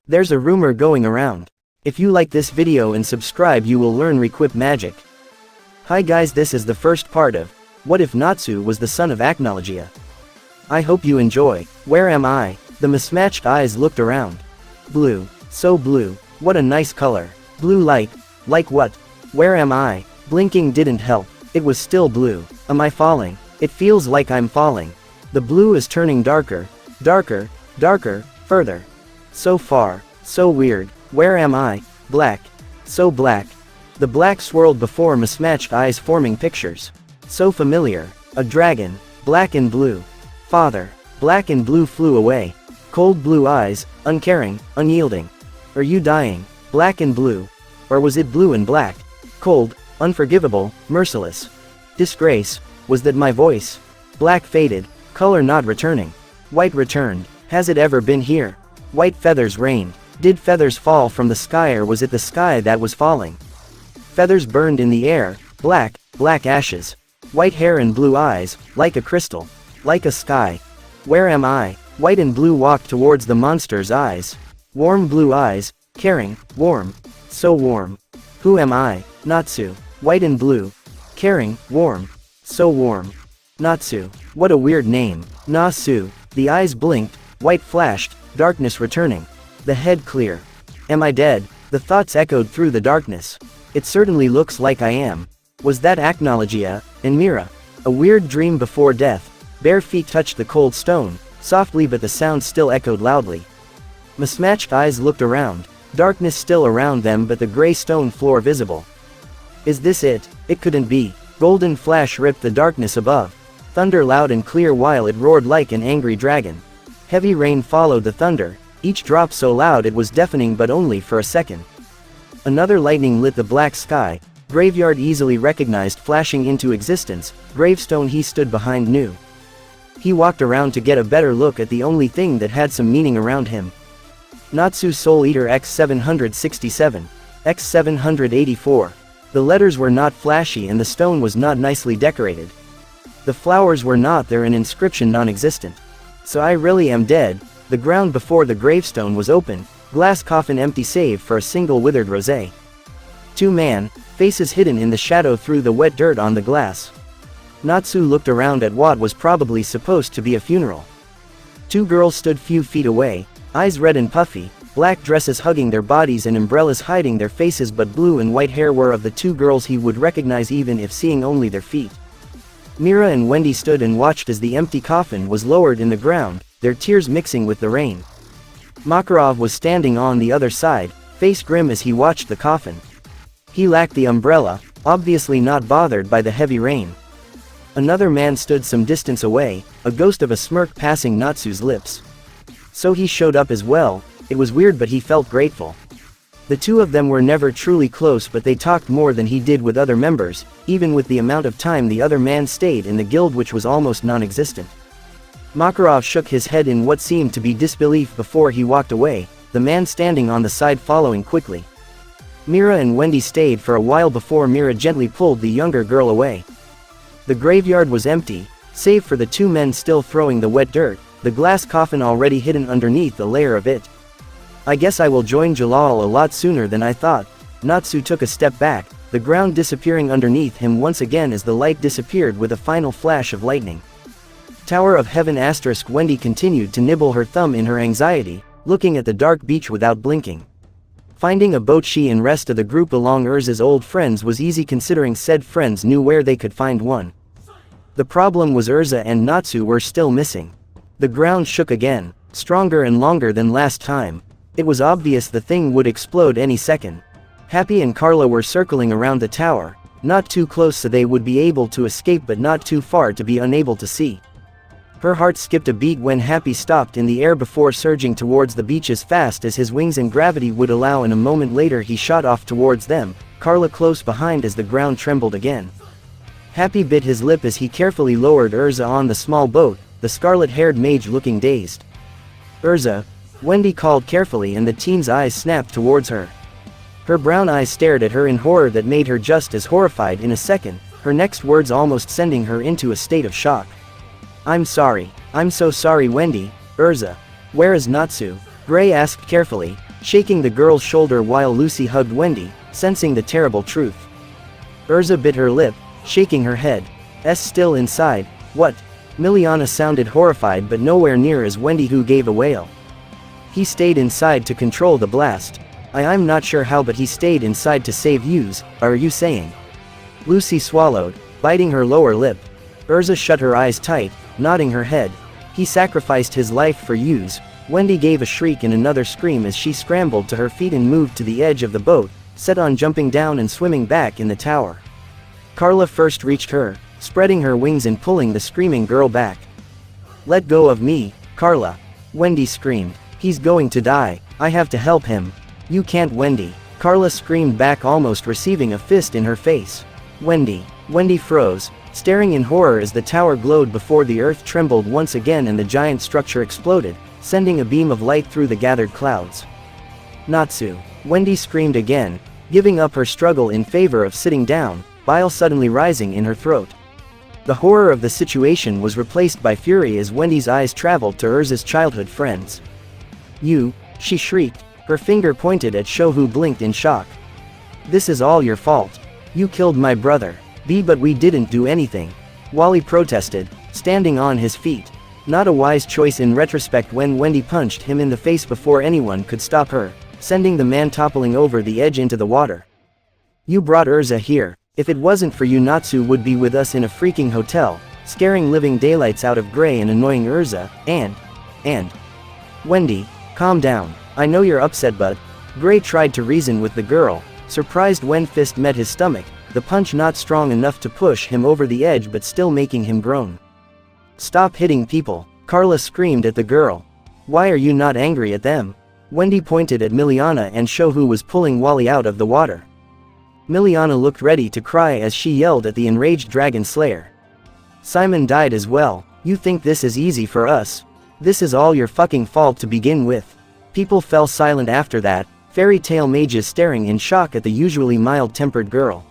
There's a rumor going around. If you like this video and subscribe, you will learn Requip magic. Hi guys, this is the first part of What If Natsu Was the Son of Acnologia? I hope you enjoy. Where am I? The mismatched eyes looked around. Blue. So blue. What a nice color. Blue like what? Where am I? Blinking didn't help. It was still blue. Am I falling? It feels like I'm falling. The blue is turning darker. Darker. Darker. Further. So far. So weird. Where am I? Black. So black. The black swirled before mismatched eyes, forming pictures. So familiar. A dragon. Black and blue. Father. Black and blue flew away. Cold blue eyes, uncaring, unyielding. Are you dying? Black and blue. Or was it blue and black? Cold, unforgivable, merciless. Disgrace. Was that my voice? Black faded, color not returning. White returned. Has it ever been here? White feathers rained. Did feathers fall from the sky, or was it the sky that was falling? Feathers burned in the air, black, black ashes. White hair and blue eyes, like a crystal. Like a sky. Where am I? White and blue walked towards the monster's eyes. Warm blue eyes, caring, warm. So warm. Who am I? Natsu. White and blue. Caring, warm. So warm. Natsu. What a weird name. Natsu. The eyes blinked, white flashed, darkness returning. The head clear. Am I dead? The thoughts echoed through the darkness. It certainly looks like I am. Was that Acnologia and Mira? A weird dream before death. Bare feet touched the cold stone, softly, but the sound still echoed loudly. Mismatched eyes looked around. Darkness still around them, but the gray stone floor visible. Is this it? It couldn't be. Golden flash ripped the darkness above. Thunder loud and clear while it roared like an angry dragon. Heavy rain followed the thunder, each drop so loud it was deafening, but only for a second. Another lightning lit the black sky. Graveyard easily recognized, flashing into existence. Gravestone he stood behind knew. He walked around to get a better look at the only thing that had some meaning around him. Natsu Souleater X767. X784. The letters were not flashy and the stone was not nicely decorated. The flowers were not there, an inscription non-existent. So I really am dead. The ground before the gravestone was open, glass coffin empty save for a single withered rosé. Two man, faces hidden in the shadow through the wet dirt on the glass. Natsu looked around at what was probably supposed to be a funeral. Two girls stood few feet away, eyes red and puffy, black dresses hugging their bodies and umbrellas hiding their faces, but blue and white hair were of the two girls he would recognize even if seeing only their feet. Mira and Wendy stood and watched as the empty coffin was lowered in the ground, their tears mixing with the rain. Makarov was standing on the other side, face grim as he watched the coffin. He lacked the umbrella, obviously not bothered by the heavy rain. Another man stood some distance away, a ghost of a smirk passing Natsu's lips. So he showed up as well. It was weird, but he felt grateful. The two of them were never truly close, but they talked more than he did with other members, even with the amount of time the other man stayed in the guild, which was almost non-existent. Makarov shook his head in what seemed to be disbelief before he walked away, the man standing on the side following quickly. Mira and Wendy stayed for a while before Mira gently pulled the younger girl away. The graveyard was empty, save for the two men still throwing the wet dirt, the glass coffin already hidden underneath the layer of it. I guess I will join Jalal a lot sooner than I thought. Natsu took a step back, the ground disappearing underneath him once again as the light disappeared with a final flash of lightning. Tower of Heaven *. Wendy continued to nibble her thumb in her anxiety, looking at the dark beach without blinking. Finding a boat she and rest of the group along Erza's old friends was easy, considering said friends knew where they could find one. The problem was Erza and Natsu were still missing. The ground shook again, stronger and longer than last time. It was obvious the thing would explode any second. Happy and Carla were circling around the tower, not too close so they would be able to escape, but not too far to be unable to see. Her heart skipped a beat when Happy stopped in the air before surging towards the beach as fast as his wings and gravity would allow, and a moment later he shot off towards them, Carla close behind as the ground trembled again. Happy bit his lip as he carefully lowered Erza on the small boat, the scarlet-haired mage looking dazed. Erza, Wendy called carefully, and the teen's eyes snapped towards her. Her brown eyes stared at her in horror that made her just as horrified in a second, her next words almost sending her into a state of shock. I'm sorry. I'm so sorry, Wendy. Erza. Where is Natsu? Gray asked carefully, shaking the girl's shoulder while Lucy hugged Wendy, sensing the terrible truth. Erza bit her lip, shaking her head. Still inside, what? Miliana sounded horrified but nowhere near as Wendy, who gave a wail. He stayed inside to control the blast. I'm not sure how, but he stayed inside to save yous, are you saying? Lucy swallowed, biting her lower lip. Erza shut her eyes tight, nodding her head. He sacrificed his life for yous. Wendy gave a shriek and another scream as she scrambled to her feet and moved to the edge of the boat, set on jumping down and swimming back in the tower. Carla first reached her, spreading her wings and pulling the screaming girl back. Let go of me, Carla. Wendy screamed. He's going to die. I have to help him. You can't, Wendy. Carla screamed back, almost receiving a fist in her face. Wendy. Wendy froze, staring in horror as the tower glowed before the earth trembled once again and the giant structure exploded, sending a beam of light through the gathered clouds. Natsu. Wendy screamed again, giving up her struggle in favor of sitting down, bile suddenly rising in her throat. The horror of the situation was replaced by fury as Wendy's eyes traveled to Erza's childhood friends. You, she shrieked, her finger pointed at Sho, who blinked in shock. This is all your fault. You killed my brother. But we didn't do anything. Wally protested, standing on his feet. Not a wise choice in retrospect when Wendy punched him in the face before anyone could stop her, sending the man toppling over the edge into the water. You brought Erza here. If it wasn't for you, Natsu would be with us in a freaking hotel, scaring living daylights out of Gray and annoying Erza, and... Wendy, calm down. I know you're upset, but... Gray tried to reason with the girl, surprised when fist met his stomach, the punch not strong enough to push him over the edge but still making him groan. Stop hitting people, Carla screamed at the girl. Why are you not angry at them? Wendy pointed at Miliana and Sho, who was pulling Wally out of the water. Miliana looked ready to cry as she yelled at the enraged dragon slayer. Simon died as well. You think this is easy for us? This is all your fucking fault to begin with. People fell silent after that, fairy tale mages staring in shock at the usually mild-tempered girl.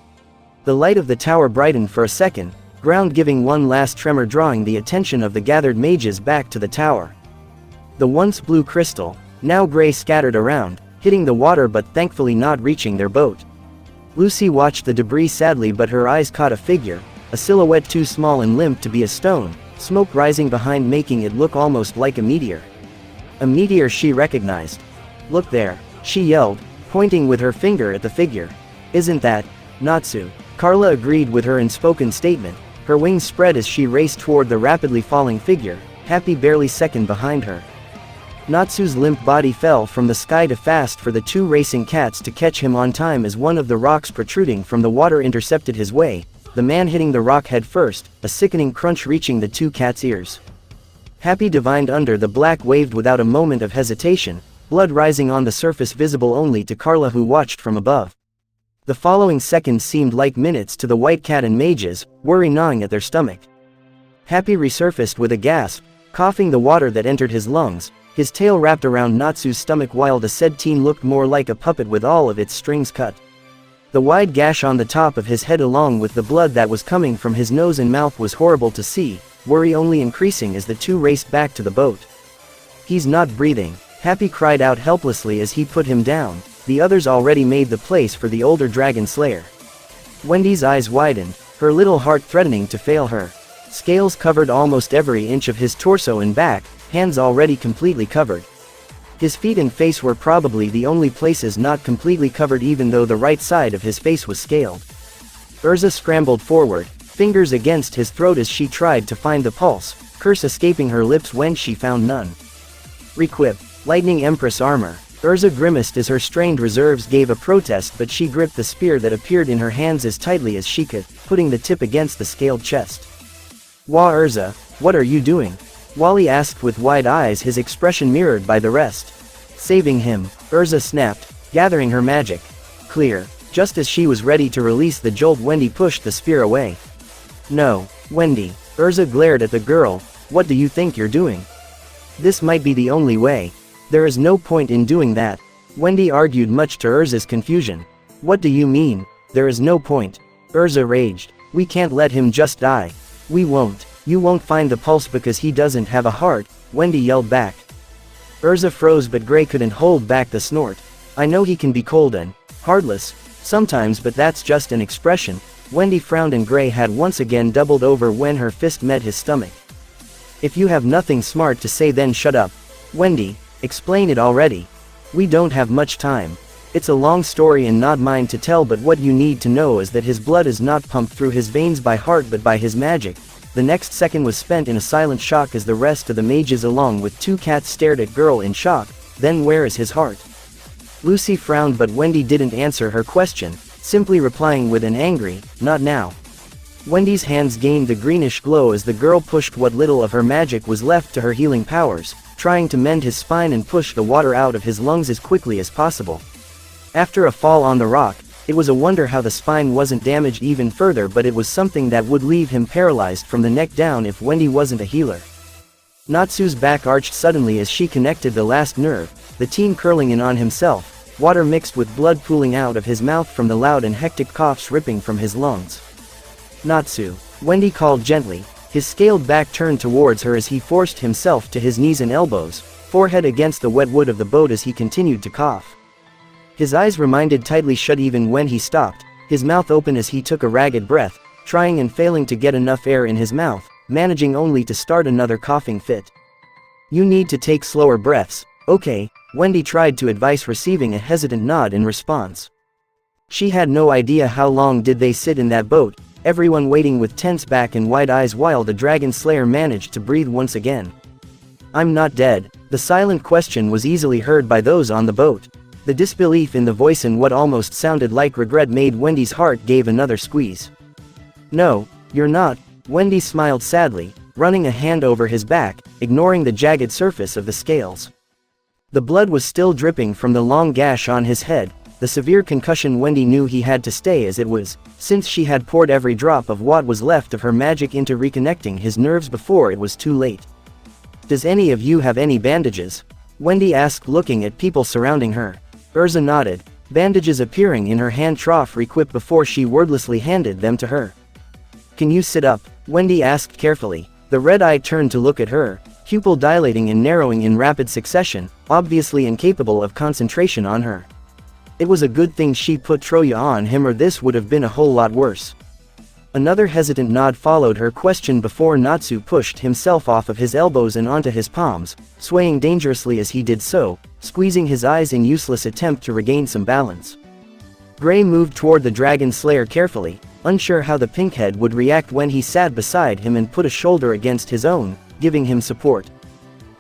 The light of the tower brightened for a second, ground giving one last tremor, drawing the attention of the gathered mages back to the tower. The once blue crystal, now gray, scattered around, hitting the water but thankfully not reaching their boat. Lucy watched the debris sadly, but her eyes caught a figure, a silhouette too small and limp to be a stone, smoke rising behind making it look almost like a meteor. A meteor she recognized. Look there, she yelled, pointing with her finger at the figure. Isn't that Natsu? Carla agreed with her unspoken statement, her wings spread as she raced toward the rapidly falling figure, Happy barely second behind her. Natsu's limp body fell from the sky too fast for the two racing cats to catch him on time as one of the rocks protruding from the water intercepted his way, the man hitting the rock head first, a sickening crunch reaching the two cats' ears. Happy divined under the black waved without a moment of hesitation, blood rising on the surface visible only to Carla, who watched from above. The following seconds seemed like minutes to the white cat and mages, worry gnawing at their stomach. Happy resurfaced with a gasp, coughing the water that entered his lungs, his tail wrapped around Natsu's stomach while the said teen looked more like a puppet with all of its strings cut. The wide gash on the top of his head along with the blood that was coming from his nose and mouth was horrible to see, worry only increasing as the two raced back to the boat. He's not breathing, Happy cried out helplessly as he put him down. The others already made the place for the older dragon slayer. Wendy's eyes widened, her little heart threatening to fail her. Scales covered almost every inch of his torso and back, hands already completely covered. His feet and face were probably the only places not completely covered, even though the right side of his face was scaled. Erza scrambled forward, fingers against his throat as she tried to find the pulse, curse escaping her lips when she found none. Requip, Lightning Empress armor. Erza grimaced as her strained reserves gave a protest, but she gripped the spear that appeared in her hands as tightly as she could, putting the tip against the scaled chest. Wah, Erza, what are you doing? Wally asked with wide eyes, his expression mirrored by the rest. Saving him, Erza snapped, gathering her magic. Clear. Just as she was ready to release the jolt, Wendy pushed the spear away. No, Wendy. Erza glared at the girl. What do you think you're doing? This might be the only way. There is no point in doing that. Wendy argued, much to Erza's confusion. What do you mean, there is no point? Erza raged. We can't let him just die. We won't. You won't find the pulse because he doesn't have a heart, Wendy yelled back. Erza froze, but Gray couldn't hold back the snort. I know he can be cold and heartless sometimes, but that's just an expression. Wendy frowned and Gray had once again doubled over when her fist met his stomach. If you have nothing smart to say, then shut up. Wendy, explain it already. We don't have much time. It's a long story and not mine to tell, but what you need to know is that his blood is not pumped through his veins by heart but by his magic. The next second was spent in a silent shock as the rest of the mages along with two cats stared at Girl in shock. Then where is his heart? Lucy frowned, but Wendy didn't answer her question, simply replying with an angry, not now. Wendy's hands gained a greenish glow as the girl pushed what little of her magic was left to her healing powers, trying to mend his spine and push the water out of his lungs as quickly as possible. After a fall on the rock, it was a wonder how the spine wasn't damaged even further, but it was something that would leave him paralyzed from the neck down if Wendy wasn't a healer. Natsu's back arched suddenly as she connected the last nerve, the teen curling in on himself, water mixed with blood pooling out of his mouth from the loud and hectic coughs ripping from his lungs. Natsu, Wendy called gently, his scaled back turned towards her as he forced himself to his knees and elbows, forehead against the wet wood of the boat as he continued to cough. His eyes remained tightly shut even when he stopped, his mouth open as he took a ragged breath, trying and failing to get enough air in his mouth, managing only to start another coughing fit. You need to take slower breaths, okay? Wendy tried to advise, receiving a hesitant nod in response. She had no idea how long did they sit in that boat, everyone waiting with tense back and wide eyes while the dragon slayer managed to breathe once again. I'm not dead. The silent question was easily heard by those on the boat. The disbelief in the voice and what almost sounded like regret made Wendy's heart give another squeeze. No, you're not. Wendy smiled sadly, running a hand over his back, ignoring the jagged surface of the scales. The blood was still dripping from the long gash on his head, the severe concussion. Wendy knew he had to stay as it was, since she had poured every drop of what was left of her magic into reconnecting his nerves before it was too late. Does any of you have any bandages? Wendy asked, looking at people surrounding her. Erza nodded, bandages appearing in her hand trough requipped before she wordlessly handed them to her. Can you sit up? Wendy asked carefully. The red eye turned to look at her, pupil dilating and narrowing in rapid succession, obviously incapable of concentration on her. It was a good thing she put Troya on him, or this would have been a whole lot worse. Another hesitant nod followed her question before Natsu pushed himself off of his elbows and onto his palms, swaying dangerously as he did so, squeezing his eyes in useless attempt to regain some balance. Gray moved toward the dragon slayer carefully, unsure how the pinkhead would react when he sat beside him and put a shoulder against his own, giving him support.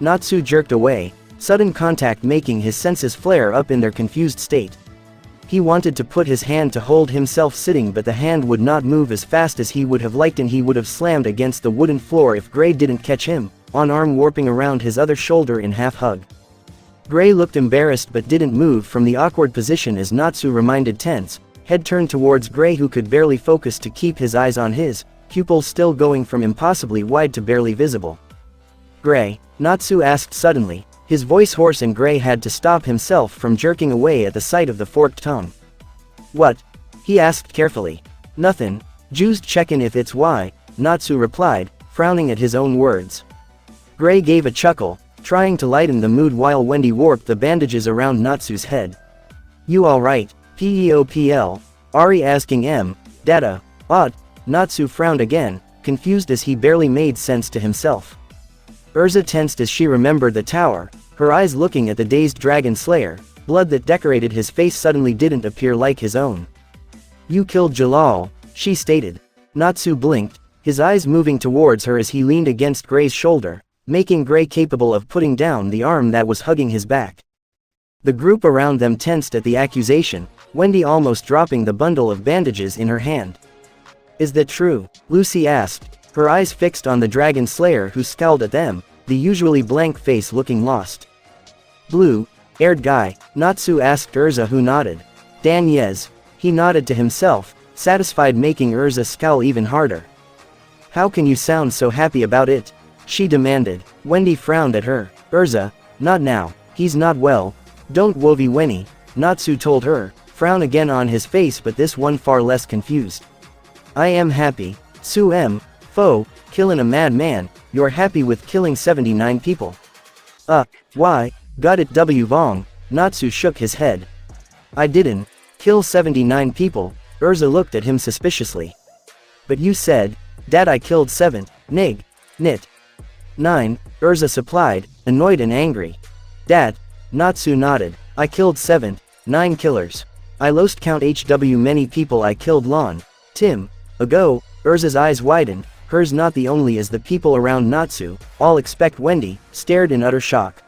Natsu jerked away, sudden contact making his senses flare up in their confused state. He wanted to put his hand to hold himself sitting, but the hand would not move as fast as he would have liked, and he would have slammed against the wooden floor if Gray didn't catch him, one arm warping around his other shoulder in half-hug. Gray looked embarrassed but didn't move from the awkward position as Natsu remained tense, head turned towards Gray, who could barely focus to keep his eyes on his, pupils still going from impossibly wide to barely visible. Gray? Natsu asked suddenly, his voice hoarse, and Gray had to stop himself from jerking away at the sight of the forked tongue. What? He asked carefully. Nothin'. Just checkin' if it's why, Natsu replied, frowning at his own words. Gray gave a chuckle, trying to lighten the mood while Wendy warped the bandages around Natsu's head. You alright? P-E-O-P-L. Ari asking Data. Odd. Natsu frowned again, confused as he barely made sense to himself. Erza tensed as she remembered the tower, her eyes looking at the dazed dragon slayer. Blood that decorated his face suddenly didn't appear like his own. You killed Jalal, she stated. Natsu blinked, his eyes moving towards her as he leaned against Gray's shoulder, making Gray capable of putting down the arm that was hugging his back. The group around them tensed at the accusation, Wendy almost dropping the bundle of bandages in her hand. Is that true? Lucy asked, her eyes fixed on the dragon slayer, who scowled at them, the usually blank face looking lost. Blue-haired guy? Natsu asked Erza, who nodded. Dan Yes. He nodded to himself, satisfied, making Erza scowl even harder. How can you sound so happy about it? She demanded. Wendy frowned at her. Erza, not now, he's not well. Don't worry Wenny, Natsu told her, frown again on his face, but this one far less confused. I am happy. Killing a madman. You're happy with killing 79 people. Why? Got it, Vong. Natsu shook his head. I didn't kill 79 people. Erza looked at him suspiciously. But you said, Dad, I killed 7, nig, nit. 9, Erza supplied, annoyed and angry. Dad, Natsu nodded. I killed 7, 9 killers. I lost count HW many people I killed long, Tim, ago. Erza's eyes widened, hers not the only as the people around Natsu, all except Wendy, stared in utter shock.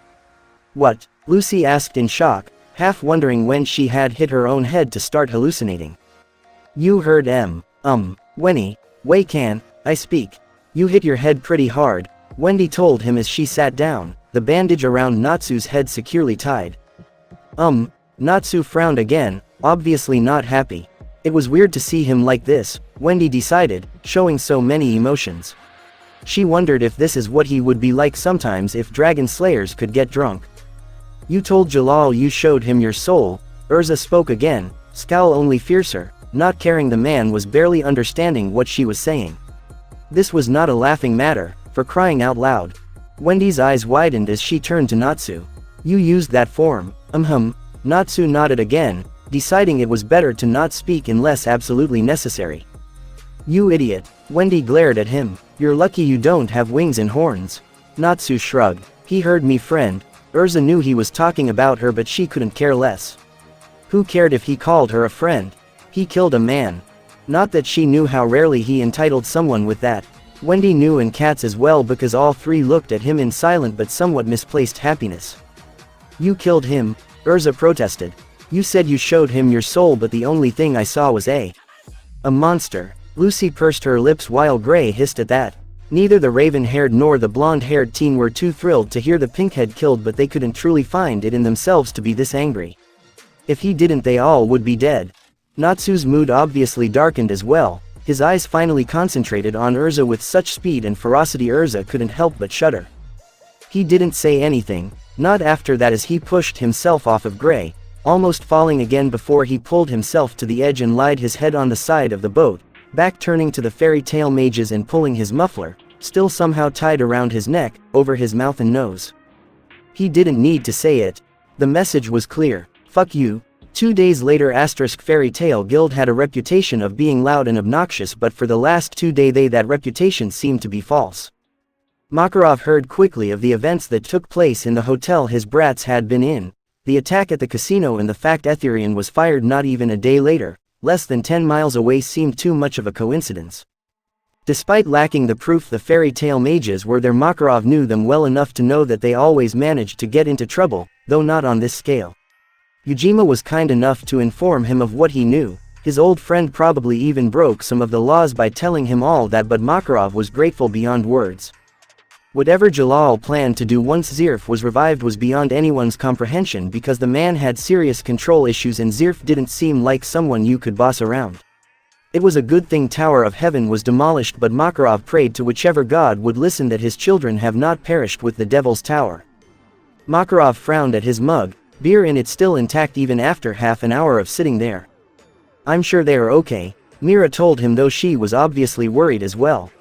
What? Lucy asked in shock, half wondering when she had hit her own head to start hallucinating. You heard Wendy, Wei can I speak? You hit your head pretty hard, Wendy told him as she sat down, the bandage around Natsu's head securely tied. Natsu frowned again, obviously not happy. It was weird to see him like this, Wendy decided, showing so many emotions. She wondered if this is what he would be like sometimes if dragon slayers could get drunk. You told Jalal you showed him your soul, Erza spoke again, scowl only fiercer, not caring the man was barely understanding what she was saying. This was not a laughing matter, for crying out loud. Wendy's eyes widened as she turned to Natsu. You used that form, Natsu nodded again, deciding it was better to not speak unless absolutely necessary. You idiot, Wendy glared at him, you're lucky you don't have wings and horns. Natsu shrugged, he heard me friend. Erza knew he was talking about her but she couldn't care less. Who cared if he called her a friend? He killed a man. Not that she knew how rarely he entitled someone with that. Wendy knew and Katz as well because all three looked at him in silent but somewhat misplaced happiness. You killed him, Erza protested. You said you showed him your soul but the only thing I saw was a monster. Lucy pursed her lips while Gray hissed at that. Neither the raven-haired nor the blonde-haired teen were too thrilled to hear the pinkhead killed but they couldn't truly find it in themselves to be this angry. If he didn't they all would be dead. Natsu's mood obviously darkened as well, his eyes finally concentrated on Erza with such speed and ferocity Erza couldn't help but shudder. He didn't say anything, not after that as he pushed himself off of Gray, almost falling again before he pulled himself to the edge and laid his head on the side of the boat, back turning to the fairy tale mages and pulling his muffler, still somehow tied around his neck, over his mouth and nose. He didn't need to say it. The message was clear. Fuck you. 2 days later Fairy Tale Guild had a reputation of being loud and obnoxious but for the last 2 days that reputation seemed to be false. Makarov heard quickly of the events that took place in the hotel his brats had been in, the attack at the casino and the fact Etherian was fired not even a day later, less than 10 miles away seemed too much of a coincidence. Despite lacking the proof the fairy tale mages were there Makarov knew them well enough to know that they always managed to get into trouble, though not on this scale. Ujima was kind enough to inform him of what he knew, his old friend probably even broke some of the laws by telling him all that but Makarov was grateful beyond words. Whatever Jalal planned to do once Zirf was revived was beyond anyone's comprehension because the man had serious control issues and Zirf didn't seem like someone you could boss around. It was a good thing Tower of Heaven was demolished but Makarov prayed to whichever god would listen that his children have not perished with the Devil's Tower. Makarov frowned at his mug, beer in it still intact even after half an hour of sitting there. I'm sure they are okay, Mira told him though she was obviously worried as well.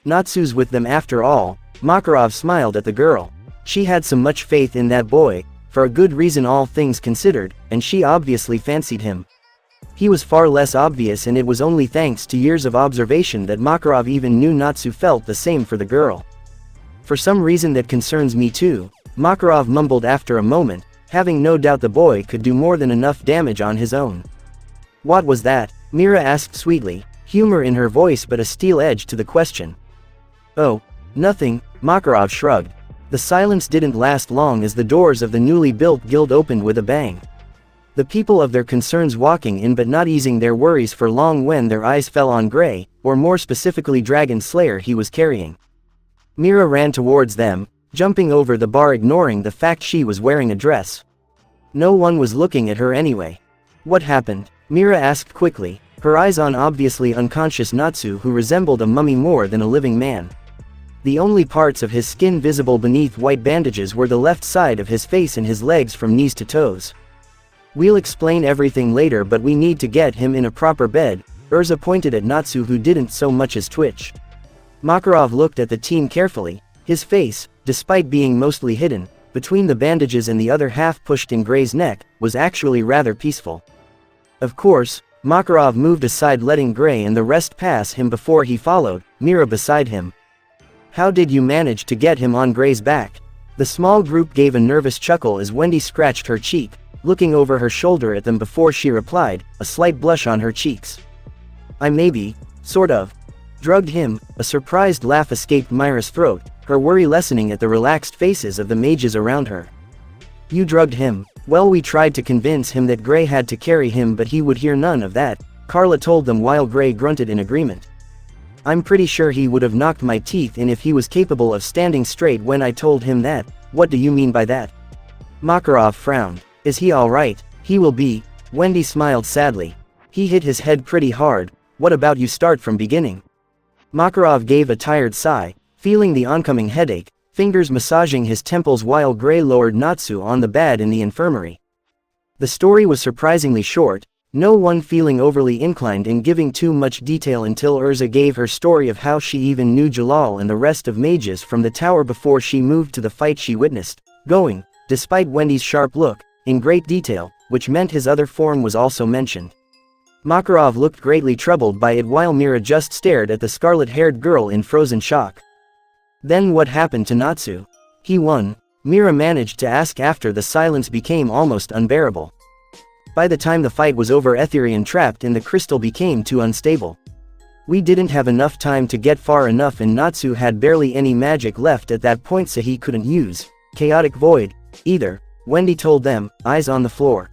Natsu's with them after all. Makarov smiled at the girl. She had so much faith in that boy, for a good reason all things considered, and she obviously fancied him. He was far less obvious and it was only thanks to years of observation that Makarov even knew Natsu felt the same for the girl. For some reason that concerns me too, Makarov mumbled after a moment, having no doubt the boy could do more than enough damage on his own. What was that? Mira asked sweetly, humor in her voice but a steel edge to the question. Oh, nothing, Makarov shrugged. The silence didn't last long as the doors of the newly built guild opened with a bang. The people of their concerns walking in but not easing their worries for long when their eyes fell on Gray, or more specifically Dragon Slayer he was carrying. Mira ran towards them, jumping over the bar ignoring the fact she was wearing a dress. No one was looking at her anyway. What happened? Mira asked quickly, her eyes on obviously unconscious Natsu who resembled a mummy more than a living man. The only parts of his skin visible beneath white bandages were the left side of his face and his legs from knees to toes. We'll explain everything later but we need to get him in a proper bed, Erza pointed at Natsu who didn't so much as twitch. Makarov looked at the team carefully, his face, despite being mostly hidden, between the bandages and the other half pushed in Gray's neck, was actually rather peaceful. Of course, Makarov moved aside, letting Gray and the rest pass him before he followed, Mira beside him. "How did you manage to get him on Gray's back?" The small group gave a nervous chuckle as Wendy scratched her cheek, looking over her shoulder at them before she replied, a slight blush on her cheeks. "I maybe, sort of, drugged him." A surprised laugh escaped Mira's throat, her worry lessening at the relaxed faces of the mages around her. "You drugged him? Well, we tried to convince him that Gray had to carry him, but he would hear none of that," Carla told them while Gray grunted in agreement. "I'm pretty sure he would have knocked my teeth in if he was capable of standing straight when I told him that." "What do you mean by that?" Makarov frowned. "Is he alright?" "He will be." Wendy smiled sadly. "He hit his head pretty hard. What about you start from beginning?" Makarov gave a tired sigh, feeling the oncoming headache, fingers massaging his temples while Gray lowered Natsu on the bed in the infirmary. The story was surprisingly short, no one feeling overly inclined in giving too much detail until Erza gave her story of how she even knew Jalal and the rest of mages from the tower before she moved to the fight she witnessed, going, despite Wendy's sharp look, in great detail, which meant his other form was also mentioned. Makarov looked greatly troubled by it while Mira just stared at the scarlet-haired girl in frozen shock. "Then what happened to Natsu?" "He won," Mira managed to ask after the silence became almost unbearable. "By the time the fight was over, Etherian trapped in the crystal became too unstable. We didn't have enough time to get far enough, and Natsu had barely any magic left at that point, so he couldn't use Chaotic Void either," Wendy told them, eyes on the floor.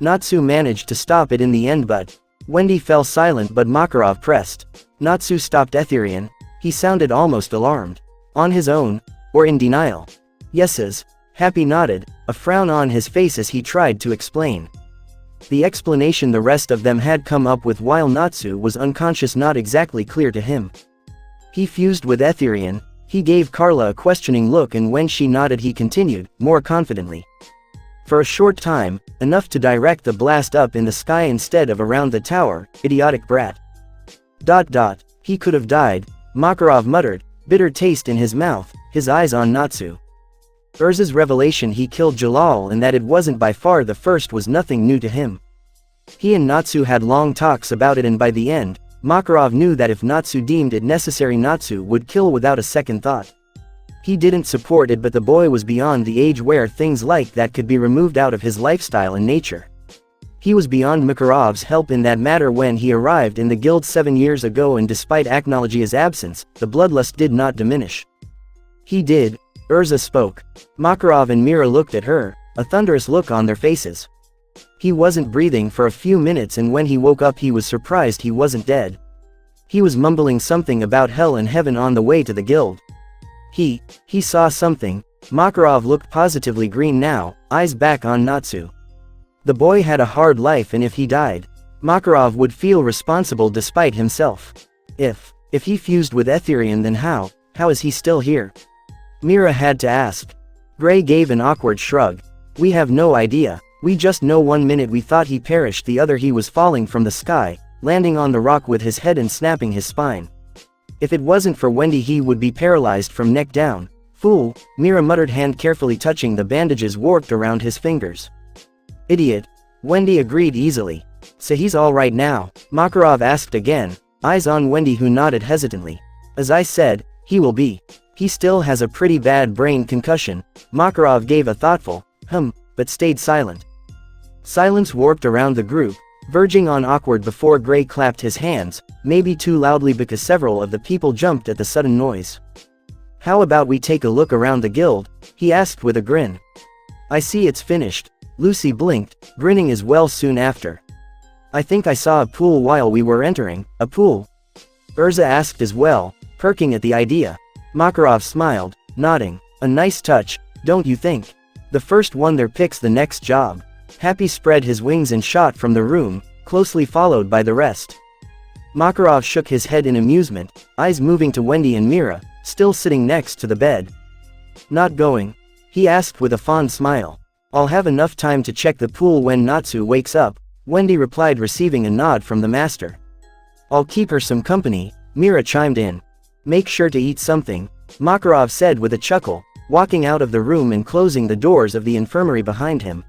"Natsu managed to stop it in the end, but..." Wendy fell silent, but Makarov pressed. "Natsu stopped Etherian?" He sounded almost alarmed. "On his own? Or in denial?" "Yeses." Happy nodded, a frown on his face as he tried to explain. The explanation the rest of them had come up with while Natsu was unconscious not exactly clear to him. "He fused with Etherian." He gave Carla a questioning look, and when she nodded he continued, more confidently. "For a short time, enough to direct the blast up in the sky instead of around the tower, idiotic brat. ... He could have died," Makarov muttered, bitter taste in his mouth, his eyes on Natsu. Erza's revelation he killed Jalal and that it wasn't by far the first was nothing new to him. He and Natsu had long talks about it, and by the end, Makarov knew that if Natsu deemed it necessary, Natsu would kill without a second thought. He didn't support it, but the boy was beyond the age where things like that could be removed out of his lifestyle and nature. He was beyond Makarov's help in that matter when he arrived in the guild 7 years ago, and despite Acnologia's absence, the bloodlust did not diminish. "He did," Erza spoke. Makarov and Mira looked at her, a thunderous look on their faces. "He wasn't breathing for a few minutes, and when he woke up he was surprised he wasn't dead. He was mumbling something about hell and heaven on the way to the guild. He saw something." Makarov looked positively green now, eyes back on Natsu. The boy had a hard life, and if he died, Makarov would feel responsible despite himself. If he fused with Etherian, then how is he still here?" Mira had to ask. Gray gave an awkward shrug. "We have no idea. We just know 1 minute we thought he perished, the other he was falling from the sky, landing on the rock with his head and snapping his spine. If it wasn't for Wendy he would be paralyzed from neck down." "Fool," Mira muttered, hand carefully touching the bandages warped around his fingers. "Idiot," Wendy agreed easily. "So he's all right now?" Makarov asked again, eyes on Wendy, who nodded hesitantly. "As I said, he will be. He still has a pretty bad brain concussion." Makarov gave a thoughtful, but stayed silent. Silence warped around the group, verging on awkward before Gray clapped his hands, maybe too loudly because several of the people jumped at the sudden noise. "How about we take a look around the guild?" he asked with a grin. "I see it's finished." Lucy blinked, grinning as well soon after. "I think I saw a pool while we were entering." "A pool?" Erza asked as well, perking at the idea. Makarov smiled, nodding. "A nice touch, don't you think? The first one there picks the next job." Happy spread his wings and shot from the room, closely followed by the rest. Makarov shook his head in amusement, eyes moving to Wendy and Mira, still sitting next to the bed. "Not going?" he asked with a fond smile. "I'll have enough time to check the pool when Natsu wakes up," Wendy replied, receiving a nod from the master. "I'll keep her some company," Mira chimed in. "Make sure to eat something," Makarov said with a chuckle, walking out of the room and closing the doors of the infirmary behind him.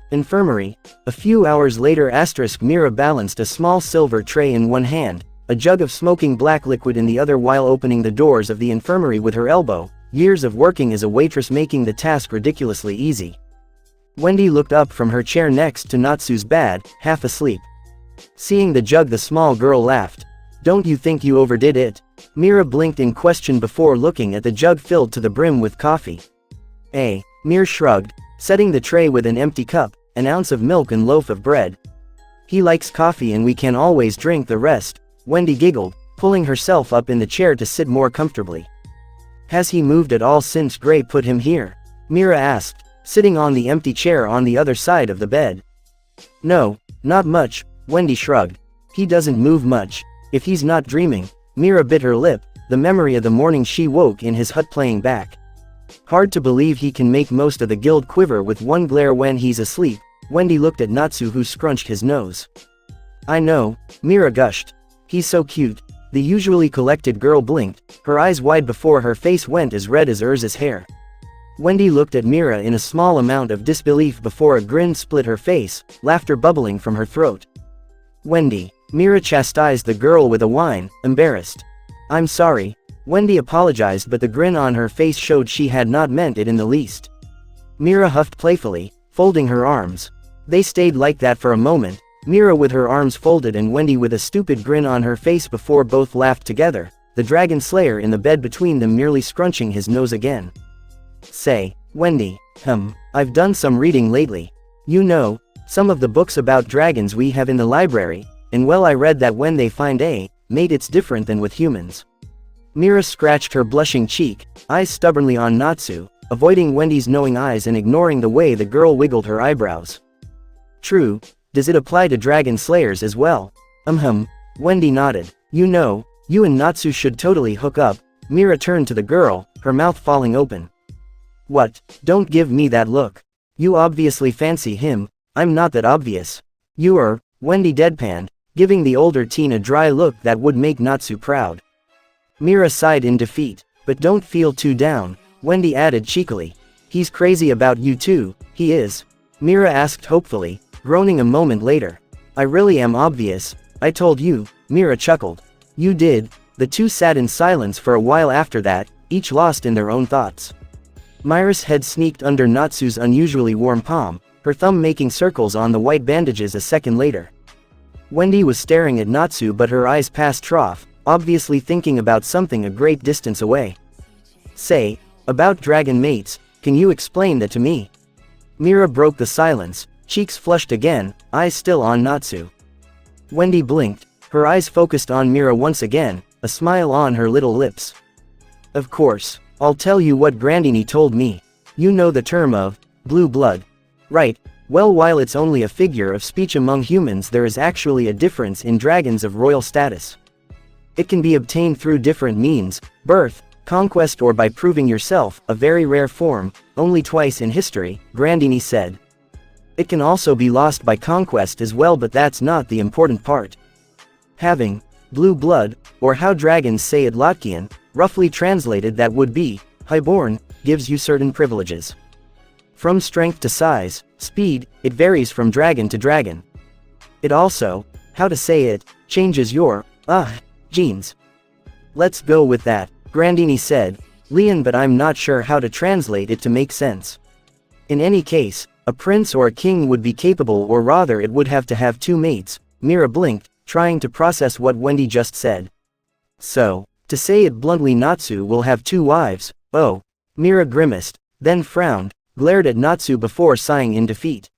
Infirmary. A few hours later. Mira balanced a small silver tray in one hand, a jug of smoking black liquid in the other while opening the doors of the infirmary with her elbow, years of working as a waitress making the task ridiculously easy. Wendy looked up from her chair next to Natsu's bed, half asleep. Seeing the jug, the small girl laughed. "Don't you think you overdid it?" Mira blinked in question before looking at the jug filled to the brim with coffee. Mira shrugged, setting the tray with an empty cup, an ounce of milk and loaf of bread. "He likes coffee and we can always drink the rest," Wendy giggled, pulling herself up in the chair to sit more comfortably. "Has he moved at all since Gray put him here?" Mira asked, sitting on the empty chair on the other side of the bed. "No, not much," Wendy shrugged. "He doesn't move much, if he's not dreaming." Mira bit her lip, the memory of the morning she woke in his hut playing back. "Hard to believe he can make most of the guild quiver with one glare when he's asleep." Wendy looked at Natsu, who scrunched his nose. "I know," Mira gushed. "He's so cute." The usually collected girl blinked, her eyes wide before her face went as red as Erza's hair. Wendy looked at Mira in a small amount of disbelief before a grin split her face, laughter bubbling from her throat. "Wendy," Mira chastised the girl with a whine, embarrassed. "I'm sorry." Wendy apologized, but the grin on her face showed she had not meant it in the least. Mira huffed playfully, folding her arms. They stayed like that for a moment, Mira with her arms folded and Wendy with a stupid grin on her face before both laughed together, the dragon slayer in the bed between them merely scrunching his nose again. "Say, Wendy, I've done some reading lately. You know, some of the books about dragons we have in the library, and well, I read that when they find a mate it's different than with humans." Mira scratched her blushing cheek, eyes stubbornly on Natsu, avoiding Wendy's knowing eyes and ignoring the way the girl wiggled her eyebrows. "True. Does it apply to dragon slayers as well?" Wendy nodded. "You know, you and Natsu should totally hook up." Mira turned to the girl, her mouth falling open. "What? Don't give me that look. You obviously fancy him." "I'm not that obvious." "You are," Wendy deadpanned, giving the older teen a dry look that would make Natsu proud. Mira sighed in defeat. "But don't feel too down," Wendy added cheekily. "He's crazy about you too." "He is?" Mira asked hopefully, groaning a moment later. "I really am obvious. I told you," Mira chuckled. "You did." The two sat in silence for a while after that, each lost in their own thoughts. Mira's head sneaked under Natsu's unusually warm palm, her thumb making circles on the white bandages a second later. Wendy was staring at Natsu, but her eyes passed trough, obviously thinking about something a great distance away. "Say, about dragon mates, can you explain that to me?" Mira broke the silence, cheeks flushed again, eyes still on Natsu. Wendy blinked, her eyes focused on Mira once again, a smile on her little lips. "Of course, I'll tell you what Grandini told me. You know the term of blue blood, right? Well, while it's only a figure of speech among humans, there is actually a difference in dragons of royal status. It can be obtained through different means: birth, conquest, or by proving yourself, a very rare form, only twice in history," Grandini said. "It can also be lost by conquest as well, but that's not the important part. Having blue blood, or how dragons say it Latkian, roughly translated that would be highborn, gives you certain privileges. From strength to size, speed, it varies from dragon to dragon. It also, how to say it, changes your, genes. Let's go with that," Grandini said, "Leon, but I'm not sure how to translate it to make sense. In any case, a prince or a king would be capable, or rather it would have to have two mates." Mira blinked, trying to process what Wendy just said. "So, to say it bluntly, Natsu will have two wives." "Oh." Mira grimaced, then frowned, glared at Natsu before sighing in defeat.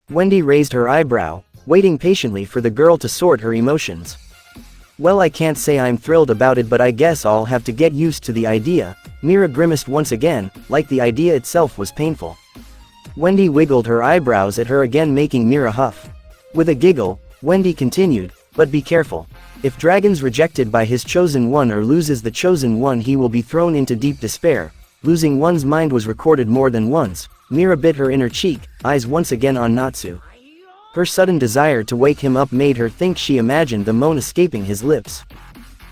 Wendy raised her eyebrow, waiting patiently for the girl to sort her emotions. "Well, I can't say I'm thrilled about it, but I guess I'll have to get used to the idea." Mira grimaced once again, like the idea itself was painful. Wendy wiggled her eyebrows at her again, making Mira huff. With a giggle, Wendy continued, "But be careful. If Dragon's rejected by his chosen one or loses the chosen one, he will be thrown into deep despair. Losing one's mind was recorded more than once." Mira bit her inner cheek, eyes once again on Natsu. Her sudden desire to wake him up made her think she imagined the moan escaping his lips.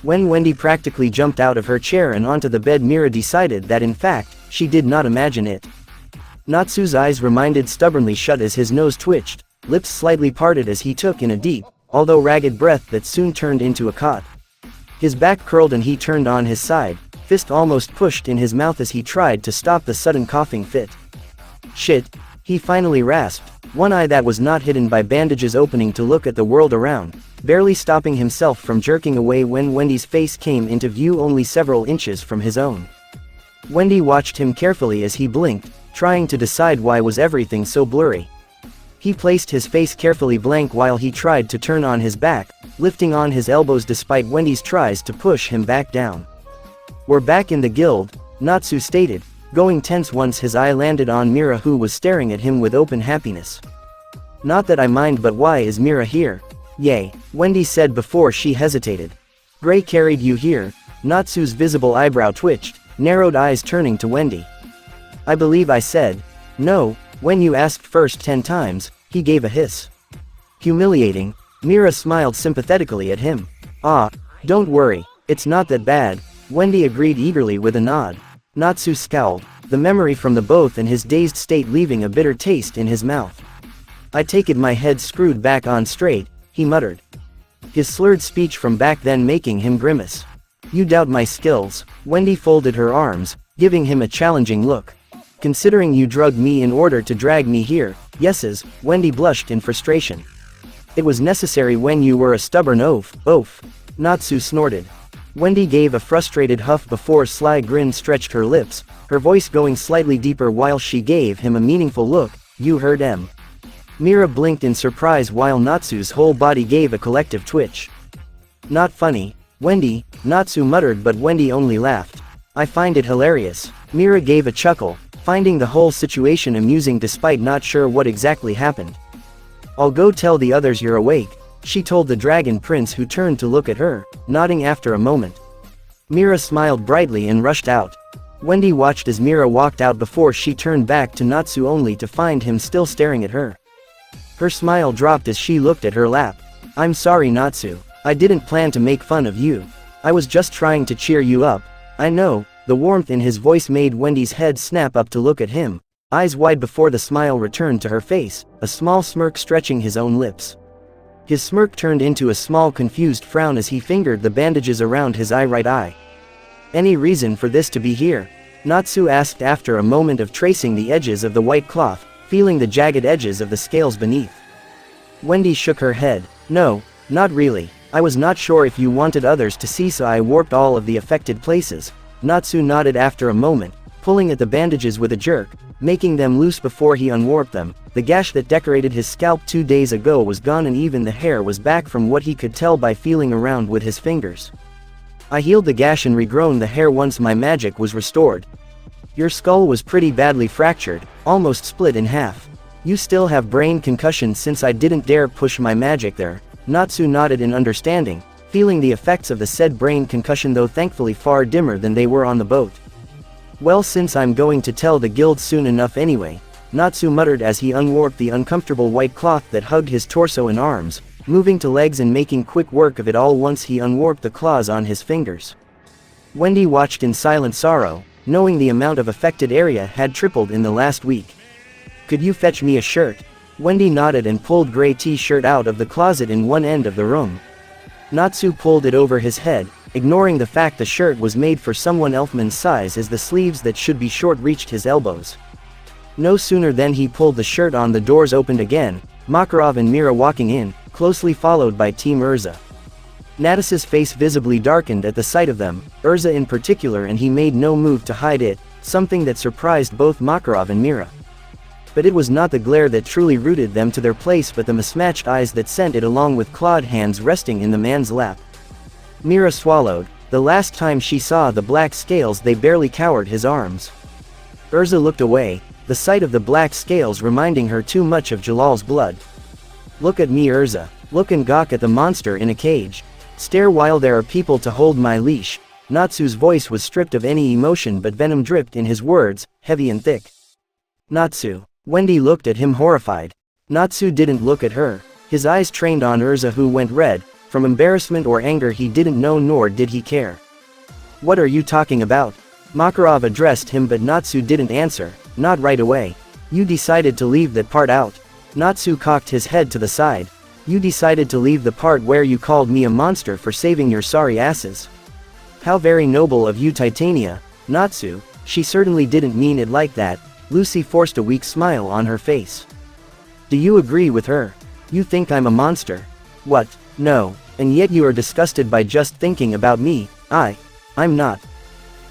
When Wendy practically jumped out of her chair and onto the bed, Mira decided that in fact, she did not imagine it. Natsu's eyes remained stubbornly shut as his nose twitched, lips slightly parted as he took in a deep, although ragged breath that soon turned into a cough. His back curled and he turned on his side, fist almost pushed in his mouth as he tried to stop the sudden coughing fit. Shit, he finally rasped, one eye that was not hidden by bandages opening to look at the world around, barely stopping himself from jerking away when Wendy's face came into view only several inches from his own. Wendy watched him carefully as he blinked, trying to decide why was everything so blurry. He placed his face carefully blank while he tried to turn on his back, lifting on his elbows despite Wendy's tries to push him back down. "We're back in the guild," Natsu stated, going tense once his eye landed on Mira, who was staring at him with open happiness. "Not that I mind, but why is Mira here?" "Yay," Wendy said before she hesitated. "Gray carried you here?" Natsu's visible eyebrow twitched, narrowed eyes turning to Wendy. "I believe I said no when you asked first 10 times, he gave a hiss. "Humiliating." Mira smiled sympathetically at him. "Ah, don't worry, it's not that bad," Wendy agreed eagerly with a nod. Natsu scowled, the memory from the both and his dazed state leaving a bitter taste in his mouth. "I take it my head screwed back on straight," he muttered. His slurred speech from back then making him grimace. "You doubt my skills?" Wendy folded her arms, giving him a challenging look. "Considering you drugged me in order to drag me here, yeses," Wendy blushed in frustration. "It was necessary when you were a stubborn oaf," Natsu snorted. Wendy gave a frustrated huff before a sly grin stretched her lips, her voice going slightly deeper while she gave him a meaningful look. "You heard him." Mira blinked in surprise while Natsu's whole body gave a collective twitch. "Not funny, Wendy," Natsu muttered, but Wendy only laughed. "I find it hilarious." Mira gave a chuckle, finding the whole situation amusing despite not sure what exactly happened. "I'll go tell the others you're awake," she told the dragon prince, who turned to look at her, nodding after a moment. Mira smiled brightly and rushed out. Wendy watched as Mira walked out before she turned back to Natsu only to find him still staring at her. Her smile dropped as she looked at her lap. "I'm sorry, Natsu. I didn't plan to make fun of you. I was just trying to cheer you up." "I know." The warmth in his voice made Wendy's head snap up to look at him, eyes wide before the smile returned to her face, a small smirk stretching his own lips. His smirk turned into a small confused frown as he fingered the bandages around his right eye. "Any reason for this to be here?" Natsu asked after a moment of tracing the edges of the white cloth, feeling the jagged edges of the scales beneath. Wendy shook her head. "No, not really. I was not sure if you wanted others to see, so I warped all of the affected places." Natsu nodded after a moment, pulling at the bandages with a jerk, making them loose before he unwarped them. The gash that decorated his scalp 2 days ago was gone and even the hair was back from what he could tell by feeling around with his fingers. "I healed the gash and regrown the hair once my magic was restored. Your skull was pretty badly fractured, almost split in half. You still have brain concussion since I didn't dare push my magic there." Natsu nodded in understanding, feeling the effects of the said brain concussion, though thankfully far dimmer than they were on the boat. "Well, since I'm going to tell the guild soon enough anyway," Natsu muttered as he unwarped the uncomfortable white cloth that hugged his torso and arms, moving to legs and making quick work of it all once he unwarped the claws on his fingers. Wendy watched in silent sorrow, knowing the amount of affected area had tripled in the last week. "Could you fetch me a shirt?" Wendy nodded and pulled gray t-shirt out of the closet in one end of the room. Natsu pulled it over his head, ignoring the fact the shirt was made for someone Elfman's size as the sleeves that should be short reached his elbows. No sooner than he pulled the shirt on, the doors opened again, Makarov and Mira walking in, closely followed by Team Erza. Natus's face visibly darkened at the sight of them, Erza in particular, and he made no move to hide it, something that surprised both Makarov and Mira. But it was not the glare that truly rooted them to their place, but the mismatched eyes that sent it, along with clawed hands resting in the man's lap. Mira swallowed. The last time she saw the black scales, they barely covered his arms. Erza looked away, the sight of the black scales reminding her too much of Jalal's blood. "Look at me, Erza. Look and gawk at the monster in a cage. Stare while there are people to hold my leash." Natsu's voice was stripped of any emotion, but venom dripped in his words, heavy and thick. "Natsu." Wendy looked at him horrified. Natsu didn't look at her. His eyes trained on Erza, who went red, From embarrassment or anger he didn't know, nor did he care. "What are you talking about?" Makarov addressed him, but Natsu didn't answer, not right away. "You decided to leave that part out." Natsu cocked his head to the side. "You decided to leave the part where you called me a monster for saving your sorry asses." "How very noble of you, Titania." "Natsu, she certainly didn't mean it like that." Lucy forced a weak smile on her face. "Do you agree with her? You think I'm a monster?" "What? No. And yet you are disgusted by just thinking about me." I'm not."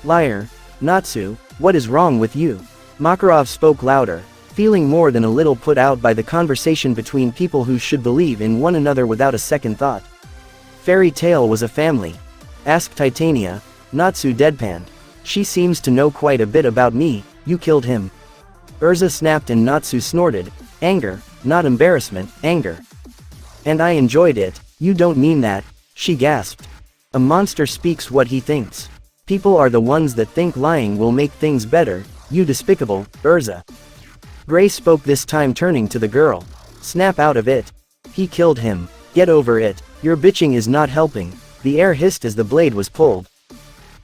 "Liar. Natsu, what is wrong with you?" Makarov spoke louder, feeling more than a little put out by the conversation between people who should believe in one another without a second thought. "Fairy tale was a family?" asked Titania. Natsu deadpanned. "She seems to know quite a bit about me. You killed him." Erza snapped and Natsu snorted. "Anger, not embarrassment, anger." "And I enjoyed it." "You don't mean that," she gasped. "A monster speaks what he thinks. People are the ones that think lying will make things better. You despicable, Erza." Gray spoke this time, turning to the girl. "Snap out of it. He killed him. Get over it. Your bitching is not helping." The air hissed as the blade was pulled.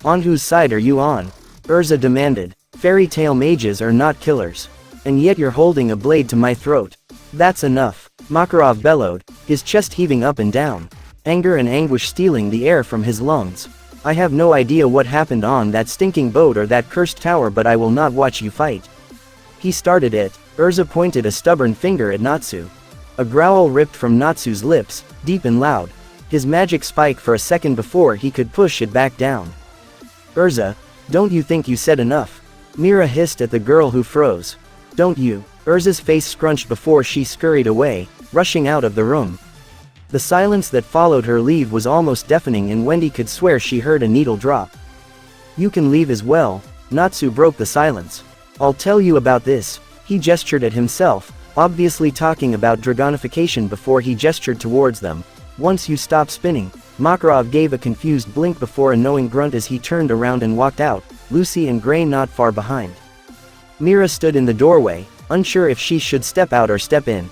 "On whose side are you on?" Erza demanded. "Fairy tale mages are not killers. And yet you're holding a blade to my throat." "That's enough," Makarov bellowed, his chest heaving up and down, anger and anguish stealing the air from his lungs. "I have no idea what happened on that stinking boat or that cursed tower, but I will not watch you fight." "He started it." Erza pointed a stubborn finger at Natsu. A growl ripped from Natsu's lips, deep and loud. His magic spike for a second before he could push it back down. "Erza, don't you think you said enough?" Mira hissed at the girl who froze. "Don't you?" Erza's face scrunched before she scurried away, rushing out of the room. The silence that followed her leave was almost deafening, and Wendy could swear she heard a needle drop. "You can leave as well." Natsu broke the silence. "I'll tell you about this." He gestured at himself, obviously talking about Dragonification before he gestured towards them. "Once you stop spinning." Makarov gave a confused blink before a knowing grunt as he turned around and walked out, Lucy and Gray not far behind. Mira stood in the doorway, unsure if she should step out or step in.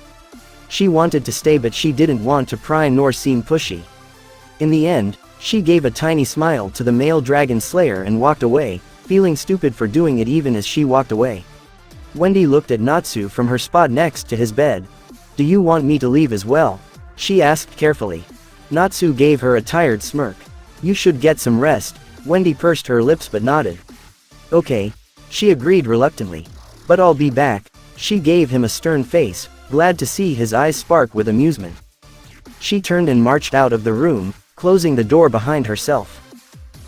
She wanted to stay, but she didn't want to pry nor seem pushy. In the end, she gave a tiny smile to the male dragon slayer and walked away, feeling stupid for doing it even as she walked away. Wendy looked at Natsu from her spot next to his bed. "Do you want me to leave as well?" she asked carefully. Natsu gave her a tired smirk. "You should get some rest." Wendy pursed her lips but nodded. "Okay," she agreed reluctantly. "But I'll be back." She gave him a stern face, glad to see his eyes spark with amusement. She turned and marched out of the room, closing the door behind herself.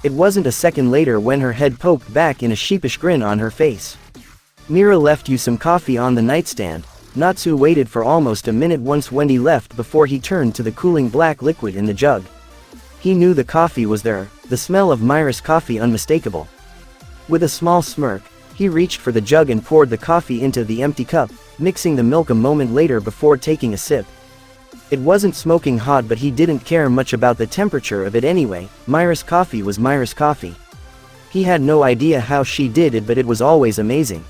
It wasn't a second later when her head poked back in a sheepish grin on her face. "Mira left you some coffee on the nightstand." Natsu waited for almost a minute once Wendy left before he turned to the cooling black liquid in the jug. He knew the coffee was there, the smell of Mira's coffee unmistakable. With a small smirk, he reached for the jug and poured the coffee into the empty cup, mixing the milk a moment later before taking a sip. It wasn't smoking hot, but he didn't care much about the temperature of it anyway. Mira's coffee was Mira's coffee. He had no idea how she did it, but it was always amazing.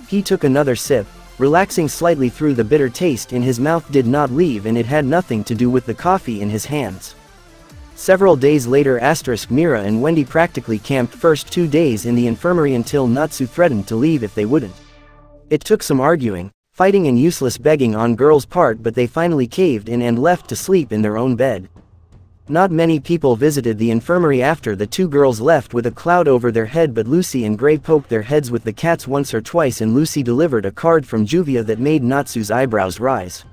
He took another sip, relaxing slightly through the bitter taste in his mouth did not leave, and it had nothing to do with the coffee in his hands. Several days later, Mira and Wendy practically camped first 2 days in the infirmary until Natsu threatened to leave if they wouldn't. It took some arguing, fighting and useless begging on girls' part, but they finally caved in and left to sleep in their own bed. Not many people visited the infirmary after the two girls left with a cloud over their head, but Lucy and Gray poked their heads with the cats once or twice, and Lucy delivered a card from Juvia that made Natsu's eyebrows rise.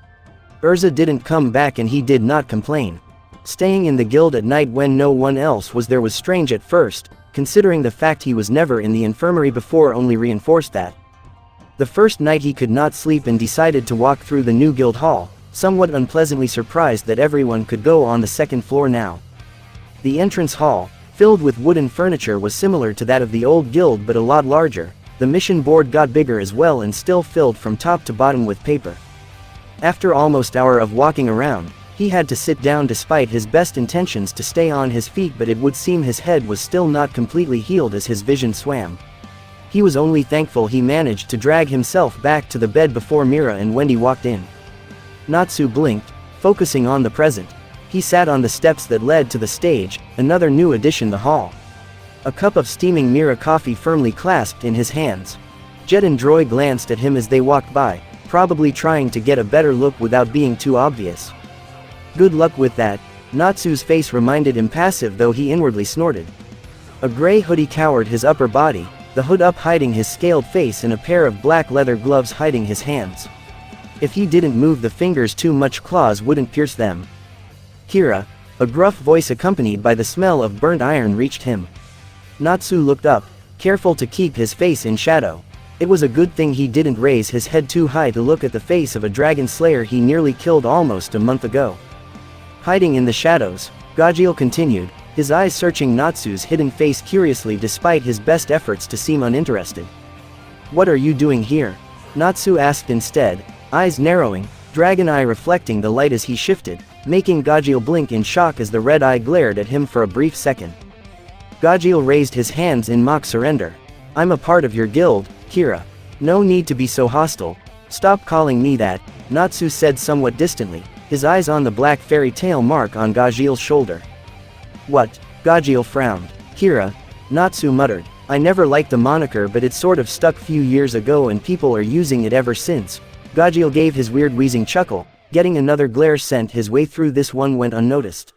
Erza didn't come back and he did not complain. Staying in the guild at night when no one else was there was strange at first, considering the fact he was never in the infirmary before only reinforced that. The first night he could not sleep and decided to walk through the new guild hall, somewhat unpleasantly surprised that everyone could go on the second floor now. The entrance hall, filled with wooden furniture, was similar to that of the old guild but a lot larger. The mission board got bigger as well and still filled from top to bottom with paper. After almost an hour of walking around, he had to sit down despite his best intentions to stay on his feet, but it would seem his head was still not completely healed as his vision swam. He was only thankful he managed to drag himself back to the bed before Mira and Wendy walked in. Natsu blinked, focusing on the present. He sat on the steps that led to the stage, another new addition to the hall. A cup of steaming Mira coffee firmly clasped in his hands. Jet and Droy glanced at him as they walked by, probably trying to get a better look without being too obvious. Good luck with that. Natsu's face remained impassive though he inwardly snorted. A gray hoodie covered his upper body, the hood up hiding his scaled face and a pair of black leather gloves hiding his hands. If he didn't move the fingers too much, claws wouldn't pierce them. Kira, a gruff voice accompanied by the smell of burnt iron reached him. Natsu looked up, careful to keep his face in shadow. It was a good thing he didn't raise his head too high to look at the face of a dragon slayer he nearly killed almost a month ago. Hiding in the shadows, Gajiel continued, his eyes searching Natsu's hidden face curiously despite his best efforts to seem uninterested. "What are you doing here?" Natsu asked instead, eyes narrowing, dragon eye reflecting the light as he shifted, making Gajiel blink in shock as the red eye glared at him for a brief second. Gajiel raised his hands in mock surrender. "I'm a part of your guild, Kira. No need to be so hostile. Stop calling me that," Natsu said somewhat distantly, his eyes on the black fairy tale mark on Gajiel's shoulder. "What?" Gajiel frowned. "Kira," Natsu muttered. "I never liked the moniker, but it sort of stuck few years ago and people are using it ever since." Gajiel gave his weird wheezing chuckle, getting another glare sent his way through. This one went unnoticed.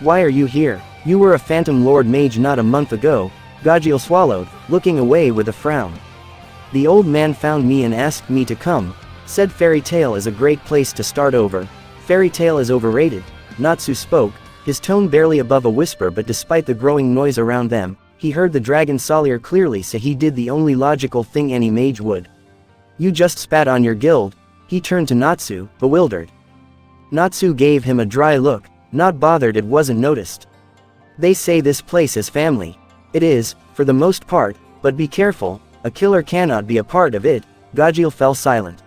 "Why are you here? You were a Phantom Lord Mage not a month ago." Gajiel swallowed, looking away with a frown. "The old man found me and asked me to come. Said Fairy Tale is a great place to start over." "Fairy Tale is overrated," Natsu spoke, his tone barely above a whisper, but despite the growing noise around them, he heard the Dragon Souleater clearly, so he did the only logical thing any mage would. "You just spat on your guild." He turned to Natsu, bewildered. Natsu gave him a dry look, not bothered it wasn't noticed. "They say this place is family." "It is, for the most part, but be careful, a killer cannot be a part of it." Gajiel fell silent.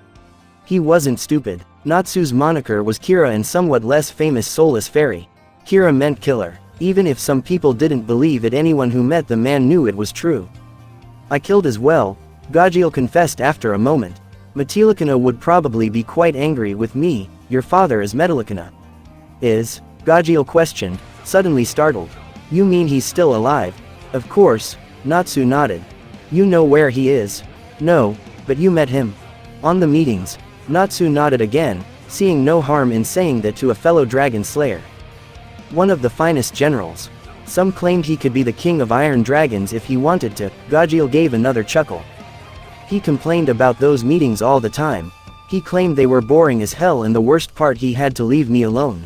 He wasn't stupid. Natsu's moniker was Kira and somewhat less famous soulless fairy. Kira meant killer. Even if some people didn't believe it, anyone who met the man knew it was true. "I killed as well," Gajiel confessed after a moment. "Metallicana would probably be quite angry with me." "Your father is Metallicana?" "Is?" Gajiel questioned, suddenly startled. "You mean he's still alive?" "Of course," Natsu nodded. "You know where he is?" "No, but you met him." "On the meetings." Natsu nodded again, seeing no harm in saying that to a fellow dragon slayer. "One of the finest generals. Some claimed he could be the king of iron dragons if he wanted to." Gajiel gave another chuckle. "He complained about those meetings all the time. He claimed they were boring as hell and the worst part he had to leave me alone."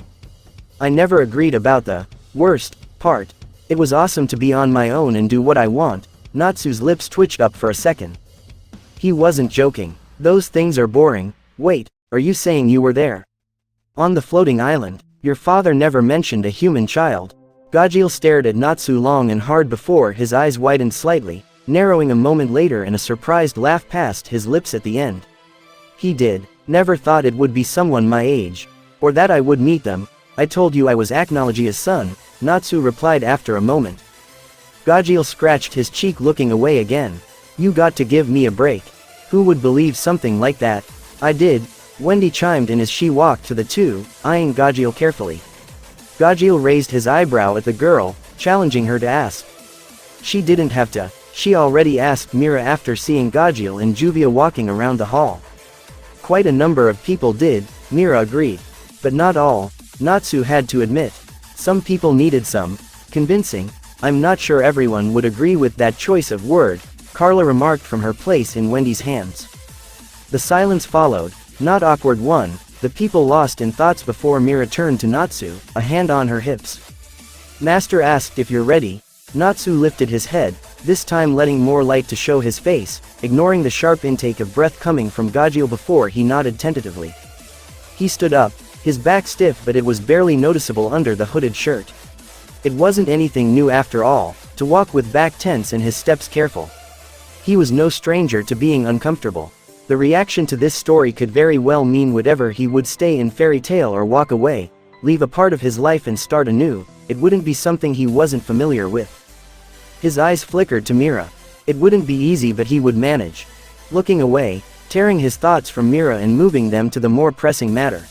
"I never agreed about the worst part. It was awesome to be on my own and do what I want." Natsu's lips twitched up for a second. He wasn't joking. "Those things are boring." "Wait, are you saying you were there? On the floating island? Your father never mentioned a human child." Gajiel stared at Natsu long and hard before his eyes widened slightly, narrowing a moment later and a surprised laugh passed his lips at the end. "He did. Never thought it would be someone my age. Or that I would meet them. I told you I was Acnologia's son," Natsu replied after a moment. Gajiel scratched his cheek looking away again. "You got to give me a break. Who would believe something like that?" "I did," Wendy chimed in as she walked to the two, eyeing Gajiel carefully. Gajiel raised his eyebrow at the girl, challenging her to ask. She didn't have to. She already asked Mira after seeing Gajiel and Juvia walking around the hall. "Quite a number of people did," Mira agreed. "But not all," Natsu had to admit. "Some people needed some convincing." "I'm not sure everyone would agree with that choice of word," Carla remarked from her place in Wendy's hands. The silence followed, not awkward one, the people lost in thoughts before Mira turned to Natsu, a hand on her hips. "Master asked if you're ready." Natsu lifted his head, this time letting more light to show his face, ignoring the sharp intake of breath coming from Gajiel before he nodded tentatively. He stood up, his back stiff but it was barely noticeable under the hooded shirt. It wasn't anything new after all, to walk with back tense and his steps careful. He was no stranger to being uncomfortable. The reaction to this story could very well mean whatever he would stay in Fairy Tale or walk away, leave a part of his life and start anew. It wouldn't be something he wasn't familiar with. His eyes flickered to Mira. It wouldn't be easy but he would manage. Looking away, tearing his thoughts from Mira and moving them to the more pressing matter.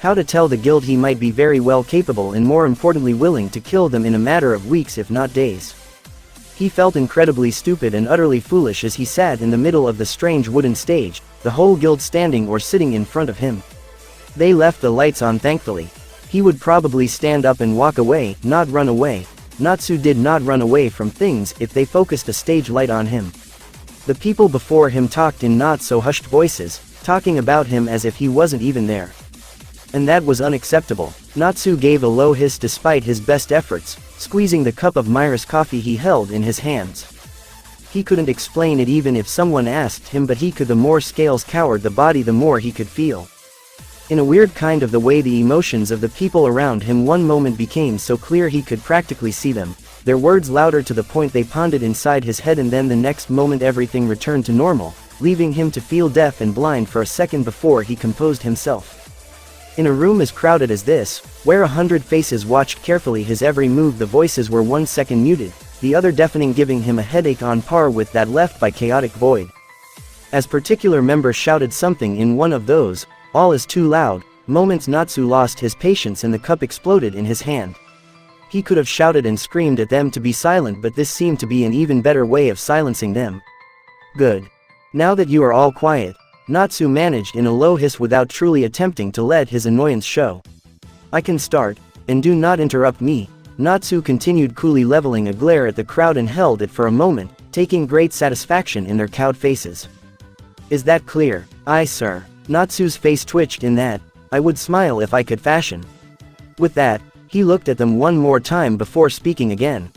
How to tell the guild he might be very well capable and more importantly willing to kill them in a matter of weeks if not days. He felt incredibly stupid and utterly foolish as he sat in the middle of the strange wooden stage, the whole guild standing or sitting in front of him. They left the lights on thankfully. He would probably stand up and walk away, not run away. Natsu did not run away from things if they focused a stage light on him. The people before him talked in not so hushed voices, talking about him as if he wasn't even there. And that was unacceptable. Natsu gave a low hiss despite his best efforts, squeezing the cup of Mira's coffee he held in his hands. He couldn't explain it even if someone asked him, but he could. The more scales cowered the body, the more he could feel. In a weird kind of the way the emotions of the people around him one moment became so clear he could practically see them, their words louder to the point they pounded inside his head, and then the next moment everything returned to normal, leaving him to feel deaf and blind for a second before he composed himself. In a room as crowded as this, where 100 faces watched carefully his every move, the voices were 1 second muted, the other deafening, giving him a headache on par with that left by chaotic void. As particular member shouted something in one of those, "all is too loud," moments, Natsu lost his patience and the cup exploded in his hand. He could have shouted and screamed at them to be silent, but this seemed to be an even better way of silencing them. "Good. Now that you are all quiet," Natsu managed in a low hiss without truly attempting to let his annoyance show. "I can start, and do not interrupt me." Natsu continued coolly, leveling a glare at the crowd, and held it for a moment, taking great satisfaction in their cowed faces. "Is that clear?" "Aye, sir." Natsu's face twitched in that, "I would smile if I could fashion." With that, he looked at them one more time before speaking again.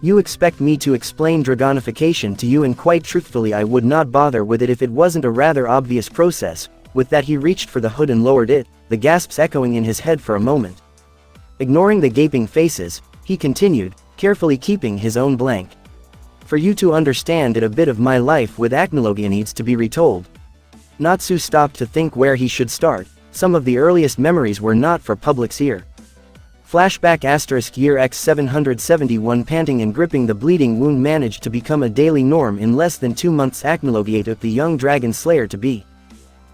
"You expect me to explain Dragonification to you, and quite truthfully I would not bother with it if it wasn't a rather obvious process." With that he reached for the hood and lowered it, the gasps echoing in his head for a moment. Ignoring the gaping faces, he continued, carefully keeping his own blank. "For you to understand it, a bit of my life with Acnologia needs to be retold." Natsu stopped to think where he should start. Some of the earliest memories were not for public's ear. Flashback *year X 771. Panting and gripping the bleeding wound managed to become a daily norm in less than 2 months. Acnologia took the young dragon slayer to be.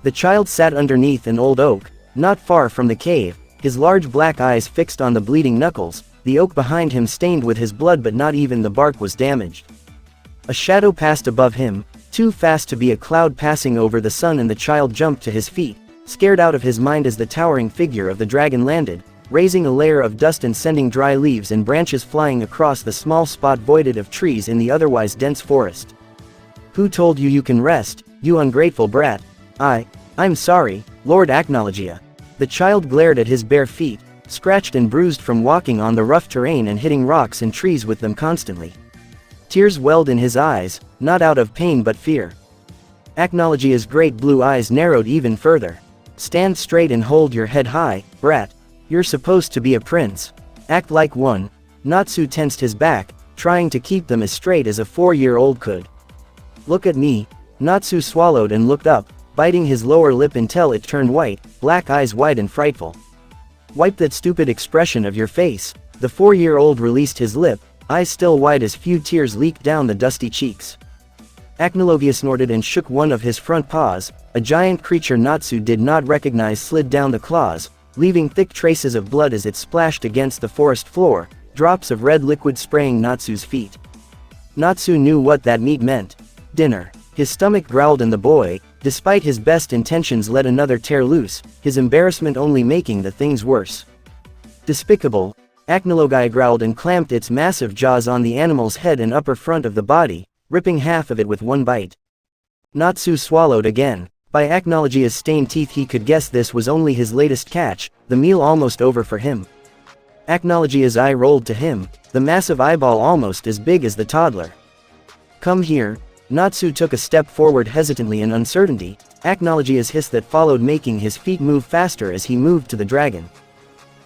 The child sat underneath an old oak, not far from the cave, his large black eyes fixed on the bleeding knuckles, the oak behind him stained with his blood, but not even the bark was damaged. A shadow passed above him, too fast to be a cloud passing over the sun, and the child jumped to his feet, scared out of his mind as the towering figure of the dragon landed, raising a layer of dust and sending dry leaves and branches flying across the small spot voided of trees in the otherwise dense forest. "Who told you you can rest, you ungrateful brat?" I'm sorry, Lord Acnologia." The child glared at his bare feet, scratched and bruised from walking on the rough terrain and hitting rocks and trees with them constantly. Tears welled in his eyes, not out of pain but fear. Acnologia's great blue eyes narrowed even further. "Stand straight and hold your head high, brat. You're supposed to be a prince. Act like one." Natsu tensed his back, trying to keep them as straight as a 4-year-old could. "Look at me." Natsu swallowed and looked up, biting his lower lip until it turned white, black eyes wide and frightful. "Wipe that stupid expression of your face." The 4-year-old released his lip, eyes still wide as few tears leaked down the dusty cheeks. Acnologia snorted and shook one of his front paws. A giant creature Natsu did not recognize slid down the claws, leaving thick traces of blood as it splashed against the forest floor, drops of red liquid spraying Natsu's feet. Natsu knew what that meat meant. Dinner. His stomach growled, and the boy, despite his best intentions, let another tear loose, his embarrassment only making the things worse. "Despicable." Acnologia growled and clamped its massive jaws on the animal's head and upper front of the body, ripping half of it with one bite. Natsu swallowed again. By Acnologia's stained teeth he could guess this was only his latest catch, the meal almost over for him. Acnologia's eye rolled to him, the massive eyeball almost as big as the toddler. "Come here." Natsu took a step forward hesitantly in uncertainty, Acnologia's hiss that followed making his feet move faster as he moved to the dragon.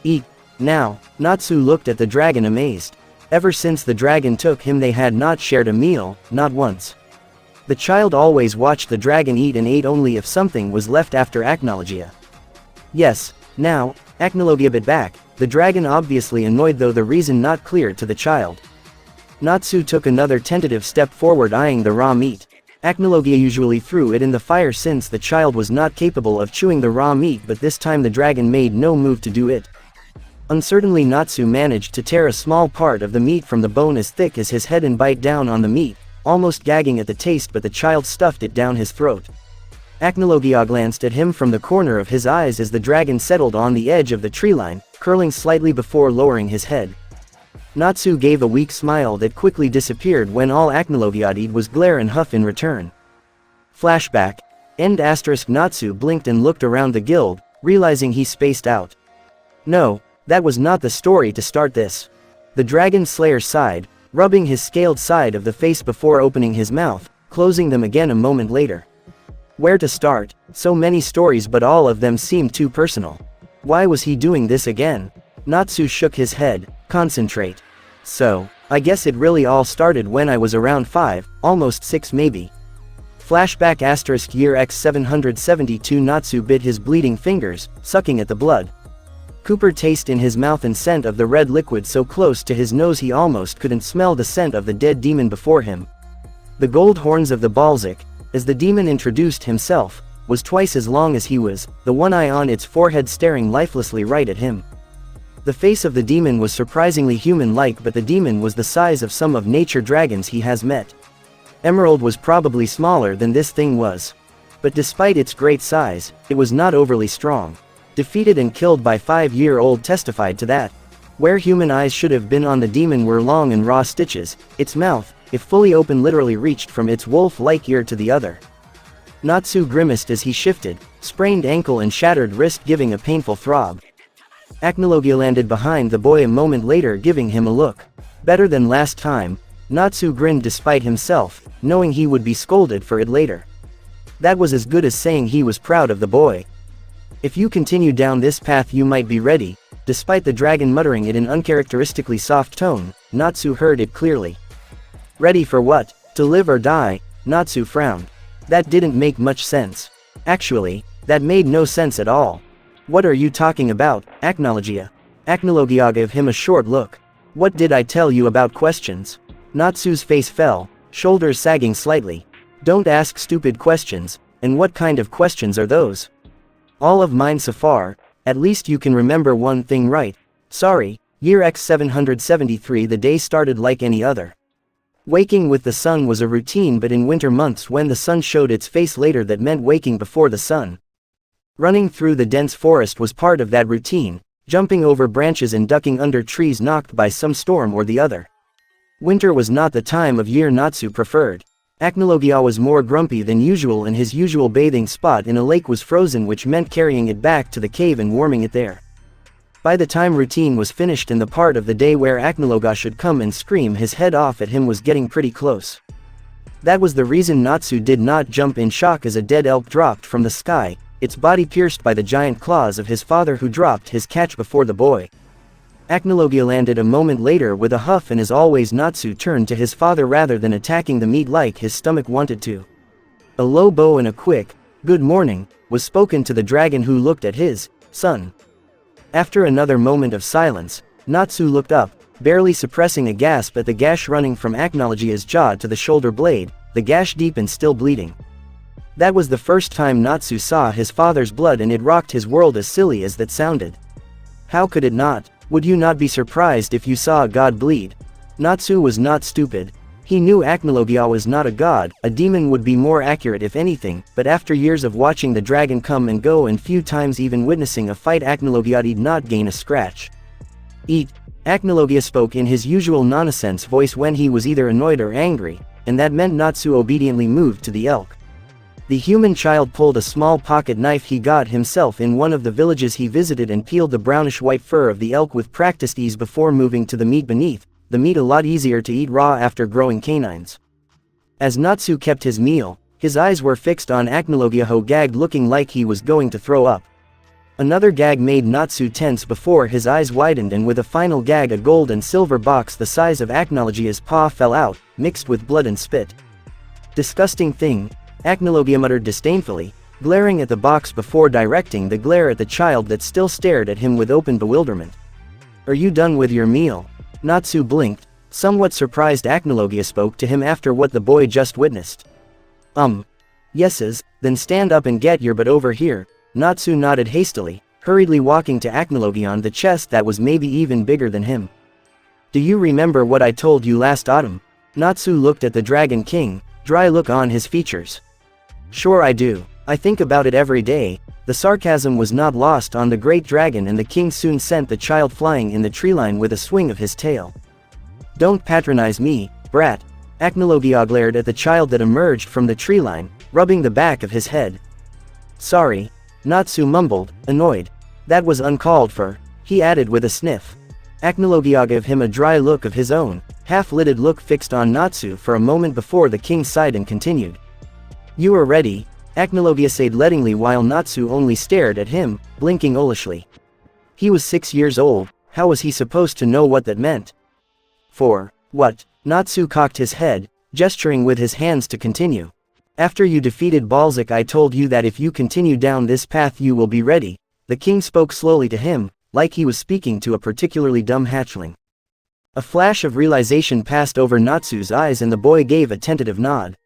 "Eat. Now." Natsu looked at the dragon amazed. Ever since the dragon took him they had not shared a meal, not once. The child always watched the dragon eat and ate only if something was left after Acnologia. "Yes, now." Acnologia bit back, the dragon obviously annoyed, though the reason not clear to the child. Natsu took another tentative step forward, eyeing the raw meat. Acnologia usually threw it in the fire since the child was not capable of chewing the raw meat, but this time the dragon made no move to do it. Uncertainly, Natsu managed to tear a small part of the meat from the bone as thick as his head and bite down on the meat, almost gagging at the taste, but the child stuffed it down his throat. Acnologia glanced at him from the corner of his eyes as the dragon settled on the edge of the treeline, curling slightly before lowering his head. Natsu gave a weak smile that quickly disappeared when all Acnologia did was glare and huff in return. Flashback. Natsu blinked and looked around the guild, realizing he spaced out. No, that was not the story to start this. The Dragon Slayer sighed, rubbing his scaled side of the face before opening his mouth, closing them again a moment later. Where to start? So many stories, but all of them seemed too personal. Why was he doing this again? Natsu shook his head. Concentrate. So, I guess it really all started when I was around 5, almost 6 maybe. Flashback * year X 772. Natsu bit his bleeding fingers, sucking at the blood. Cooper taste in his mouth and scent of the red liquid so close to his nose he almost couldn't smell the scent of the dead demon before him. The gold horns of the Balzac, as the demon introduced himself, was twice as long as he was, the one eye on its forehead staring lifelessly right at him. The face of the demon was surprisingly human-like, but the demon was the size of some of nature dragons he has met. Emerald was probably smaller than this thing was. But despite its great size, it was not overly strong. Defeated and killed by 5-year-old testified to that. Where human eyes should have been on the demon were long and raw stitches, its mouth, if fully open, literally reached from its wolf-like ear to the other. Natsu grimaced as he shifted, sprained ankle and shattered wrist giving a painful throb. Acnologia landed behind the boy a moment later, giving him a look. Better than last time. Natsu grinned despite himself, knowing he would be scolded for it later. That was as good as saying he was proud of the boy. If you continue down this path you might be ready. Despite the dragon muttering it in uncharacteristically soft tone, Natsu heard it clearly. Ready for what? To live or die? Natsu frowned. That didn't make much sense. Actually, that made no sense at all. What are you talking about, Acnologia? Acnologia gave him a short look. What did I tell you about questions? Natsu's face fell, shoulders sagging slightly. Don't ask stupid questions, and what kind of questions are those? All of mine so far. At least you can remember one thing, right? Sorry, year X 773. The day started like any other. Waking with the sun was a routine, but in winter months when the sun showed its face later, that meant waking before the sun. Running through the dense forest was part of that routine, jumping over branches and ducking under trees knocked by some storm or the other. Winter was not the time of year Natsu preferred. Acnologia was more grumpy than usual, and his usual bathing spot in a lake was frozen, which meant carrying it back to the cave and warming it there. By the time routine was finished and the part of the day where Acnologia should come and scream his head off at him was getting pretty close. That was the reason Natsu did not jump in shock as a dead elk dropped from the sky, its body pierced by the giant claws of his father, who dropped his catch before the boy. Acnologia landed a moment later with a huff, and as always Natsu turned to his father rather than attacking the meat like his stomach wanted to. A low bow and a quick, "Good morning," was spoken to the dragon, who looked at his son. After another moment of silence, Natsu looked up, barely suppressing a gasp at the gash running from Acnologia's jaw to the shoulder blade, the gash deep and still bleeding. That was the first time Natsu saw his father's blood, and it rocked his world, as silly as that sounded. How could it not? Would you not be surprised if you saw a god bleed? Natsu was not stupid. He knew Acnologia was not a god, a demon would be more accurate if anything, but after years of watching the dragon come and go and few times even witnessing a fight, Acnologia did not gain a scratch. Eat. Acnologia spoke in his usual nonsense voice when he was either annoyed or angry, and that meant Natsu obediently moved to the elk. The human child pulled a small pocket knife he got himself in one of the villages he visited and peeled the brownish-white fur of the elk with practiced ease before moving to the meat beneath, the meat a lot easier to eat raw after growing canines. As Natsu kept his meal, his eyes were fixed on Acnologia, who gagged, looking like he was going to throw up. Another gag made Natsu tense before his eyes widened, and with a final gag a gold and silver box the size of Acnologia's paw fell out, mixed with blood and spit. Disgusting thing, Acnologia muttered disdainfully, glaring at the box before directing the glare at the child that still stared at him with open bewilderment. Are you done with your meal? Natsu blinked. Somewhat surprised, Acnologia spoke to him after what the boy just witnessed. Yeses, then stand up and get your butt over here. Natsu nodded hastily, hurriedly walking to Acnologia, the chest that was maybe even bigger than him. Do you remember what I told you last autumn? Natsu looked at the Dragon King, dry look on his features. Sure I do. I think about it every day. The sarcasm was not lost on the great dragon, and the king soon sent the child flying in the treeline with a swing of his tail. Don't patronize me, brat. Acnologia glared at the child that emerged from the treeline, rubbing the back of his head. Sorry. Natsu mumbled, annoyed. That was uncalled for, he added with a sniff. Acnologia gave him a dry look of his own, half-lidded look fixed on Natsu for a moment before the king sighed and continued. You are ready, Acnologia said lettingly while Natsu only stared at him, blinking owlishly. He was 6 years old, how was he supposed to know what that meant? For what? Natsu cocked his head, gesturing with his hands to continue. After you defeated Balzac, I told you that if you continue down this path you will be ready. The king spoke slowly to him, like he was speaking to a particularly dumb hatchling. A flash of realization passed over Natsu's eyes and the boy gave a tentative nod.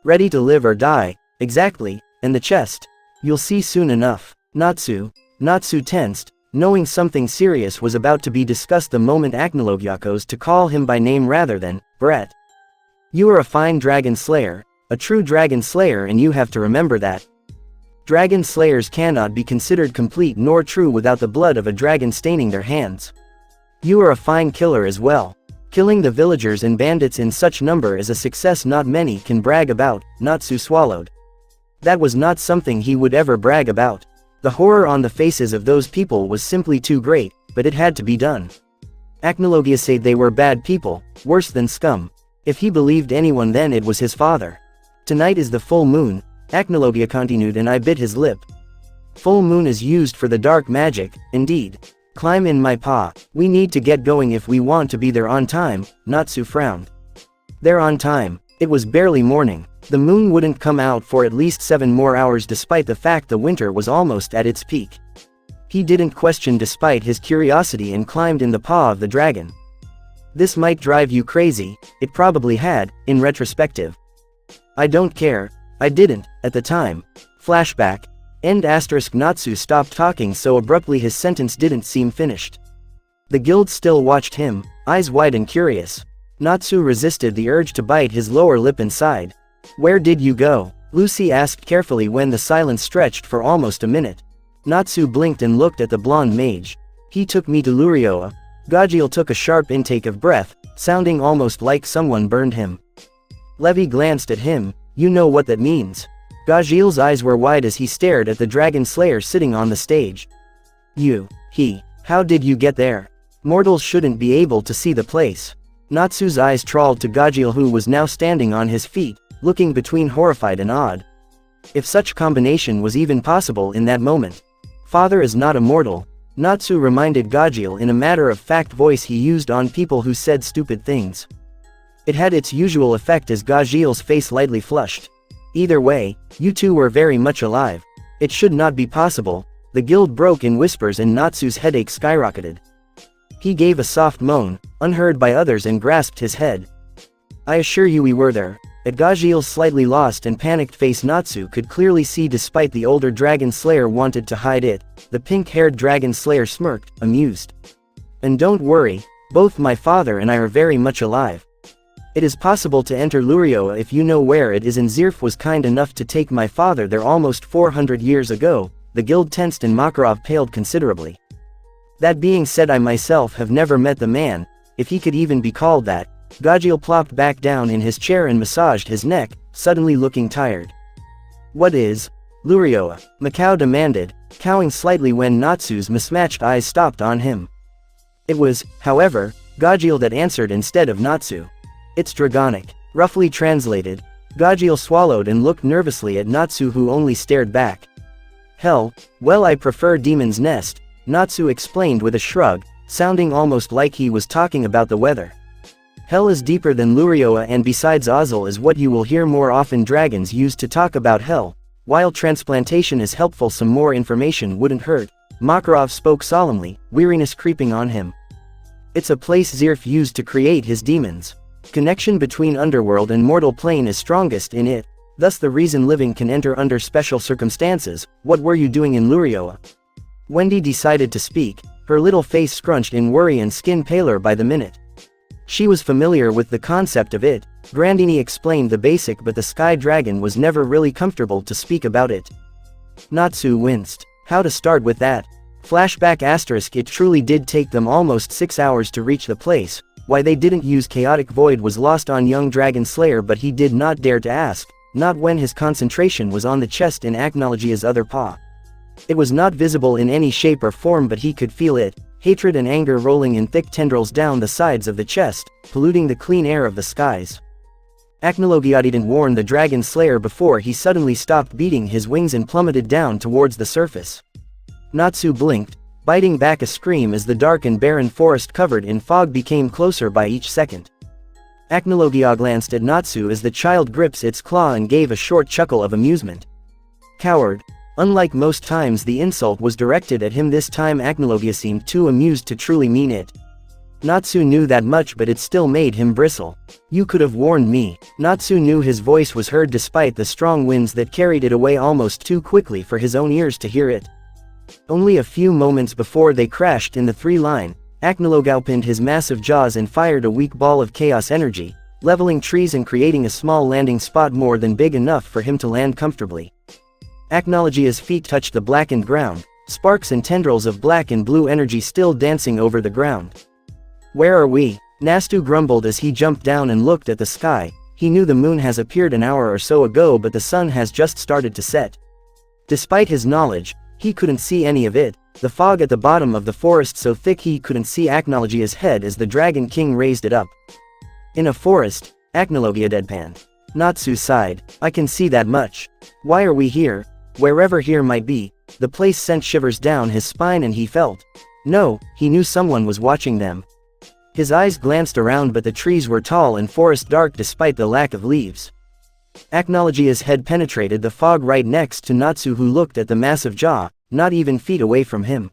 Ready to live or die, exactly, and the chest. You'll see soon enough. Natsu tensed, knowing something serious was about to be discussed the moment Acnologia chose to call him by name rather than brat. You are a fine dragon slayer, a true dragon slayer, and you have to remember that. Dragon slayers cannot be considered complete nor true without the blood of a dragon staining their hands. You are a fine killer as well. Killing the villagers and bandits in such number is a success not many can brag about. Natsu swallowed. That was not something he would ever brag about. The horror on the faces of those people was simply too great, but it had to be done. Acnologia said they were bad people, worse than scum. If he believed anyone, then it was his father. Tonight is the full moon, Acnologia continued, and I bit his lip. Full moon is used for the dark magic, indeed. Climb in my paw. We need to get going if we want to be there on time. Natsu frowned. They're on time. It was barely morning. The moon wouldn't come out for at least 7 more hours despite the fact the winter was almost at its peak. He didn't question despite his curiosity and climbed in the paw of the dragon. This might drive you crazy, it probably had, in retrospective. I don't care. I didn't, at the time. Flashback. Natsu stopped talking so abruptly his sentence didn't seem finished. The guild still watched him, eyes wide and curious. Natsu resisted the urge to bite his lower lip and sighed. Where did you go? Lucy asked carefully when the silence stretched for almost a minute. Natsu blinked and looked at the blonde mage. He took me to Lurioa. Gajiel took a sharp intake of breath, sounding almost like someone burned him. Levi glanced at him. You know what that means. Gajiel's eyes were wide as he stared at the dragon slayer sitting on the stage. How did you get there? Mortals shouldn't be able to see the place. Natsu's eyes trawled to Gajiel, who was now standing on his feet, looking between horrified and awed. If such combination was even possible in that moment. Father is not a mortal, Natsu reminded Gajiel in a matter-of-fact voice he used on people who said stupid things. It had its usual effect as Gajiel's face lightly flushed. Either way, you two were very much alive. It should not be possible. The guild broke in whispers and Natsu's headache skyrocketed. He gave a soft moan, unheard by others, and grasped his head. I assure you we were there. At Gajiel's slightly lost and panicked face, Natsu could clearly see despite the older dragon slayer wanted to hide it, the pink-haired dragon slayer smirked, amused. And don't worry, both my father and I are very much alive. It is possible to enter Lurioa if you know where it is, and Zirf was kind enough to take my father there almost 400 years ago. The guild tensed and Makarov paled considerably. That being said, I myself have never met the man, if he could even be called that. Gajiel plopped back down in his chair and massaged his neck, suddenly looking tired. What is Lurioa? Macau demanded, cowing slightly when Natsu's mismatched eyes stopped on him. It was, however, Gajiel that answered instead of Natsu. It's Dragonic. Roughly translated. Gajiel swallowed and looked nervously at Natsu, who only stared back. Hell, well, I prefer Demon's Nest, Natsu explained with a shrug, sounding almost like he was talking about the weather. Hell is deeper than Lurioa, and besides Ozil is what you will hear more often dragons use to talk about hell. While transplantation is helpful, some more information wouldn't hurt. Makarov spoke solemnly, weariness creeping on him. It's a place Zirf used to create his demons. Connection between underworld and mortal plane is strongest in it. Thus the reason living can enter under special circumstances. What were you doing in Lurioa? Wendy decided to speak, her little face scrunched in worry and skin paler by the minute. She was familiar with the concept of it. Grandini explained the basic, but the sky dragon was never really comfortable to speak about it. Natsu winced. How to start with that? Flashback *. It truly did take them almost 6 hours to reach the place. Why they didn't use chaotic void was lost on young Dragon Slayer, but he did not dare to ask, not when his concentration was on the chest in Acnologia's other paw. It was not visible in any shape or form, but he could feel it, hatred and anger rolling in thick tendrils down the sides of the chest, polluting the clean air of the skies. Acnologia didn't warn the Dragon Slayer before he suddenly stopped beating his wings and plummeted down towards the surface. Natsu blinked, biting back a scream as the dark and barren forest covered in fog became closer by each second. Acnologia glanced at Natsu as the child grips its claw and gave a short chuckle of amusement. Coward. Unlike most times the insult was directed at him, this time Acnologia seemed too amused to truly mean it. Natsu knew that much, but it still made him bristle. You could have warned me. Natsu knew his voice was heard despite the strong winds that carried it away almost too quickly for his own ears to hear it. Only a few moments before they crashed in the 3-line, Acnologia opened his massive jaws and fired a weak ball of chaos energy, leveling trees and creating a small landing spot more than big enough for him to land comfortably. Acnologia's feet touched the blackened ground, sparks and tendrils of black and blue energy still dancing over the ground. Where are we? Natsu grumbled as he jumped down and looked at the sky. He knew the moon has appeared an hour or so ago, but the sun has just started to set. Despite his knowledge, he couldn't see any of it, the fog at the bottom of the forest so thick he couldn't see Acnologia's head as the Dragon King raised it up. In a forest, Acnologia deadpanned. Natsu sighed. I can see that much. Why are we here? Wherever here might be, the place sent shivers down his spine and he felt. No, he knew someone was watching them. His eyes glanced around, but the trees were tall and forest dark despite the lack of leaves. Acnologia's head penetrated the fog right next to Natsu, who looked at the massive jaw, not even feet away from him.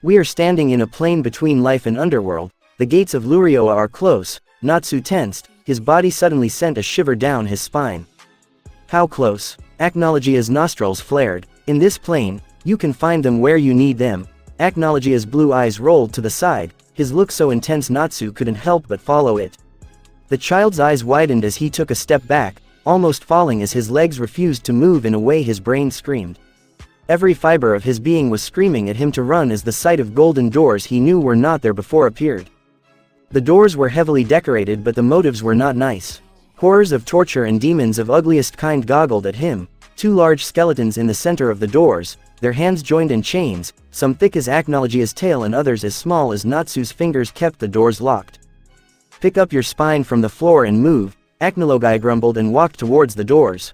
We are standing in a plain between life and underworld. The gates of Lurioa are close. Natsu tensed, his body suddenly sent a shiver down his spine. How close? Acnologia's nostrils flared. In this plane, you can find them where you need them. Acnologia's blue eyes rolled to the side, his look so intense Natsu couldn't help but follow it. The child's eyes widened as he took a step back, almost falling as his legs refused to move in a way his brain screamed. Every fiber of his being was screaming at him to run as the sight of golden doors he knew were not there before appeared. The doors were heavily decorated, but the motives were not nice. Horrors of torture and demons of ugliest kind goggled at him, 2 large skeletons in the center of the doors, their hands joined in chains, some thick as Acnologia's tail and others as small as Natsu's fingers kept the doors locked. Pick up your spine from the floor and move, Acnologia grumbled and walked towards the doors.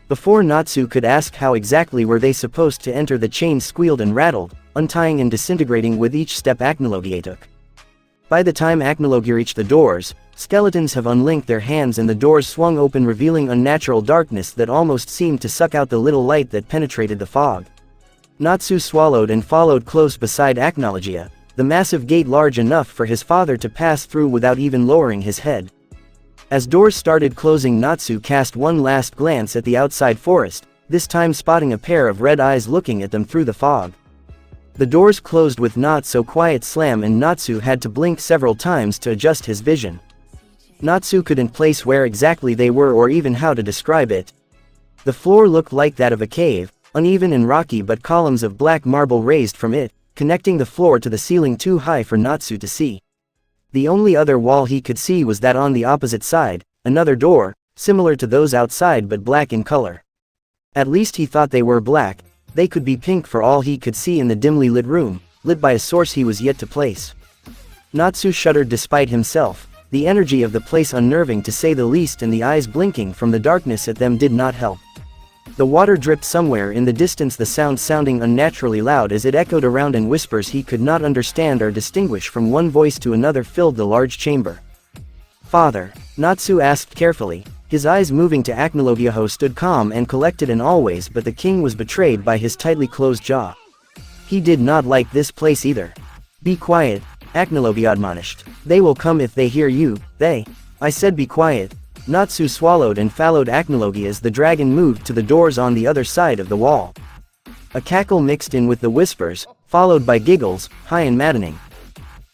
Before Natsu could ask how exactly were they supposed to enter, the chains squealed and rattled, untying and disintegrating with each step Acnologia took. By the time Acnologia reached the doors, skeletons have unlinked their hands and the doors swung open, revealing unnatural darkness that almost seemed to suck out the little light that penetrated the fog. Natsu swallowed and followed close beside Acnologia, the massive gate large enough for his father to pass through without even lowering his head. As doors started closing, Natsu cast one last glance at the outside forest, this time spotting a pair of red eyes looking at them through the fog. The doors closed with not so quiet slam and Natsu had to blink several times to adjust his vision. Natsu couldn't place where exactly they were or even how to describe it. The floor looked like that of a cave, uneven and rocky, but columns of black marble raised from it, connecting the floor to the ceiling too high for Natsu to see. The only other wall he could see was that on the opposite side, another door, similar to those outside but black in color. At least he thought they were black. They could be pink for all he could see in the dimly lit room, lit by a source he was yet to place. Natsu shuddered despite himself, the energy of the place unnerving to say the least, and the eyes blinking from the darkness at them did not help. The water dripped somewhere in the distance, the sound sounding unnaturally loud as it echoed around, and whispers he could not understand or distinguish from one voice to another filled the large chamber. Father? Natsu asked carefully, his eyes moving to Acnologia, who stood calm and collected and always, but the king was betrayed by his tightly closed jaw. He did not like this place either. Be quiet, Acnologia admonished. They will come if they hear you. I said be quiet. Natsu swallowed and followed Acnologia as the dragon moved to the doors on the other side of the wall. A cackle mixed in with the whispers, followed by giggles, high and maddening.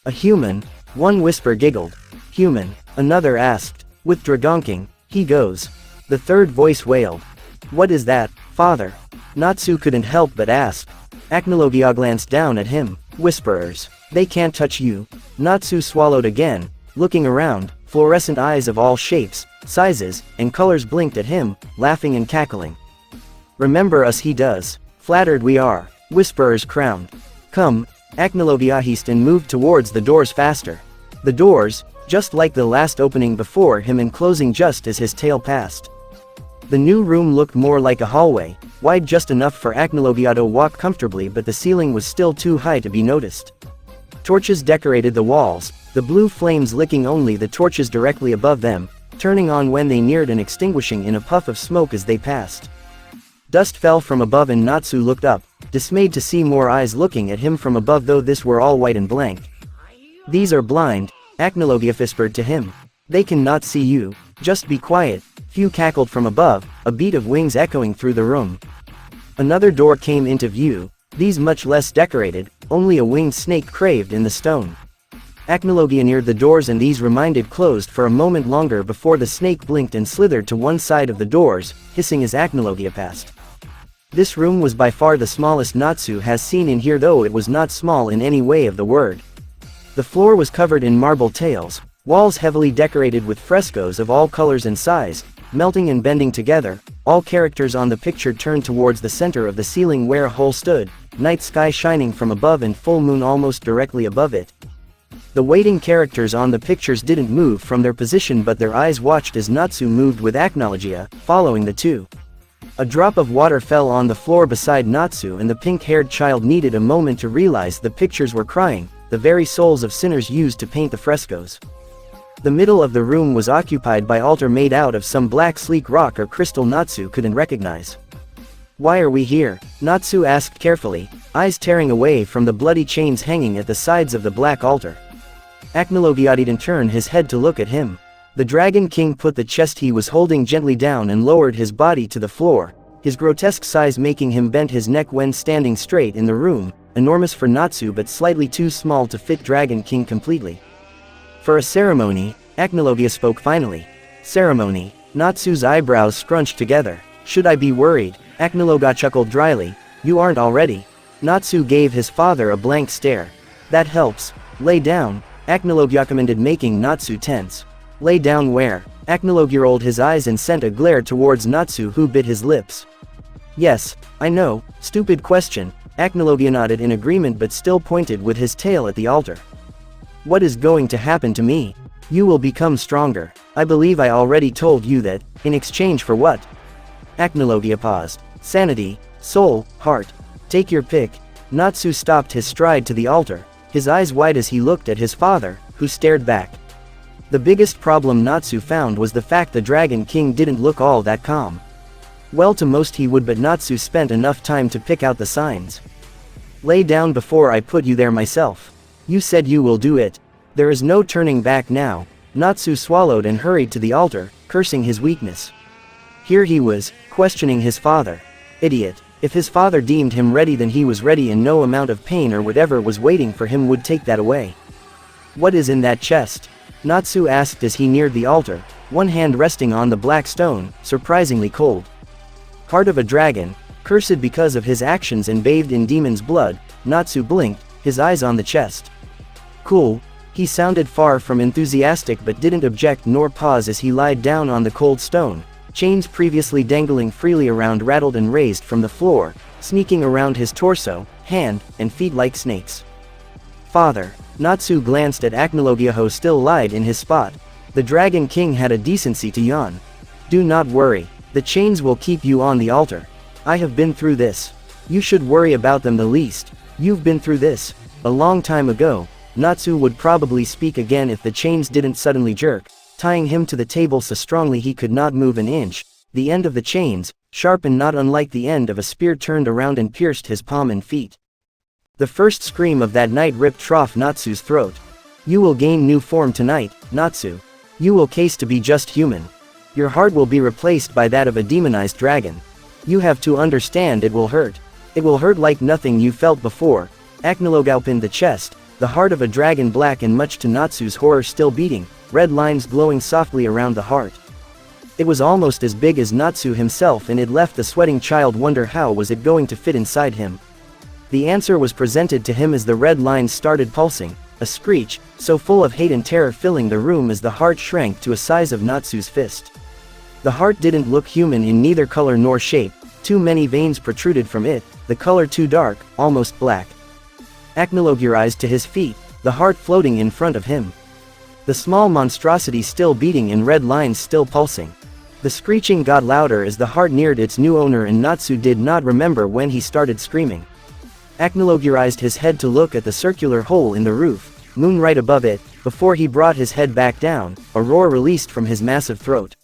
A human, one whisper giggled. Human, another asked. With Dragonking, he goes. The third voice wailed. What is that, father? Natsu couldn't help but ask. Acnologia glanced down at him. Whisperers. They can't touch you. Natsu swallowed again, looking around. Fluorescent eyes of all shapes, sizes, and colors blinked at him, laughing and cackling. Remember us, he does. Flattered we are. Whisperers crowned. Come. Acnologia hissed and moved towards the doors faster. The doors, just like the last opening before him and closing just as his tail passed. The new room looked more like a hallway, wide just enough for Acnologia to walk comfortably, but the ceiling was still too high to be noticed. Torches decorated the walls, the blue flames licking only the torches directly above them, turning on when they neared and extinguishing in a puff of smoke as they passed. Dust fell from above and Natsu looked up, dismayed to see more eyes looking at him from above, though this were all white and blank. These are blind, Acnologia whispered to him. They cannot see you, just be quiet. Few cackled from above, a beat of wings echoing through the room. Another door came into view, these much less decorated, only a winged snake craved in the stone. Acnologia neared the doors and these remained closed for a moment longer before the snake blinked and slithered to one side of the doors, hissing as Acnologia passed. This room was by far the smallest Natsu has seen in here, though it was not small in any way of the word. The floor was covered in marble tiles, walls heavily decorated with frescoes of all colors and size, melting and bending together. All characters on the picture turned towards the center of the ceiling where a hole stood, night sky shining from above and full moon almost directly above it. The waiting characters on the pictures didn't move from their position, but their eyes watched as Natsu moved with Acnologia, following the two. A drop of water fell on the floor beside Natsu and the pink-haired child needed a moment to realize the pictures were crying, the very souls of sinners used to paint the frescoes. The middle of the room was occupied by altar made out of some black sleek rock or crystal Natsu couldn't recognize. Why are we here? Natsu asked carefully, eyes tearing away from the bloody chains hanging at the sides of the black altar. Acnologia didn't turn his head to look at him. The Dragon King put the chest he was holding gently down and lowered his body to the floor, his grotesque size making him bend his neck when standing straight in the room, enormous for Natsu but slightly too small to fit Dragon King completely. For a ceremony, Acnologia spoke finally. Ceremony. Natsu's eyebrows scrunched together. Should I be worried? Acnologia chuckled dryly. You aren't already. Natsu gave his father a blank stare. That helps. Lay down. Acnologia commanded, making Natsu tense. Lay down where? Acnologia rolled his eyes and sent a glare towards Natsu, who bit his lips. Yes, I know, stupid question. Acnologia nodded in agreement but still pointed with his tail at the altar. What is going to happen to me? You will become stronger. I believe I already told you that. In exchange for what? Acnologia paused. Sanity, soul, heart. Take your pick. Natsu stopped his stride to the altar, his eyes wide as he looked at his father, who stared back. The biggest problem Natsu found was the fact the Dragon King didn't look all that calm. Well, to most he would, but Natsu spent enough time to pick out the signs. Lay down before I put you there myself. You said you will do it. There is no turning back now. Natsu swallowed and hurried to the altar, cursing his weakness. Here he was, questioning his father. Idiot. If his father deemed him ready, then he was ready, and no amount of pain or whatever was waiting for him would take that away. What is in that chest? Natsu asked as he neared the altar, one hand resting on the black stone, surprisingly cold. Heart of a dragon, cursed because of his actions and bathed in demon's blood. Natsu blinked, his eyes on the chest. Cool. He sounded far from enthusiastic but didn't object nor pause as he lied down on the cold stone. Chains previously dangling freely around rattled and raised from the floor, sneaking around his torso, hand, and feet like snakes. Father. Natsu glanced at Acnologia, who still lied in his spot. The Dragon King had a decency to yawn. Do not worry. The chains will keep you on the altar. I have been through this. You should worry about them the least. You've been through this. A long time ago. Natsu would probably speak again if the chains didn't suddenly jerk, tying him to the table so strongly he could not move an inch. The end of the chains, sharp and not unlike the end of a spear, turned around and pierced his palm and feet. The first scream of that night ripped off Natsu's throat. You will gain new form tonight, Natsu. You will case to be just human. Your heart will be replaced by that of a demonized dragon. You have to understand it will hurt. It will hurt like nothing you felt before. Acnologia opened the chest, the heart of a dragon black and much to Natsu's horror still beating, red lines glowing softly around the heart. It was almost as big as Natsu himself and it left the sweating child wonder how was it going to fit inside him. The answer was presented to him as the red lines started pulsing, a screech, so full of hate and terror filling the room as the heart shrank to a size of Natsu's fist. The heart didn't look human in neither color nor shape, too many veins protruded from it, the color too dark, almost black. Acnologia rised to his feet, the heart floating in front of him. The small monstrosity still beating and red lines still pulsing. The screeching got louder as the heart neared its new owner and Natsu did not remember when he started screaming. Acnologia raised his head to look at the circular hole in the roof, moon right above it, before he brought his head back down, a roar released from his massive throat.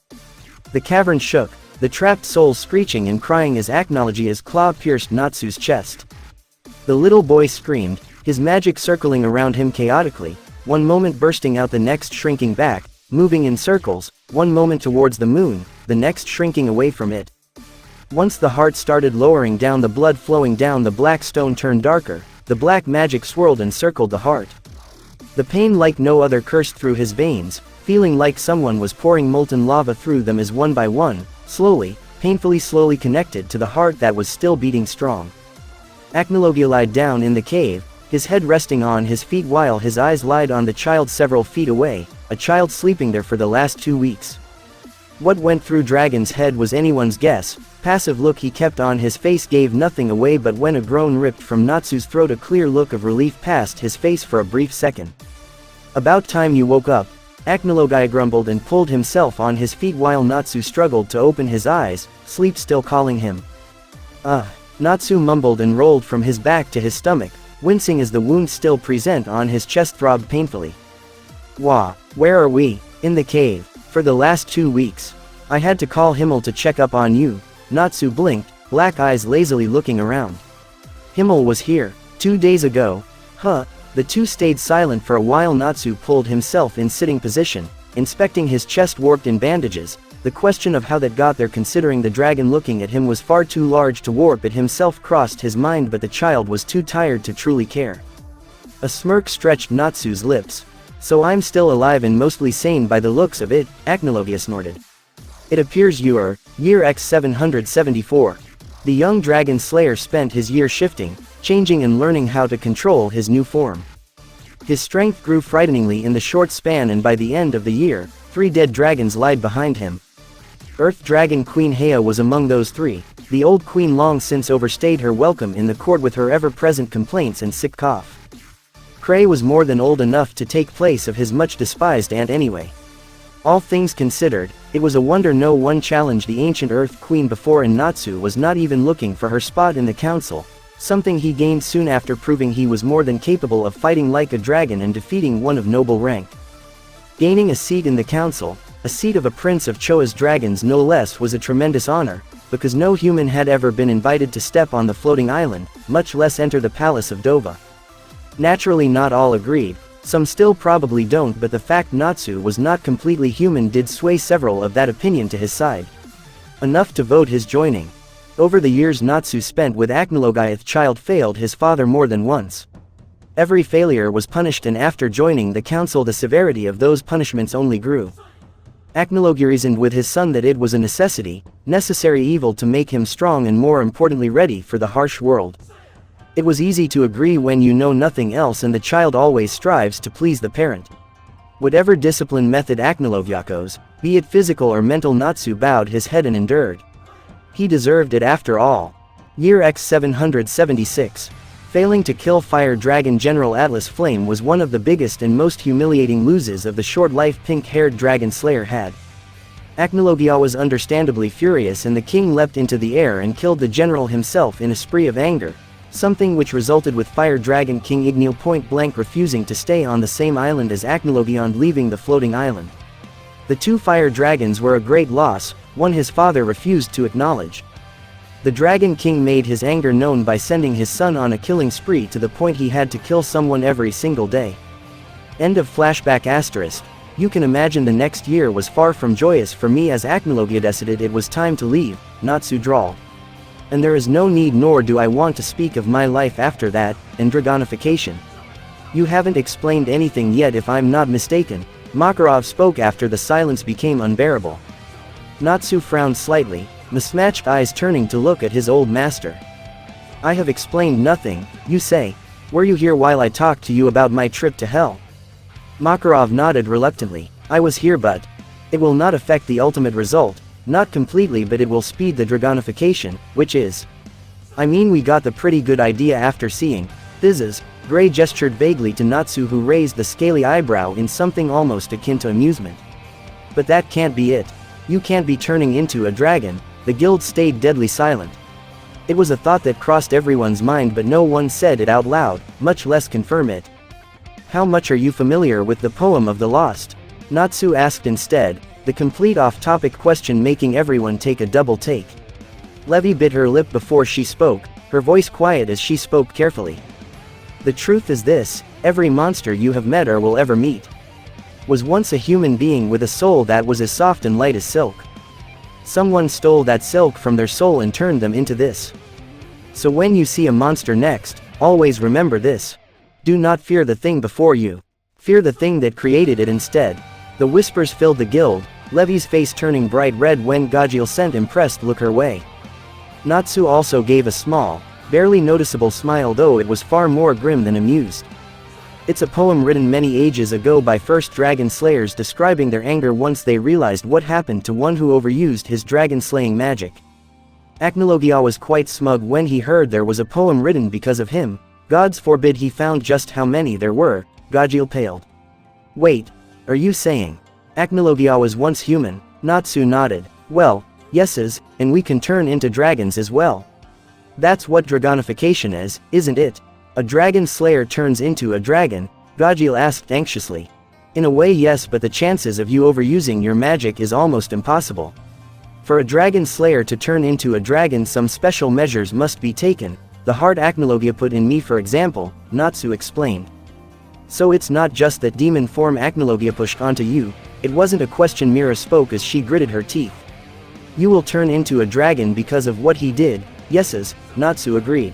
The cavern shook, the trapped soul screeching and crying as Acnologia's claw pierced Natsu's chest. The little boy screamed, his magic circling around him chaotically, one moment bursting out the next shrinking back, moving in circles, one moment towards the moon, the next shrinking away from it. Once the heart started lowering down, the blood flowing down, the black stone turned darker, the black magic swirled and circled the heart. The pain like no other coursed through his veins, feeling like someone was pouring molten lava through them as one by one, slowly, painfully slowly connected to the heart that was still beating strong. Acnologia lied down in the cave, his head resting on his feet while his eyes lied on the child several feet away, a child sleeping there for the last 2 weeks. What went through Dragon's head was anyone's guess. Passive look he kept on his face gave nothing away, but when a groan ripped from Natsu's throat, a clear look of relief passed his face for a brief second. About time you woke up, Acnologia grumbled and pulled himself on his feet while Natsu struggled to open his eyes, sleep still calling him. Natsu mumbled and rolled from his back to his stomach, wincing as the wound still present on his chest throbbed painfully. Wah, where are we? In the cave, for the last 2 weeks. I had to call Himmel to check up on you. Natsu blinked, black eyes lazily looking around. Himmel was here, 2 days ago. The two stayed silent for a while. Natsu pulled himself in sitting position, inspecting his chest warped in bandages. The question of how that got there, considering the dragon looking at him was far too large to warp it himself, crossed his mind, but the child was too tired to truly care. A smirk stretched Natsu's lips. So I'm still alive and mostly sane by the looks of it, Acnologia snorted. It appears you are, year X 774. The young dragon slayer spent his year shifting, changing and learning how to control his new form. His strength grew frighteningly in the short span, and by the end of the year, 3 dead dragons lied behind him. Earth Dragon Queen Hea was among those 3. The old queen long since overstayed her welcome in the court with her ever-present complaints and sick cough. Cray was more than old enough to take place of his much-despised aunt anyway. All things considered, it was a wonder no one challenged the ancient Earth Queen before, and Natsu was not even looking for her spot in the council, something he gained soon after proving he was more than capable of fighting like a dragon and defeating one of noble rank. Gaining a seat in the council, a seat of a prince of Choa's dragons no less, was a tremendous honor, because no human had ever been invited to step on the floating island, much less enter the palace of Dova. Naturally not all agreed, some still probably don't, but the fact Natsu was not completely human did sway several of that opinion to his side. Enough to vote his joining. Over the years Natsu spent with Acnologia's child failed his father more than once. Every failure was punished, and after joining the council the severity of those punishments only grew. Acnologia reasoned with his son that it was a necessary evil to make him strong and more importantly ready for the harsh world. It was easy to agree when you know nothing else, and the child always strives to please the parent. Whatever discipline method Acnologia chose, be it physical or mental, Natsu bowed his head and endured. He deserved it after all. Year X 776. Failing to kill Fire Dragon General Atlas Flame was one of the biggest and most humiliating losses of the short life pink-haired dragon slayer had. Acnologia was understandably furious, and the king leapt into the air and killed the general himself in a spree of anger, something which resulted with Fire Dragon King Ignil point-blank refusing to stay on the same island as Acnologia and leaving the floating island. The 2 fire dragons were a great loss, one his father refused to acknowledge. The Dragon King made his anger known by sending his son on a killing spree to the point he had to kill someone every single day. End of flashback *. You can imagine the next year was far from joyous for me as Acnologia decided it was time to leave, Natsu drawled. And there is no need nor do I want to speak of my life after that, and Dragonification. You haven't explained anything yet if I'm not mistaken, Makarov spoke after the silence became unbearable. Natsu frowned slightly, mismatched eyes turning to look at his old master. I have explained nothing, you say. Were you here while I talked to you about my trip to hell? Makarov nodded reluctantly. I was here but it will not affect the ultimate result, not completely but it will speed the Dragonification, which is. I mean we got the pretty good idea after seeing. This is. Gray gestured vaguely to Natsu who raised the scaly eyebrow in something almost akin to amusement. But that can't be it. You can't be turning into a dragon. The guild stayed deadly silent. It was a thought that crossed everyone's mind but no one said it out loud, much less confirm it. How much are you familiar with the poem of the lost? Natsu asked instead, the complete off-topic question making everyone take a double take. Levi bit her lip before she spoke, her voice quiet as she spoke carefully. The truth is this, every monster you have met or will ever meet was once a human being with a soul that was as soft and light as silk. Someone stole that silk from their soul and turned them into this. So when you see a monster next, always remember this. Do not fear the thing before you. Fear the thing that created it instead. The whispers filled the guild, Levi's face turning bright red when Gajil sent impressed look her way. Natsu also gave a small, barely noticeable smile though it was far more grim than amused. It's a poem written many ages ago by first dragon slayers describing their anger once they realized what happened to one who overused his dragon-slaying magic. Acnologia was quite smug when he heard there was a poem written because of him. Gods forbid he found just how many there were. Gajil paled. Wait, are you saying Acnologia was once human? Natsu nodded. Well, yeses, and we can turn into dragons as well. That's what Dragonification is, isn't it? A dragon slayer turns into a dragon, Gajil asked anxiously. In a way yes, but the chances of you overusing your magic is almost impossible. For a dragon slayer to turn into a dragon some special measures must be taken, the heart Acnologia put in me for example, Natsu explained. So it's not just that demon form Acnologia pushed onto you, it wasn't a question. Mira spoke as she gritted her teeth. You will turn into a dragon because of what he did, yeses, Natsu agreed.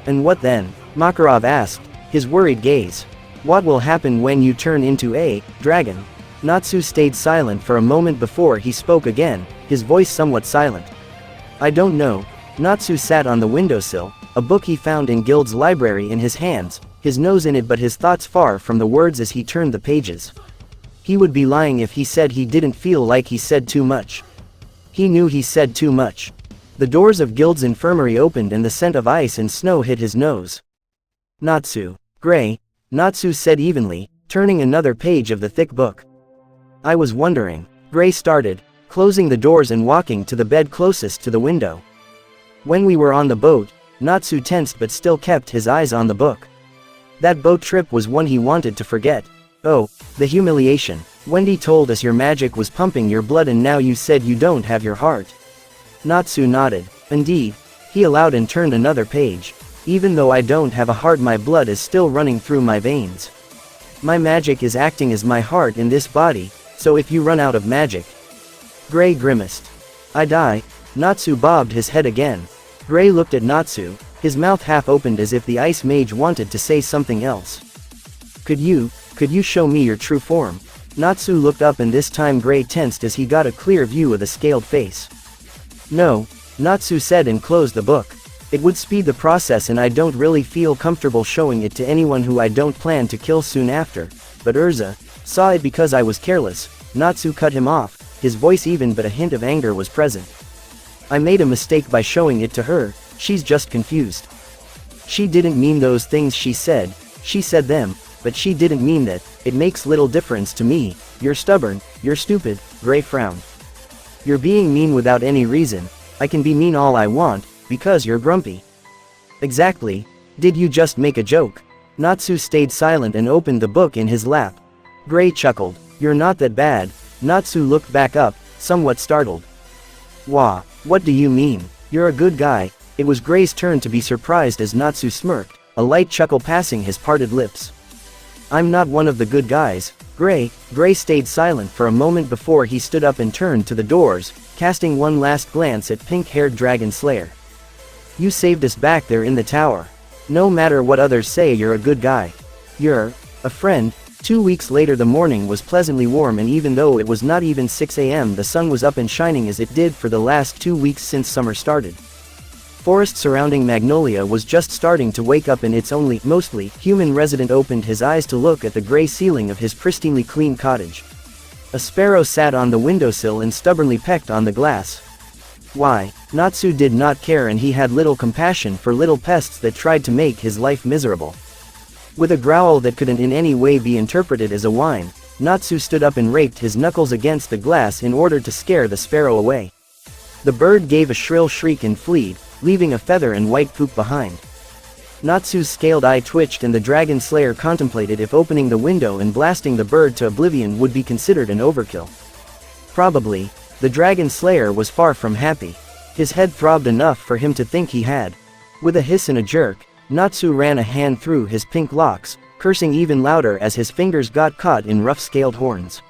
And what then? Makarov asked, his worried gaze. What will happen when you turn into a dragon? Natsu stayed silent for a moment before he spoke again, his voice somewhat silent. I don't know. Natsu sat on the windowsill, a book he found in Guild's library in his hands, his nose in it but his thoughts far from the words as he turned the pages. He would be lying if he said he didn't feel like he said too much. He knew he said too much. The doors of Guild's infirmary opened and the scent of ice and snow hit his nose. Natsu. Gray, Natsu said evenly, turning another page of the thick book. I was wondering. Gray started, closing the doors and walking to the bed closest to the window. When we were on the boat, Natsu tensed but still kept his eyes on the book. That boat trip was one he wanted to forget. Oh, the humiliation. Wendy told us your magic was pumping your blood and now you said you don't have your heart. Natsu nodded. Indeed. He allowed and turned another page. Even though I don't have a heart my blood is still running through my veins. My magic is acting as my heart in this body, so if you run out of magic. Gray grimaced. I die. Natsu bobbed his head again. Gray looked at Natsu, his mouth half opened as if the ice mage wanted to say something else. Could you show me your true form? Natsu looked up and this time Gray tensed as he got a clear view of the scaled face. No, Natsu said and closed the book. It would speed the process and I don't really feel comfortable showing it to anyone who I don't plan to kill soon after, but Erza saw it because I was careless. Natsu cut him off, his voice even but a hint of anger was present. I made a mistake by showing it to her, she's just confused. She didn't mean those things she said them, but she didn't mean that. It makes little difference to me. You're stubborn, you're stupid. Gray frowned. You're being mean without any reason. I can be mean all I want, because you're grumpy. Exactly. Did you just make a joke? Natsu stayed silent and opened the book in his lap. Gray chuckled. You're not that bad. Natsu looked back up, somewhat startled. Wah, what do you mean? You're a good guy. It was Gray's turn to be surprised as Natsu smirked, a light chuckle passing his parted lips. I'm not one of the good guys. Gray stayed silent for a moment before he stood up and turned to the doors, casting one last glance at pink-haired Dragon Slayer. You saved us back there in the tower. No matter what others say, you're a good guy. You're a friend. 2 weeks later, the morning was pleasantly warm, and even though it was not even 6 a.m., the sun was up and shining as it did for the last 2 weeks since summer started. Forest surrounding Magnolia was just starting to wake up, and its only, mostly, human resident opened his eyes to look at the gray ceiling of his pristinely clean cottage. A sparrow sat on the windowsill and stubbornly pecked on the glass. Why, Natsu did not care, and he had little compassion for little pests that tried to make his life miserable. With a growl that couldn't in any way be interpreted as a whine, Natsu stood up and raked his knuckles against the glass in order to scare the sparrow away. The bird gave a shrill shriek and fled, leaving a feather and white poop behind. Natsu's scaled eye twitched, and the Dragon Slayer contemplated if opening the window and blasting the bird to oblivion would be considered an overkill. Probably. The Dragon Slayer was far from happy. His head throbbed enough for him to think he had. With a hiss and a jerk, Natsu ran a hand through his pink locks, cursing even louder as his fingers got caught in rough scaled horns.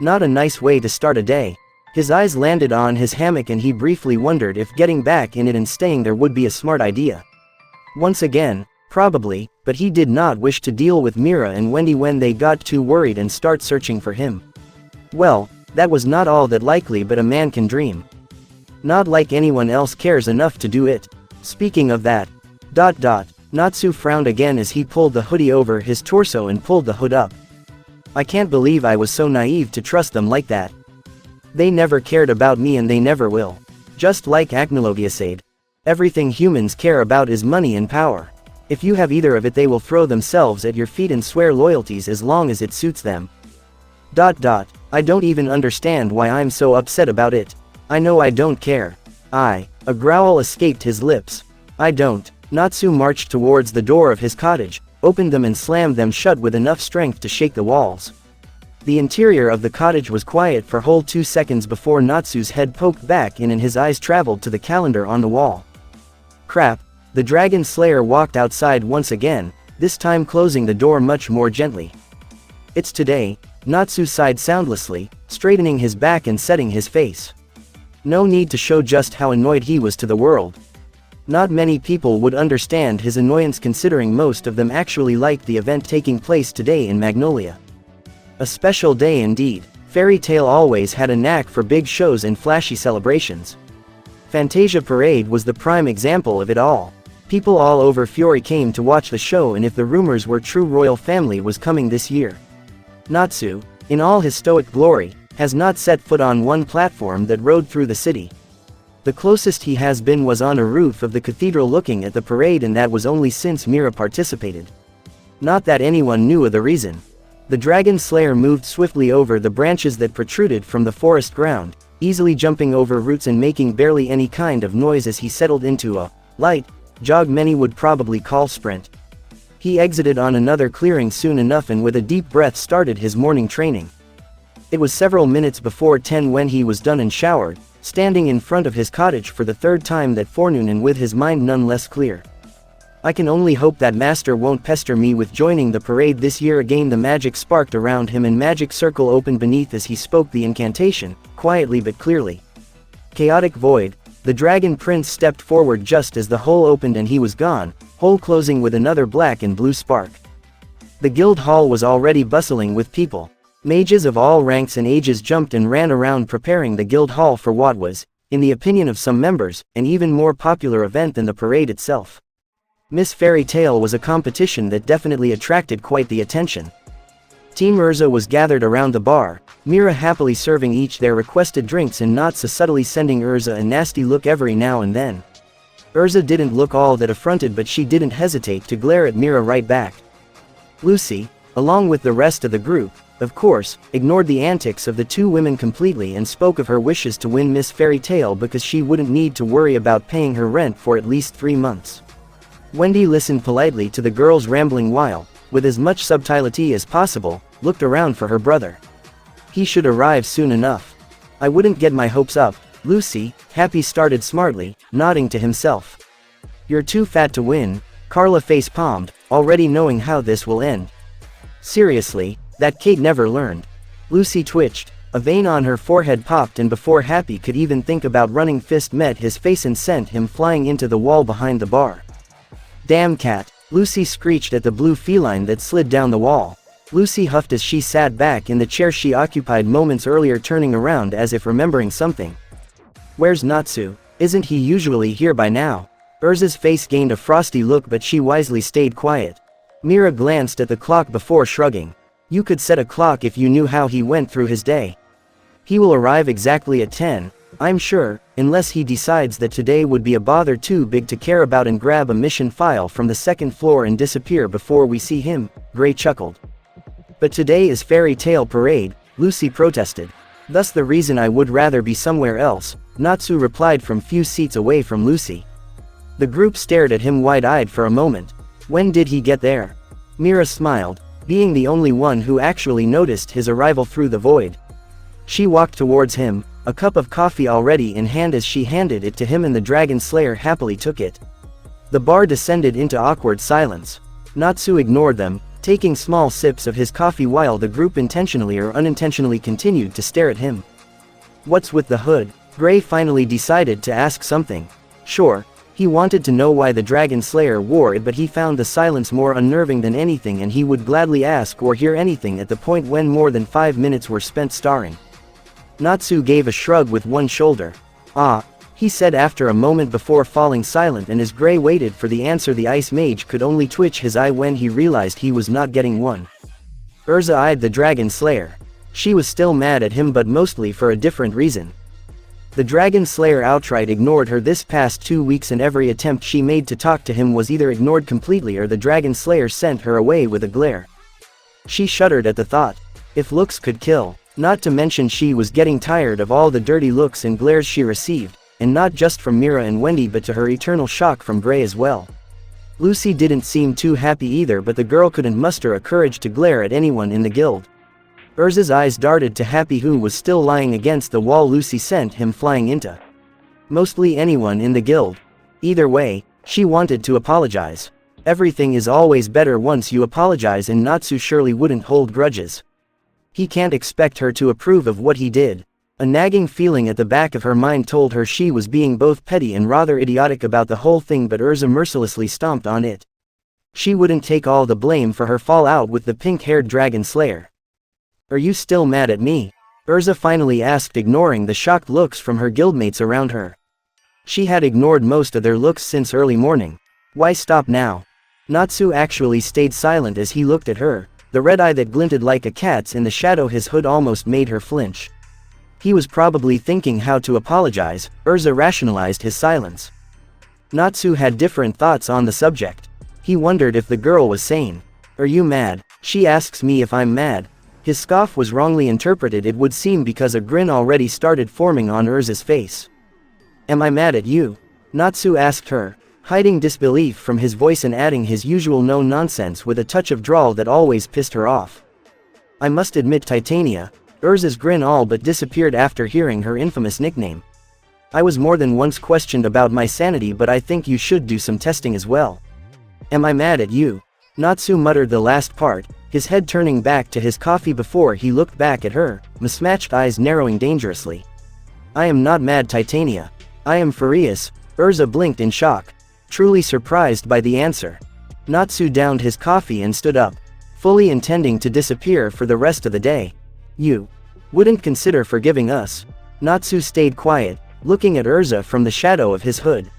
Not a nice way to start a day. His eyes landed on his hammock, and he briefly wondered if getting back in it and staying there would be a smart idea. Once again, probably, but he did not wish to deal with Mira and Wendy when they got too worried and start searching for him. Well, that was not all that likely, but a man can dream. Not like anyone else cares enough to do it. Speaking of that, Natsu frowned again as he pulled the hoodie over his torso and pulled the hood up. I can't believe I was so naive to trust them like that. They never cared about me, and they never will. Just like Acnologia said. Everything humans care about is money and power. If you have either of it, they will throw themselves at your feet and swear loyalties as long as it suits them. I don't even understand why I'm so upset about it. I know I don't care. A growl escaped his lips. I don't. Natsu marched towards the door of his cottage, opened them and slammed them shut with enough strength to shake the walls. The interior of the cottage was quiet for whole 2 seconds before Natsu's head poked back in and his eyes traveled to the calendar on the wall. Crap. The Dragon Slayer walked outside once again, this time closing the door much more gently. It's today. Natsu sighed soundlessly, straightening his back and setting his face. No need to show just how annoyed he was to the world. Not many people would understand his annoyance, considering most of them actually liked the event taking place today in Magnolia. A special day indeed. Fairy Tail always had a knack for big shows and flashy celebrations. Fantasia Parade was the prime example of it all. People all over Fiori came to watch the show, and if the rumors were true, royal family was coming this year. Natsu, in all his stoic glory, has not set foot on one platform that rode through the city. The closest he has been was on a roof of the cathedral looking at the parade, and that was only since Mira participated. Not that anyone knew of the reason. The Dragon Slayer moved swiftly over the branches that protruded from the forest ground, easily jumping over roots and making barely any kind of noise as he settled into a light jog many would probably call sprint. He exited on another clearing soon enough, and with a deep breath started his morning training. It was several minutes before 10 when he was done and showered, standing in front of his cottage for the third time that forenoon and with his mind none less clear. I can only hope that Master won't pester me with joining the parade this year again. The magic sparked around him and magic circle opened beneath as he spoke the incantation, quietly but clearly. Chaotic void. The Dragon Prince stepped forward just as the hole opened and he was gone, hole closing with another black and blue spark. The guild hall was already bustling with people. Mages of all ranks and ages jumped and ran around preparing the guild hall for what was, in the opinion of some members, an even more popular event than the parade itself. Miss Fairy Tail was a competition that definitely attracted quite the attention. Team Erza was gathered around the bar, Mira happily serving each their requested drinks and Natsu subtly sending Erza a nasty look every now and then. Erza didn't look all that affronted, but she didn't hesitate to glare at Mira right back. Lucy, along with the rest of the group, of course, ignored the antics of the two women completely and spoke of her wishes to win Miss Fairy Tail because she wouldn't need to worry about paying her rent for at least 3 months. Wendy listened politely to the girls' rambling while, with as much subtlety as possible, looked around for her brother. He should arrive soon enough. I wouldn't get my hopes up, Lucy. Happy started smartly, nodding to himself. You're too fat to win, Carla face-palmed, already knowing how this will end. Seriously, that Kate never learned. Lucy twitched. A vein on her forehead popped, and before Happy could even think about running, fist met his face and sent him flying into the wall behind the bar. Damn cat, Lucy screeched at the blue feline that slid down the wall. Lucy huffed as she sat back in the chair she occupied moments earlier, turning around as if remembering something. Where's Natsu? Isn't he usually here by now? Erza's face gained a frosty look, but she wisely stayed quiet. Mira glanced at the clock before shrugging. You could set a clock if you knew how he went through his day. He will arrive exactly at 10, I'm sure, unless he decides that today would be a bother too big to care about and grab a mission file from the second floor and disappear before we see him, Gray chuckled. But today is Fairy Tale Parade, Lucy protested. Thus the reason I would rather be somewhere else, Natsu replied from few seats away from Lucy. The group stared at him wide-eyed for a moment. When did he get there? Mira smiled, being the only one who actually noticed his arrival through the void. She walked towards him, a cup of coffee already in hand as she handed it to him, and the Dragon Slayer happily took it. The bar descended into awkward silence. Natsu ignored them, taking small sips of his coffee while the group intentionally or unintentionally continued to stare at him. What's with the hood? Gray finally decided to ask something. Sure, he wanted to know why the Dragon Slayer wore it, but he found the silence more unnerving than anything, and he would gladly ask or hear anything at the point when more than 5 minutes were spent starring. Natsu gave a shrug with one shoulder. Ah, he said after a moment before falling silent, and as Gray waited for the answer, the Ice Mage could only twitch his eye when he realized he was not getting one. Erza eyed the Dragon Slayer. She was still mad at him, but mostly for a different reason. The Dragon Slayer outright ignored her this past 2 weeks, and every attempt she made to talk to him was either ignored completely or the Dragon Slayer sent her away with a glare. She shuddered at the thought. If looks could kill. Not to mention she was getting tired of all the dirty looks and glares she received, and not just from Mira and Wendy but to her eternal shock from Gray as well. Lucy didn't seem too happy either, but the girl couldn't muster a courage to glare at anyone in the guild. Erza's eyes darted to Happy, who was still lying against the wall Lucy sent him flying into. Mostly anyone in the guild. Either way, she wanted to apologize. Everything is always better once you apologize, and Natsu surely wouldn't hold grudges. He can't expect her to approve of what he did. A nagging feeling at the back of her mind told her she was being both petty and rather idiotic about the whole thing, but Erza mercilessly stomped on it. She wouldn't take all the blame for her fallout with the pink-haired Dragon Slayer. Are you still mad at me? Erza finally asked, ignoring the shocked looks from her guildmates around her. She had ignored most of their looks since early morning. Why stop now? Natsu actually stayed silent as he looked at her. The red eye that glinted like a cat's in the shadow his hood almost made her flinch. He was probably thinking how to apologize. Erza rationalized his silence. Natsu had different thoughts on the subject. He wondered if the girl was sane. Are you mad? She asks me if I'm mad. His scoff was wrongly interpreted, it would seem, because a grin already started forming on Erza's face. Am I mad at you? Natsu asked her, hiding disbelief from his voice and adding his usual no-nonsense with a touch of drawl that always pissed her off. I must admit, Titania. Erza's grin all but disappeared after hearing her infamous nickname. I was more than once questioned about my sanity, but I think you should do some testing as well. Am I mad at you? Natsu muttered the last part, his head turning back to his coffee before he looked back at her, mismatched eyes narrowing dangerously. I am not mad, Titania. I am furious. Erza blinked in shock, truly surprised by the answer. Natsu downed his coffee and stood up, fully intending to disappear for the rest of the day. You wouldn't consider forgiving us? Natsu stayed quiet, looking at Erza from the shadow of his hood.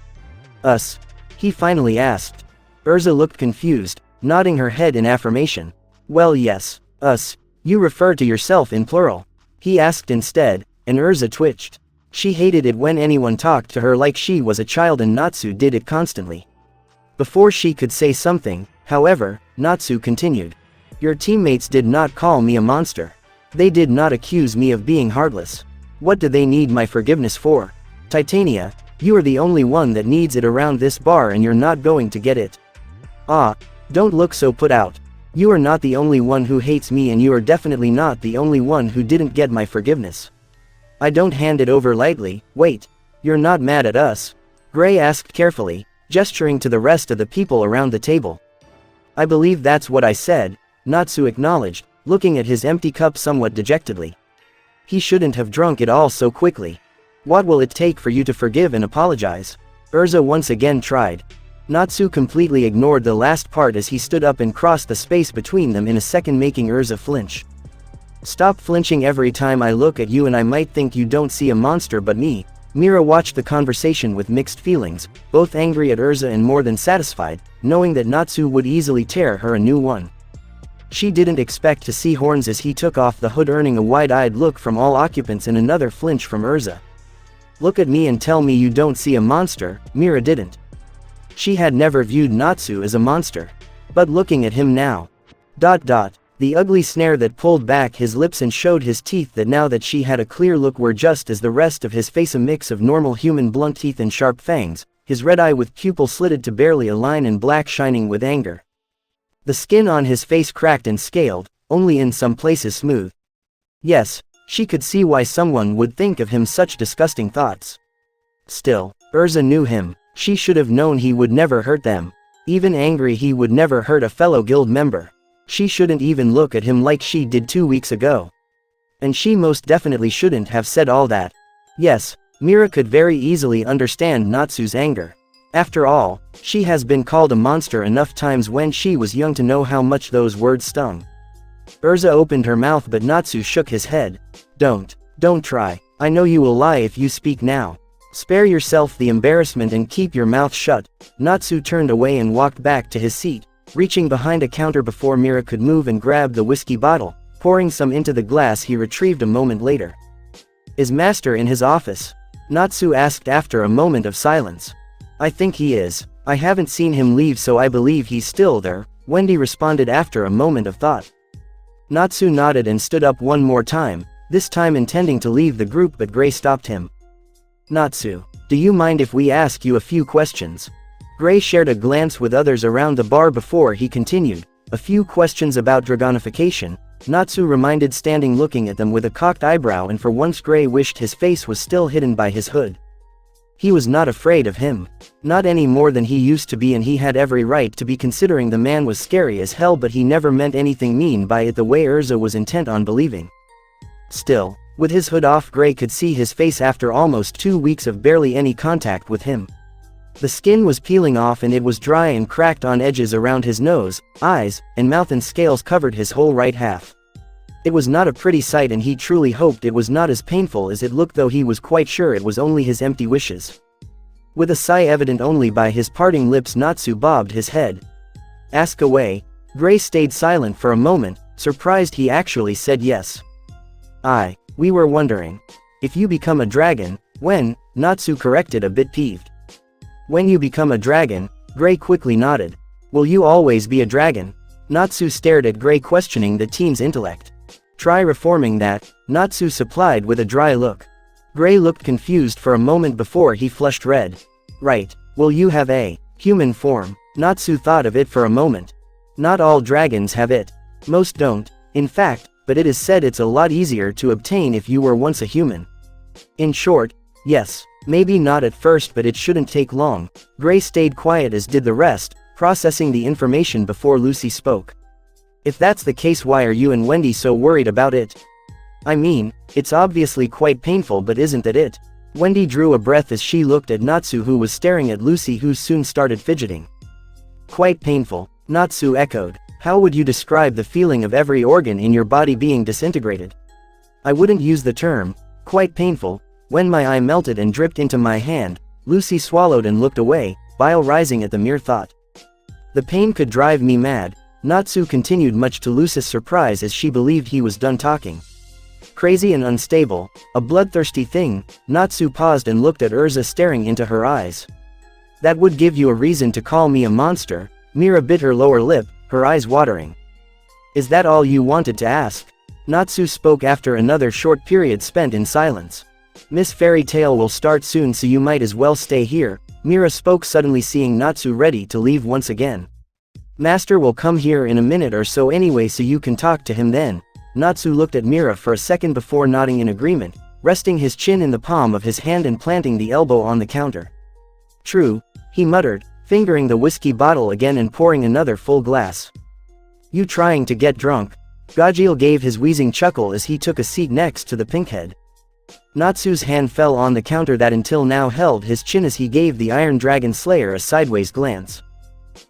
Us? He finally asked. Erza looked confused, nodding her head in affirmation. Well, yes, us. You refer to yourself in plural. He asked instead, and Erza twitched. She hated it when anyone talked to her like she was a child, and Natsu did it constantly. Before she could say something, however, Natsu continued. Your teammates did not call me a monster. They did not accuse me of being heartless. What do they need my forgiveness for? Titania, you are the only one that needs it around this bar, and you're not going to get it. Ah, don't look so put out. You are not the only one who hates me, and you are definitely not the only one who didn't get my forgiveness. I don't hand it over lightly. Wait, you're not mad at us? Gray asked carefully, gesturing to the rest of the people around the table. I believe that's what I said. Natsu acknowledged, looking at his empty cup somewhat dejectedly. He shouldn't have drunk it all so quickly. What will it take for you to forgive and apologize? Erza once again tried. Natsu completely ignored the last part as he stood up and crossed the space between them in a second, making Erza flinch. Stop flinching every time I look at you and I might think you don't see a monster but me. Mira watched the conversation with mixed feelings, both angry at Erza and more than satisfied, knowing that Natsu would easily tear her a new one. She didn't expect to see horns as he took off the hood, earning a wide-eyed look from all occupants and another flinch from Erza. Look at me and tell me you don't see a monster. Mira didn't. She had never viewed Natsu as a monster. But looking at him now. The ugly snare that pulled back his lips and showed his teeth that now that she had a clear look were just as the rest of his face, a mix of normal human blunt teeth and sharp fangs, his red eye with pupil slitted to barely a line and black shining with anger. The skin on his face cracked and scaled, only in some places smooth. Yes, she could see why someone would think of him such disgusting thoughts. Still, Erza knew him. She should have known he would never hurt them. Even angry, he would never hurt a fellow guild member. She shouldn't even look at him like she did 2 weeks ago. And she most definitely shouldn't have said all that. Yes, Mira could very easily understand Natsu's anger. After all, she has been called a monster enough times when she was young to know how much those words stung. Erza opened her mouth but Natsu shook his head. Don't try. I know you will lie if you speak now. Spare yourself the embarrassment and keep your mouth shut. Natsu turned away and walked back to his seat, reaching behind a counter before Mira could move and grab the whiskey bottle, pouring some into the glass he retrieved a moment later. Is Master in his office? Natsu asked after a moment of silence. I think he is. I haven't seen him leave, so I believe he's still there, Wendy responded after a moment of thought. Natsu nodded and stood up one more time, this time intending to leave the group but Gray stopped him. Natsu, do you mind if we ask you a few questions? Gray shared a glance with others around the bar before he continued. A few questions about Dragonification, Natsu reminded, standing looking at them with a cocked eyebrow, and for once Gray wished his face was still hidden by his hood. He was not afraid of him. Not any more than he used to be, and he had every right to be, considering the man was scary as hell, but he never meant anything mean by it the way Erza was intent on believing. Still, with his hood off, Gray could see his face after almost 2 weeks of barely any contact with him. The skin was peeling off and it was dry and cracked on edges around his nose, eyes, and mouth, and scales covered his whole right half. It was not a pretty sight, and he truly hoped it was not as painful as it looked, though he was quite sure it was only his empty wishes. With a sigh evident only by his parting lips, Natsu bobbed his head. Ask away. Gray stayed silent for a moment, surprised he actually said yes. We were wondering. If you become a dragon, when? Natsu corrected, a bit peeved. When you become a dragon, Gray quickly nodded. Will you always be a dragon? Natsu stared at Gray, questioning the teen's intellect. Try reforming that, Natsu supplied with a dry look. Gray looked confused for a moment before he flushed red. Right, will you have a human form? Natsu thought of it for a moment. Not all dragons have it. Most don't, in fact, but it is said it's a lot easier to obtain if you were once a human. In short, yes, maybe not at first, but it shouldn't take long. Gray stayed quiet as did the rest, processing the information before Lucy spoke. If that's the case, why are you and Wendy so worried about it? I mean, it's obviously quite painful, but isn't that it? Wendy drew a breath as she looked at Natsu, who was staring at Lucy, who soon started fidgeting. Quite painful, Natsu echoed. How would you describe the feeling of every organ in your body being disintegrated? I wouldn't use the term, quite painful. When my eye melted and dripped into my hand, Lucy swallowed and looked away, bile rising at the mere thought. The pain could drive me mad, Natsu continued, much to Lucy's surprise as she believed he was done talking. Crazy and unstable, a bloodthirsty thing. Natsu paused and looked at Erza, staring into her eyes. That would give you a reason to call me a monster? Mira bit her lower lip, her eyes watering. Is that all you wanted to ask? Natsu spoke after another short period spent in silence. Miss Fairy Tale will start soon, so you might as well stay here, Mira spoke suddenly, seeing Natsu ready to leave once again. Master will come here in a minute or so anyway, so you can talk to him then. Natsu looked at Mira for a second before nodding in agreement, resting his chin in the palm of his hand and planting the elbow on the counter. True, he muttered, fingering the whiskey bottle again and pouring another full glass. You trying to get drunk? Gajeel gave his wheezing chuckle as he took a seat next to the pinkhead. Natsu's hand fell on the counter that until now held his chin as he gave the Iron Dragon Slayer a sideways glance.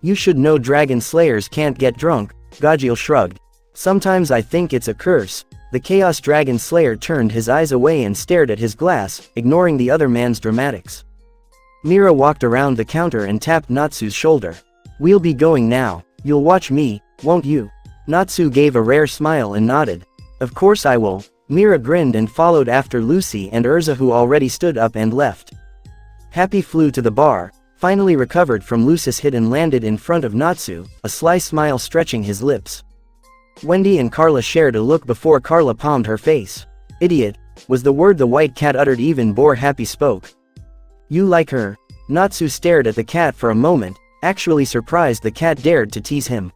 You should know Dragon Slayers can't get drunk, Gajeel shrugged. Sometimes I think it's a curse. The Chaos Dragon Slayer turned his eyes away and stared at his glass, ignoring the other man's dramatics. Mira walked around the counter and tapped Natsu's shoulder. We'll be going now. You'll watch me, won't you? Natsu gave a rare smile and nodded. Of course I will. Mira grinned and followed after Lucy and Erza, who already stood up and left. Happy flew to the bar, finally recovered from Lucy's hit and landed in front of Natsu, a sly smile stretching his lips. Wendy and Carla shared a look before Carla palmed her face. Idiot, was the word the white cat uttered even before Happy spoke. You like her? Natsu stared at the cat for a moment, actually surprised the cat dared to tease him.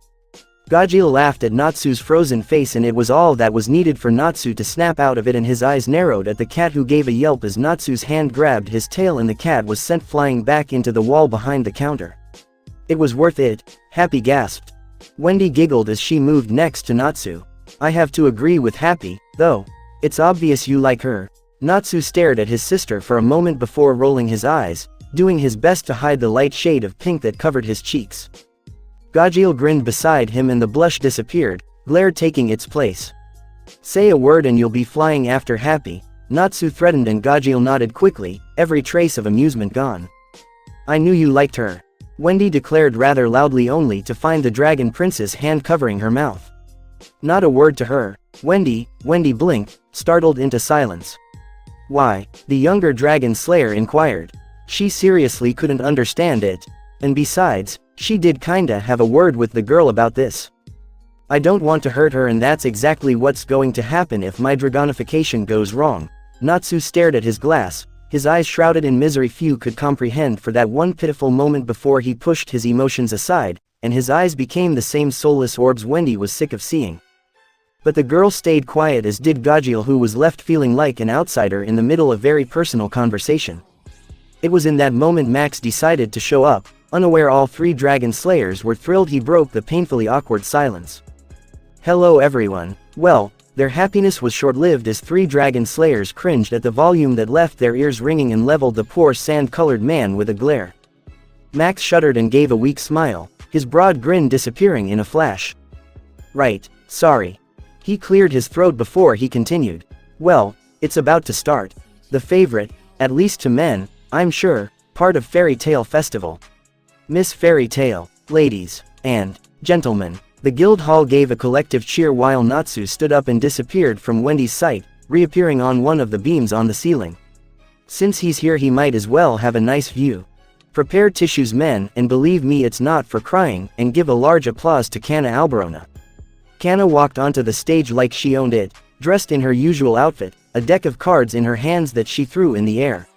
Gajeel laughed at Natsu's frozen face, and it was all that was needed for Natsu to snap out of it, and his eyes narrowed at the cat, who gave a yelp as Natsu's hand grabbed his tail and the cat was sent flying back into the wall behind the counter. It was worth it, Happy gasped. Wendy giggled as she moved next to Natsu. I have to agree with Happy, though. It's obvious you like her. Natsu stared at his sister for a moment before rolling his eyes, doing his best to hide the light shade of pink that covered his cheeks. Gajeel grinned beside him and the blush disappeared, glare taking its place. Say a word and you'll be flying after Happy, Natsu threatened, and Gajeel nodded quickly, every trace of amusement gone. I knew you liked her, Wendy declared rather loudly, only to find the Dragon Princess hand covering her mouth. Not a word to her. Wendy blinked, startled into silence. Why? The younger Dragon Slayer inquired. She seriously couldn't understand it. And besides, she did kinda have a word with the girl about this. I don't want to hurt her, and that's exactly what's going to happen if my Dragonification goes wrong. Natsu stared at his glass, his eyes shrouded in misery few could comprehend for that one pitiful moment before he pushed his emotions aside, and his eyes became the same soulless orbs Wendy was sick of seeing. But the girl stayed quiet, as did Gajeel, who was left feeling like an outsider in the middle of very personal conversation. It was in that moment Max decided to show up. Unaware all three Dragon Slayers were thrilled he broke the painfully awkward silence. Hello everyone. Well, their happiness was short-lived as three Dragon Slayers cringed at the volume that left their ears ringing and leveled the poor sand-colored man with a glare. Max shuddered and gave a weak smile, his broad grin disappearing in a flash. Right, sorry. He cleared his throat before he continued. Well, it's about to start. The favorite, at least to men, I'm sure, part of Fairy Tale Festival. Miss Fairy Tale, ladies and gentlemen. The guild hall gave a collective cheer while Natsu stood up and disappeared from Wendy's sight, reappearing on one of the beams on the ceiling. Since he's here, he might as well have a nice view. Prepare tissues, men, and believe me, it's not for crying, and give a large applause to Kana Alberona. Kana walked onto the stage like she owned it, dressed in her usual outfit, a deck of cards in her hands that she threw in the air.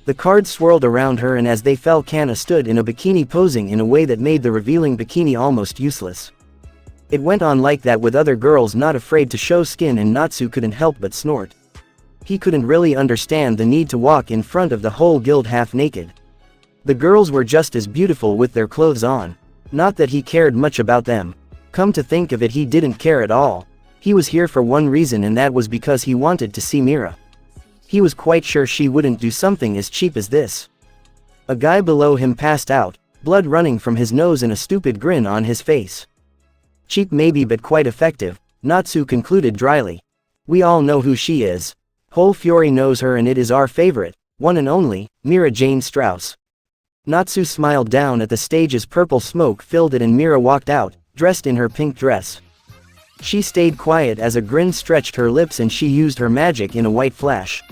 The cards swirled around her, and as they fell, Kana stood in a bikini, posing in a way that made the revealing bikini almost useless. It went on like that with other girls not afraid to show skin, and Natsu couldn't help but snort. He couldn't really understand the need to walk in front of the whole guild half naked. The girls were just as beautiful with their clothes on. Not that he cared much about them. Come to think of it, he didn't care at all. He was here for one reason, and that was because he wanted to see Mira. He was quite sure she wouldn't do something as cheap as this. A guy below him passed out, blood running from his nose and a stupid grin on his face. Cheap maybe, but quite effective, Natsu concluded dryly. We all know who she is. Whole Fury knows her, and it is our favorite, one and only, Mira Jane Strauss. Natsu smiled down at the stage as purple smoke filled it and Mira walked out, dressed in her pink dress. She stayed quiet as a grin stretched her lips and she used her magic in a white flash.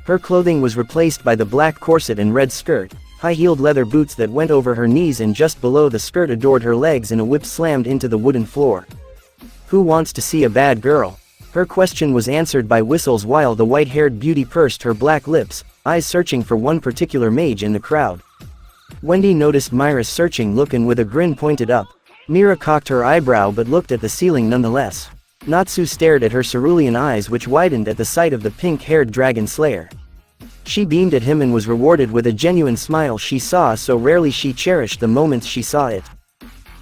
Her clothing was replaced by the black corset and red skirt, high-heeled leather boots that went over her knees and just below the skirt adored her legs, and a whip slammed into the wooden floor. Who wants to see a bad girl? Her question was answered by whistles while the white-haired beauty pursed her black lips, eyes searching for one particular mage in the crowd. Wendy noticed Mira's searching look and with a grin pointed up. Mira cocked her eyebrow but looked at the ceiling nonetheless. Natsu stared at her cerulean eyes, which widened at the sight of the pink-haired Dragon Slayer. She beamed at him and was rewarded with a genuine smile she saw so rarely. She cherished the moments she saw it.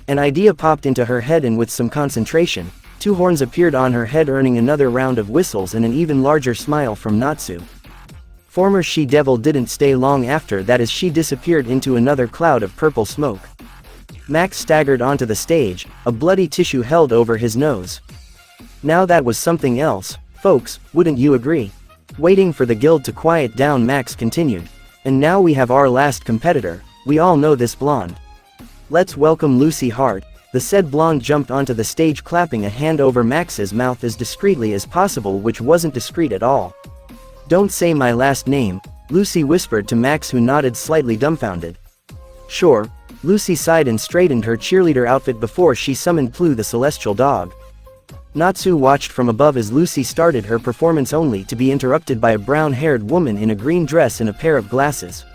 An idea popped into her head, and with some concentration, 2 horns appeared on her head, earning another round of whistles and an even larger smile from Natsu. Former she-devil didn't stay long after that, as she disappeared into another cloud of purple smoke. Max staggered onto the stage, a bloody tissue held over his nose. Now that was something else, folks, wouldn't you agree? Waiting for the guild to quiet down, Max continued. And now we have our last competitor. We all know this blonde. Let's welcome Lucy Hart. The said blonde jumped onto the stage, clapping a hand over Max's mouth as discreetly as possible, which wasn't discreet at all. Don't say my last name, Lucy whispered to Max, who nodded, slightly dumbfounded. Sure. Lucy sighed and straightened her cheerleader outfit before she summoned Plu, the celestial dog. Natsu watched from above as Lucy started her performance, only to be interrupted by a brown-haired woman in a green dress and a pair of glasses.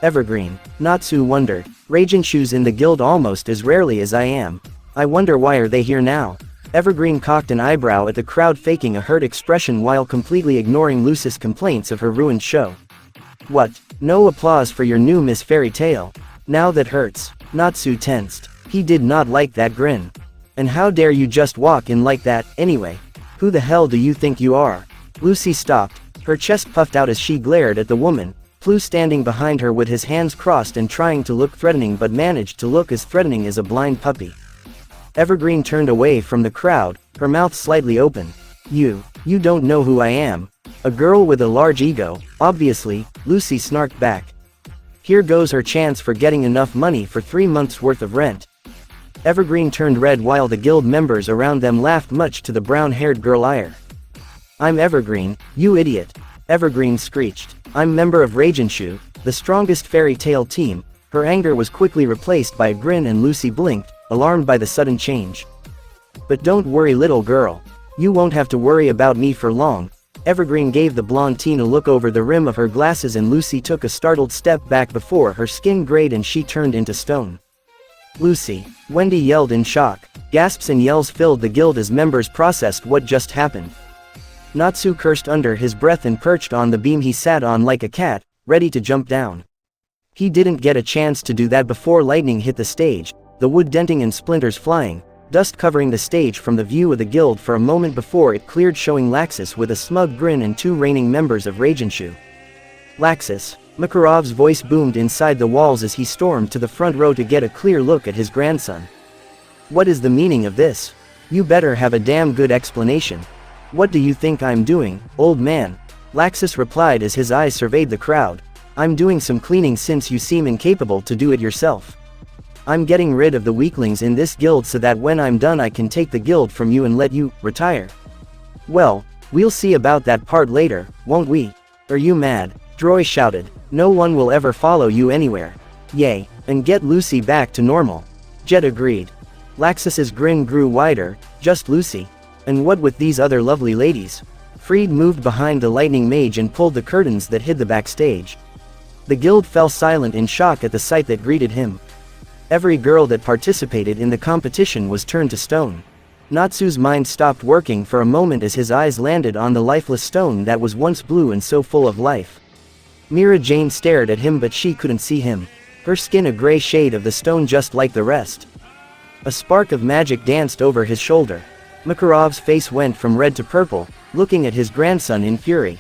Evergreen. Natsu wondered. Ragenshu's in the guild almost as rarely as I am. I wonder why are they here now? Evergreen cocked an eyebrow at the crowd, faking a hurt expression while completely ignoring Lucy's complaints of her ruined show. What? No applause for your new Miss Fairy Tale? Now that hurts. Natsu tensed. He did not like that grin. And how dare you just walk in like that, anyway? Who the hell do you think you are? Lucy stopped. Her chest puffed out as she glared at the woman, Plu standing behind her with his hands crossed and trying to look threatening, but managed to look as threatening as a blind puppy. Evergreen turned away from the crowd, her mouth slightly open. You don't know who I am. A girl with a large ego, obviously, Lucy snarked back. Here goes her chance for getting enough money for 3 months' worth of rent. Evergreen turned red while the guild members around them laughed, much to the brown-haired girl's ire. I'm Evergreen, you idiot. Evergreen screeched. I'm member of Ragenshu, the strongest fairy tale team. Her anger was quickly replaced by a grin, and Lucy blinked, alarmed by the sudden change. But don't worry, little girl. You won't have to worry about me for long. Evergreen gave the blonde teen a look over the rim of her glasses, and Lucy took a startled step back before her skin grayed and she turned into stone. Lucy. Wendy yelled in shock. Gasps and yells filled the guild as members processed what just happened. Natsu cursed under his breath and perched on the beam he sat on like a cat, ready to jump down. He didn't get a chance to do that before lightning hit the stage, the wood denting and splinters flying, dust covering the stage from the view of the guild for a moment before it cleared, showing Laxus with a smug grin and 2 reigning members of Ragenshu. Laxus. Makarov's voice boomed inside the walls as he stormed to the front row to get a clear look at his grandson. What is the meaning of this? You better have a damn good explanation. What do you think I'm doing, old man? Laxus replied as his eyes surveyed the crowd. I'm doing some cleaning since you seem incapable to do it yourself. I'm getting rid of the weaklings in this guild so that when I'm done I can take the guild from you and let you retire. Well, we'll see about that part later, won't we? Are you mad? Droy shouted. No one will ever follow you anywhere. Yay, and get Lucy back to normal. Jet agreed. Laxus's grin grew wider. Just Lucy? And what with these other lovely ladies? Freed moved behind the lightning mage and pulled the curtains that hid the backstage. The guild fell silent in shock at the sight that greeted him. Every girl that participated in the competition was turned to stone. Natsu's mind stopped working for a moment as his eyes landed on the lifeless stone that was once blue and so full of life. Mira Jane stared at him, but she couldn't see him. Her skin a gray shade of the stone just like the rest. A spark of magic danced over his shoulder. Makarov's face went from red to purple, looking at his grandson in fury.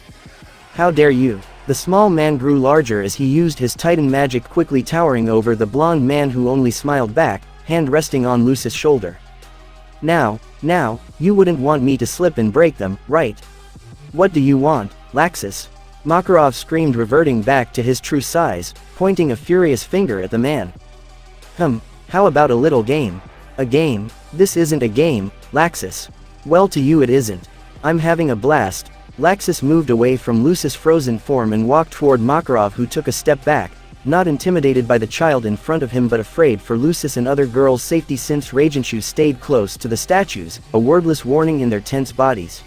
How dare you? The small man grew larger as he used his titan magic, quickly towering over the blonde man, who only smiled back, hand resting on Lucy's shoulder. Now, you wouldn't want me to slip and break them, right? What do you want, Laxus? Makarov screamed, reverting back to his true size, pointing a furious finger at the man. How about a little game? A game? This isn't a game, Laxus. Well, to you it isn't. I'm having a blast. Laxus moved away from Lucy's frozen form and walked toward Makarov, who took a step back, not intimidated by the child in front of him but afraid for Lucy's and other girls' safety, since Ragenshu stayed close to the statues, a wordless warning in their tense bodies.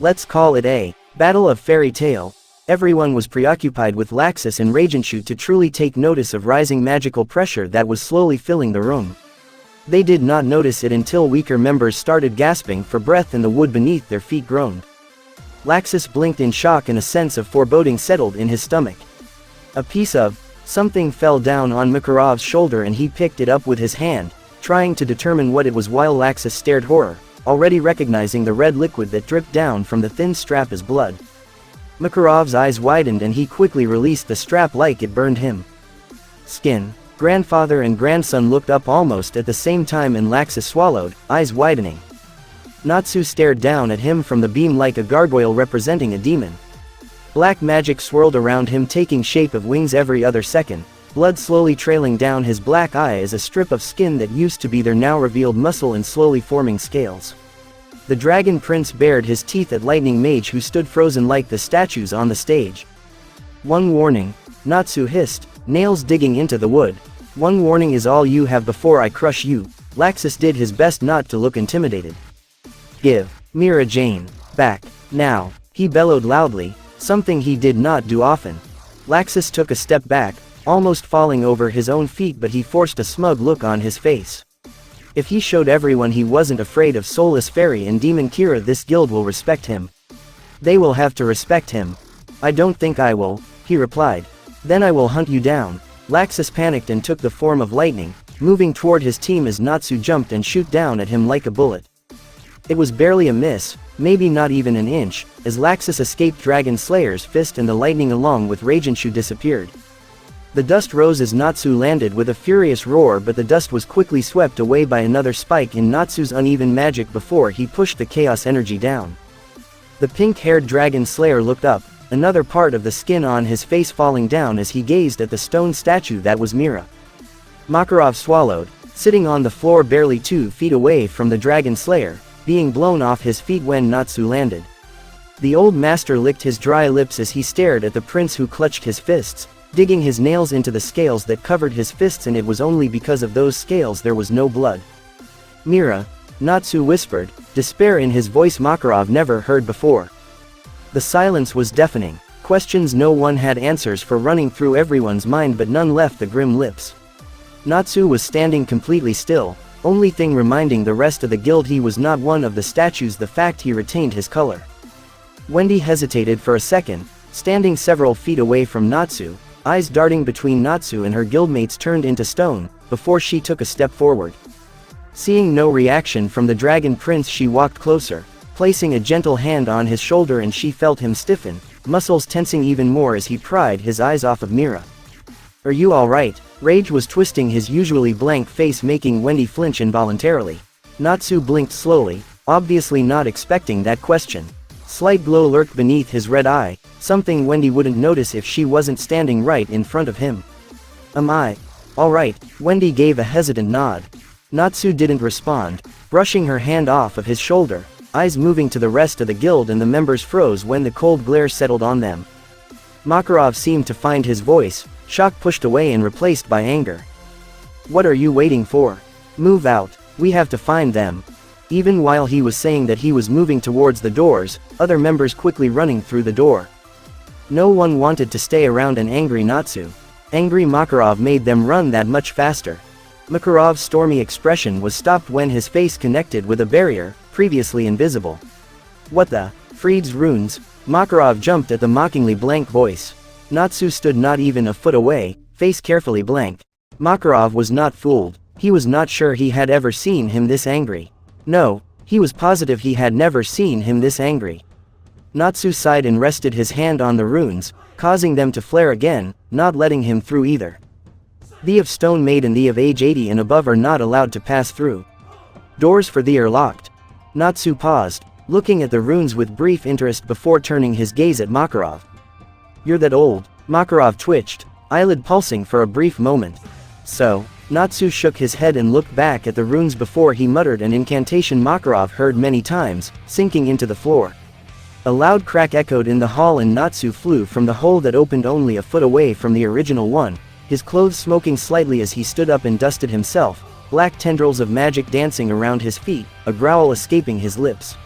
Let's call it a battle of fairy tale. Everyone was preoccupied with Laxus and Ragenshu to truly take notice of rising magical pressure that was slowly filling the room. They did not notice it until weaker members started gasping for breath and the wood beneath their feet groaned. Laxus blinked in shock and a sense of foreboding settled in his stomach. A piece of something fell down on Makarov's shoulder and he picked it up with his hand, trying to determine what it was while Laxus stared horror, already recognizing the red liquid that dripped down from the thin strap as blood. Makarov's eyes widened and he quickly released the strap like it burned him. Skin. Grandfather and grandson looked up almost at the same time and Laxus swallowed, eyes widening. Natsu stared down at him from the beam like a gargoyle representing a demon. Black magic swirled around him taking shape of wings every other second, blood slowly trailing down his black eye as a strip of skin that used to be there now revealed muscle and slowly forming scales. The dragon prince bared his teeth at lightning mage who stood frozen like the statues on the stage. One warning, Natsu hissed, nails digging into the wood. One warning is all you have before I crush you. Laxus did his best not to look intimidated. Give Mira Jane back, now, he bellowed loudly, something he did not do often. Laxus took a step back, almost falling over his own feet, but he forced a smug look on his face. If he showed everyone he wasn't afraid of Soulless Fairy and Demon Kira, this guild will respect him. They will have to respect him. I don't think I will, he replied. Then I will hunt you down. Laxus panicked and took the form of lightning, moving toward his team as Natsu jumped and shoot down at him like a bullet. It was barely a miss, maybe not even an inch, as Laxus escaped Dragon Slayer's fist and the lightning along with Ragenshu disappeared. The dust rose as Natsu landed with a furious roar, but the dust was quickly swept away by another spike in Natsu's uneven magic before he pushed the chaos energy down. The pink-haired Dragon Slayer looked up, another part of the skin on his face falling down as he gazed at the stone statue that was Mira. Makarov swallowed, sitting on the floor barely 2 feet away from the Dragon Slayer, being blown off his feet when Natsu landed. The old master licked his dry lips as he stared at the prince who clutched his fists, digging his nails into the scales that covered his fists, and it was only because of those scales there was no blood. Mira, Natsu whispered, despair in his voice Makarov never heard before. The silence was deafening, questions no one had answers for running through everyone's mind, but none left the grim lips. Natsu was standing completely still, only thing reminding the rest of the guild he was not one of the statues, the fact he retained his color. Wendy hesitated for a second, standing several feet away from Natsu, eyes darting between Natsu and her guildmates turned into stone, before she took a step forward. Seeing no reaction from the Dragon Prince, she walked closer, placing a gentle hand on his shoulder, and she felt him stiffen, muscles tensing even more as he pried his eyes off of Mira. Are you alright? Rage was twisting his usually blank face, making Wendy flinch involuntarily. Natsu blinked slowly, obviously not expecting that question. Slight glow lurked beneath his red eye, something Wendy wouldn't notice if she wasn't standing right in front of him. Am I alright? Wendy gave a hesitant nod. Natsu didn't respond, brushing her hand off of his shoulder, eyes moving to the rest of the guild, and the members froze when the cold glare settled on them. Makarov seemed to find his voice, shock pushed away and replaced by anger. What are you waiting for? Move out, we have to find them. Even while he was saying that, he was moving towards the doors, other members quickly running through the door. No one wanted to stay around an angry Natsu. Angry Makarov made them run that much faster. Makarov's stormy expression was stopped when his face connected with a barrier, previously invisible. What the? Freed's runes? Makarov jumped at the mockingly blank voice. Natsu stood not even a foot away, face carefully blank. Makarov was not fooled. He was not sure he had ever seen him this angry. No, he was positive he had never seen him this angry. Natsu sighed and rested his hand on the runes, causing them to flare again, not letting him through either. The of stone made and the of age 80 and above are not allowed to pass through. Doors for thee are locked. Natsu paused, looking at the runes with brief interest before turning his gaze at Makarov. You're that old? Makarov twitched, eyelid pulsing for a brief moment. So? Natsu shook his head and looked back at the runes before he muttered an incantation Makarov heard many times, sinking into the floor. A loud crack echoed in the hall and Natsu flew from the hole that opened only a foot away from the original one, his clothes smoking slightly as he stood up and dusted himself, black tendrils of magic dancing around his feet, a growl escaping his lips.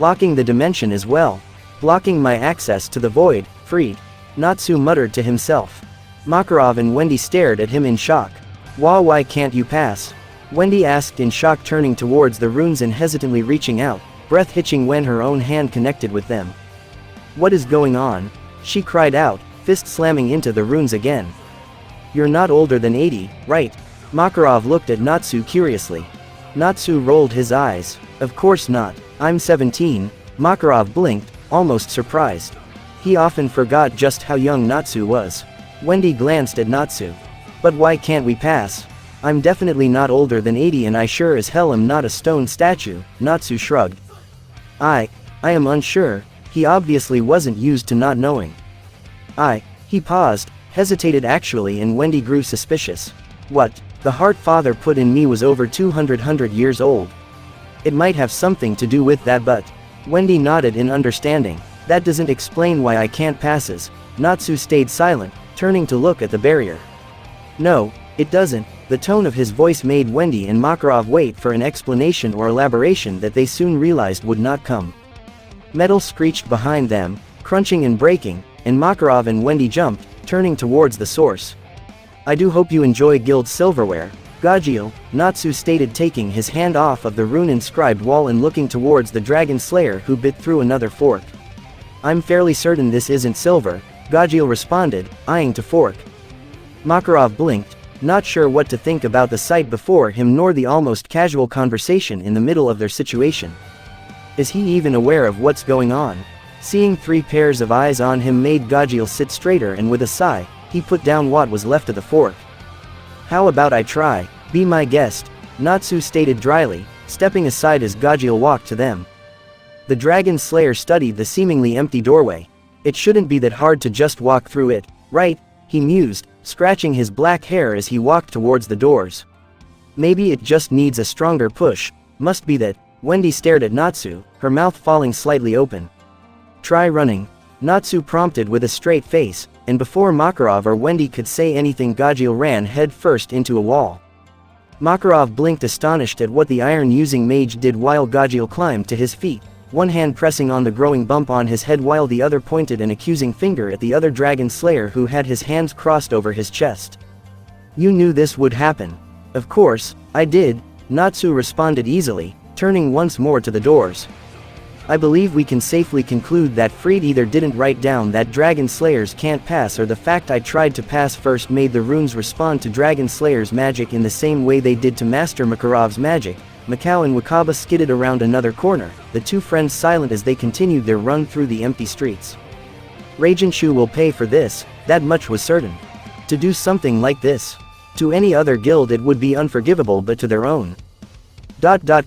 Locking the dimension as well. Blocking my access to the void, freed. Natsu muttered to himself. Makarov and Wendy stared at him in shock. Why can't you pass? Wendy asked in shock, turning towards the runes and hesitantly reaching out, breath hitching when her own hand connected with them. What is going on? She cried out, fist slamming into the runes again. You're not older than 80, right? Makarov looked at Natsu curiously. Natsu rolled his eyes. Of course not. I'm 17, Makarov blinked, almost surprised. He often forgot just how young Natsu was. Wendy glanced at Natsu. But why can't we pass? I'm definitely not older than 80 and I sure as hell am not a stone statue, Natsu shrugged. I am unsure, he obviously wasn't used to not knowing. He paused, hesitated actually, and Wendy grew suspicious. What, the heart father put in me was over 200 years old. It might have something to do with that, but... Wendy nodded in understanding. That doesn't explain why I can't passes. Natsu stayed silent, turning to look at the barrier. No, it doesn't. The tone of his voice made Wendy and Makarov wait for an explanation or elaboration that they soon realized would not come. Metal screeched behind them, crunching and breaking, and Makarov and Wendy jumped, turning towards the source. I do hope you enjoy guild silverware, Gajeel, Natsu stated, taking his hand off of the rune-inscribed wall and looking towards the dragon slayer who bit through another fork. I'm fairly certain this isn't silver, Gajeel responded, eyeing to fork. Makarov blinked, not sure what to think about the sight before him nor the almost casual conversation in the middle of their situation. Is he even aware of what's going on? Seeing 3 pairs of eyes on him made Gajeel sit straighter, and with a sigh, he put down what was left of the fork. How about I try? Be my guest, Natsu stated dryly, stepping aside as Gajeel walked to them. The dragon slayer studied the seemingly empty doorway. It shouldn't be that hard to just walk through it, right? He mused, scratching his black hair as he walked towards the doors. Maybe it just needs a stronger push. Must be that. Wendy stared at Natsu, her mouth falling slightly open. Try running, Natsu prompted with a straight face, and before Makarov or Wendy could say anything, Gajeel ran head first into a wall. Makarov blinked, astonished at what the iron-using mage did, while Gajeel climbed to his feet, one hand pressing on the growing bump on his head while the other pointed an accusing finger at the other dragon slayer who had his hands crossed over his chest. You knew this would happen. Of course, I did, Natsu responded easily, turning once more to the doors. I believe we can safely conclude that Fried either didn't write down that dragon slayers can't pass, or the fact I tried to pass first made the runes respond to dragon slayers' magic in the same way they did to Master Makarov's magic. Mikao and Wakaba skidded around another corner, the 2 friends silent as they continued their run through the empty streets. Raijenshu will pay for this, that much was certain. To do something like this. To any other guild it would be unforgivable, but to their own.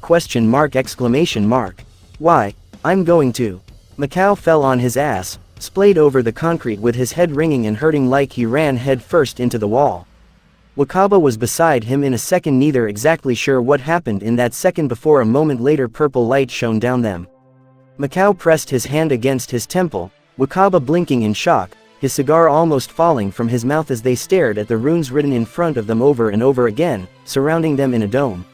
Question mark exclamation mark. Why, I'm going to. Mikao fell on his ass, splayed over the concrete with his head ringing and hurting like he ran head first into the wall. Wakaba was beside him in a second, neither exactly sure what happened in that second before a moment later purple light shone down them. Mikao pressed his hand against his temple, Wakaba blinking in shock, his cigar almost falling from his mouth as they stared at the runes written in front of them over and over again, surrounding them in a dome.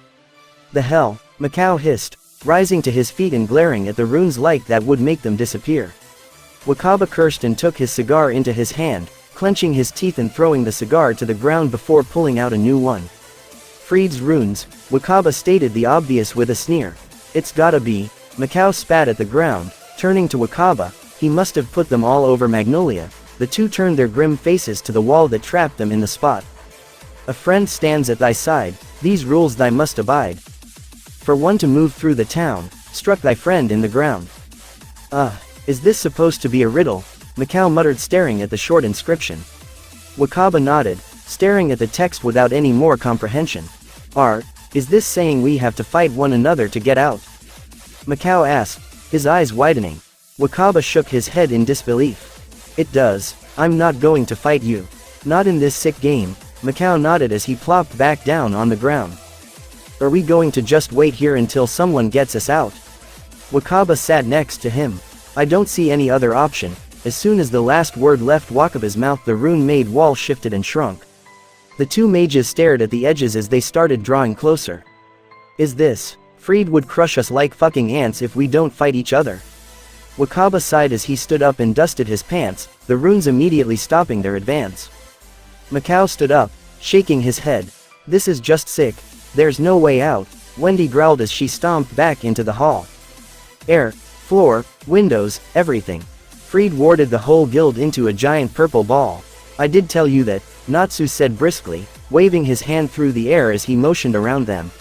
The hell, Mikao hissed, rising to his feet and glaring at the runes like that would make them disappear. Wakaba cursed and took his cigar into his hand, clenching his teeth and throwing the cigar to the ground before pulling out a new one. Fried's runes, Wakaba stated the obvious with a sneer. It's gotta be. Mikao spat at the ground, turning to Wakaba, he must have put them all over Magnolia. The 2 turned their grim faces to the wall that trapped them in the spot. A friend stands at thy side, these rules thy must abide. For one to move through the town, struck thy friend in the ground. Is this supposed to be a riddle? Mikao muttered, staring at the short inscription. Wakaba nodded, staring at the text without any more comprehension. Is this saying we have to fight one another to get out? Mikao asked, his eyes widening. Wakaba shook his head in disbelief. It does. I'm not going to fight you. Not in this sick game. Mikao nodded as he plopped back down on the ground. Are we going to just wait here until someone gets us out? Wakaba sat next to him. I don't see any other option. As soon as the last word left Wakaba's mouth, the rune-made wall shifted and shrunk. The 2 mages stared at the edges as they started drawing closer. Is this? Fried would crush us like fucking ants if we don't fight each other. Wakaba sighed as he stood up and dusted his pants, the runes immediately stopping their advance. Mikao stood up, shaking his head. This is just sick. There's no way out, Wendy growled as she stomped back into the hall. Air, floor, windows, everything. Fried warded the whole guild into a giant purple ball. I did tell you that, Natsu said briskly, waving his hand through the air as he motioned around them.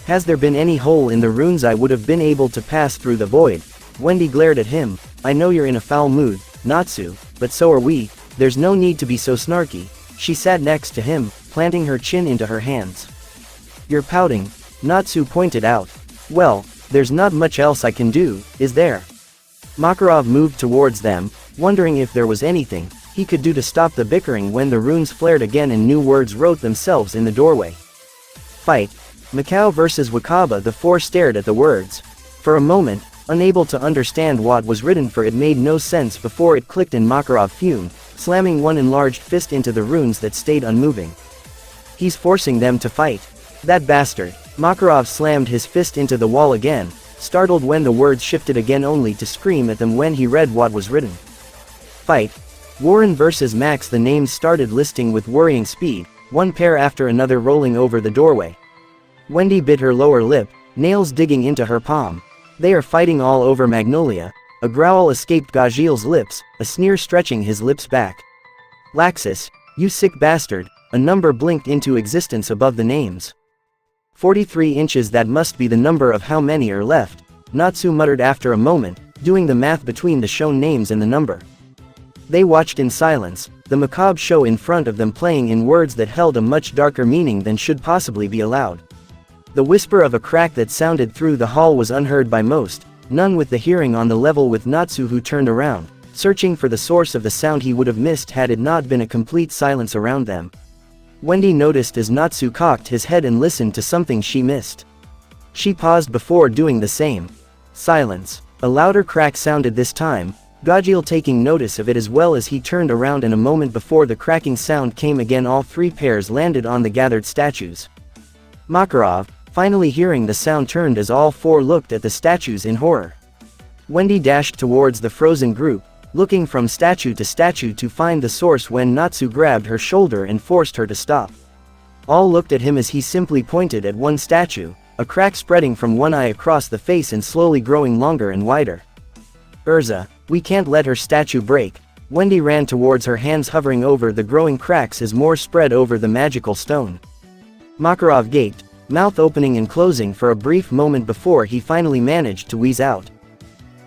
Has there been any hole in the runes I would have been able to pass through the void? Wendy glared at him. I know you're in a foul mood, Natsu, but so are we, there's no need to be so snarky. She sat next to him, planting her chin into her hands. You're pouting, Natsu pointed out. Well, there's not much else I can do, is there? Makarov moved towards them, wondering if there was anything he could do to stop the bickering when the runes flared again and new words wrote themselves in the doorway. Fight. Macau versus Wakaba. The four stared at the words. For a moment, unable to understand what was written, for it made no sense before it clicked and Makarov fumed, slamming one enlarged fist into the runes that stayed unmoving. He's forcing them to fight. That bastard. Makarov slammed his fist into the wall again, startled when the words shifted again only to scream at them when he read what was written. Fight. Warren versus Max. The names started listing with worrying speed, one pair after another rolling over the doorway. Wendy bit her lower lip, nails digging into her palm. They are fighting all over Magnolia. A growl escaped Gajil's lips, a sneer stretching his lips back. Laxus, you sick bastard, a number blinked into existence above the names. 43 inches, that must be the number of how many are left, Natsu muttered after a moment, doing the math between the shown names and the number. They watched in silence, the macabre show in front of them playing in words that held a much darker meaning than should possibly be allowed. The whisper of a crack that sounded through the hall was unheard by most, none with the hearing on the level with Natsu, who turned around, searching for the source of the sound he would have missed had it not been a complete silence around them. Wendy noticed as Natsu cocked his head and listened to something she missed. She paused before doing the same. Silence. A louder crack sounded this time, Gajil taking notice of it as well as he turned around, and a moment before the cracking sound came again all three pairs landed on the gathered statues. Makarov, finally hearing the sound, turned as all four looked at the statues in horror. Wendy dashed towards the frozen group, looking from statue to statue to find the source when Natsu grabbed her shoulder and forced her to stop. All looked at him as he simply pointed at one statue, a crack spreading from one eye across the face and slowly growing longer and wider. Erza, we can't let her statue break. Wendy ran towards her, hands hovering over the growing cracks as more spread over the magical stone. Makarov gaped, mouth opening and closing for a brief moment before he finally managed to wheeze out.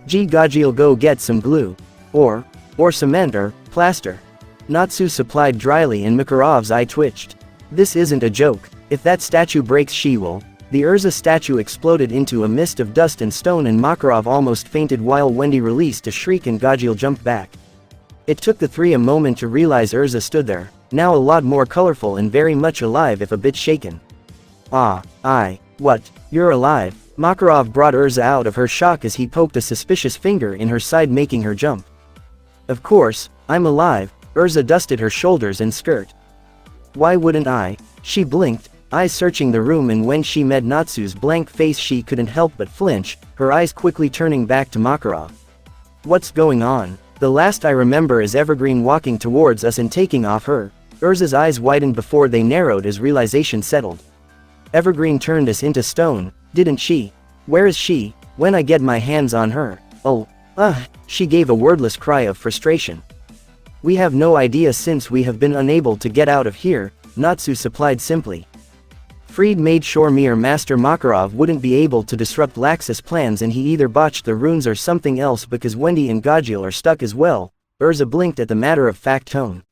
Gee, Gajil, go get some glue. Or cement or plaster. Natsu supplied dryly, and Makarov's eye twitched. This isn't a joke. If that statue breaks, she will. The Erza statue exploded into a mist of dust and stone, and Makarov almost fainted while Wendy released a shriek and Gajil jumped back. It took the three a moment to realize Erza stood there, now a lot more colorful and very much alive if a bit shaken. Ah, what? You're alive? Makarov brought Erza out of her shock as he poked a suspicious finger in her side, making her jump. Of course, I'm alive. Erza dusted her shoulders and skirt. Why wouldn't I? She blinked, eyes searching the room, and when she met Natsu's blank face she couldn't help but flinch, her eyes quickly turning back to Makarov. What's going on? The last I remember is Evergreen walking towards us and taking off her. Erza's eyes widened before they narrowed as realization settled. Evergreen turned us into stone, didn't she? Where is she? When I get my hands on her. She gave a wordless cry of frustration. We have no idea since we have been unable to get out of here, Natsu supplied simply. Freed made sure Mir Master Makarov wouldn't be able to disrupt Laxus' plans, and he either botched the runes or something else, because Wendy and Gajil are stuck as well. Erza blinked at the matter-of-fact tone.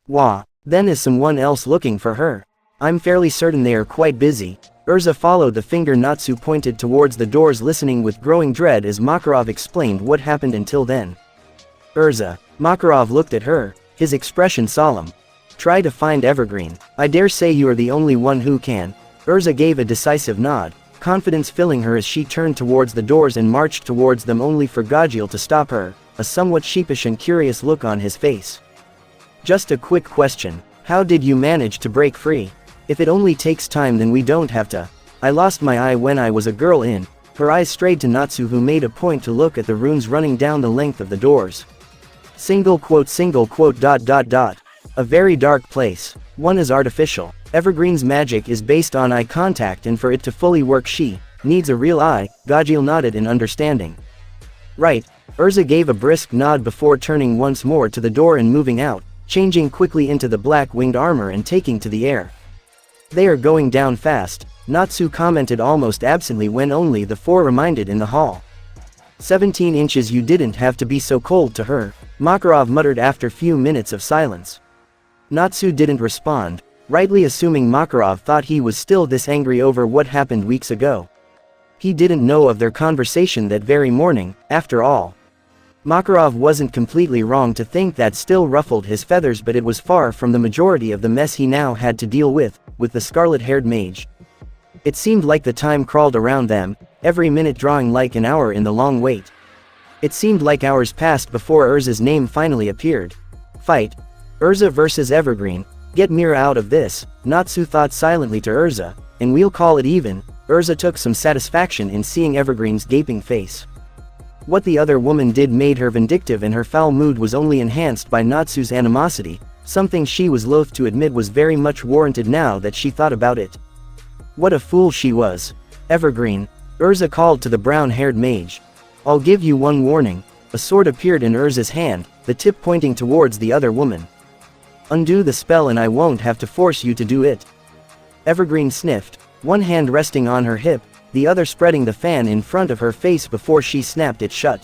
Wah, then is someone else looking for her? I'm fairly certain they are quite busy. Erza followed the finger Natsu pointed towards the doors, listening with growing dread as Makarov explained what happened until then. Erza. Makarov looked at her, his expression solemn. Try to find Evergreen. I dare say you are the only one who can. Erza gave a decisive nod, confidence filling her as she turned towards the doors and marched towards them, only for Gajil to stop her, a somewhat sheepish and curious look on his face. Just a quick question. How did you manage to break free? If it only takes time, then we don't have to. I lost my eye when I was a girl in. Her eyes strayed to Natsu, who made a point to look at the runes running down the length of the doors. Single quote. A very dark place. One is artificial. Evergreen's magic is based on eye contact, and for it to fully work she needs a real eye. Gajil nodded in understanding. Right. Erza gave a brisk nod before turning once more to the door and moving out, changing quickly into the black-winged armor and taking to the air. "They are going down fast," Natsu commented almost absently when only the four reminded in the hall. 17 inches, you didn't have to be so cold to her, Makarov muttered after few minutes of silence. Natsu didn't respond, rightly assuming Makarov thought he was still this angry over what happened weeks ago. He didn't know of their conversation that very morning, after all. Makarov wasn't completely wrong to think that still ruffled his feathers, but it was far from the majority of the mess he now had to deal with the scarlet-haired mage. It seemed like the time crawled around them, every minute drawing like an hour in the long wait. It seemed like hours passed before Erza's name finally appeared. Fight. Erza versus Evergreen. Get Mira out of this, Natsu thought silently to Erza, and we'll call it even. Erza took some satisfaction in seeing Evergreen's gaping face. What the other woman did made her vindictive, and her foul mood was only enhanced by Natsu's animosity, something she was loath to admit was very much warranted now that she thought about it. What a fool she was. Evergreen. Erza called to the brown-haired mage. I'll give you one warning. A sword appeared in Erza's hand, the tip pointing towards the other woman. Undo the spell and I won't have to force you to do it. Evergreen sniffed, one hand resting on her hip, the other spreading the fan in front of her face before she snapped it shut.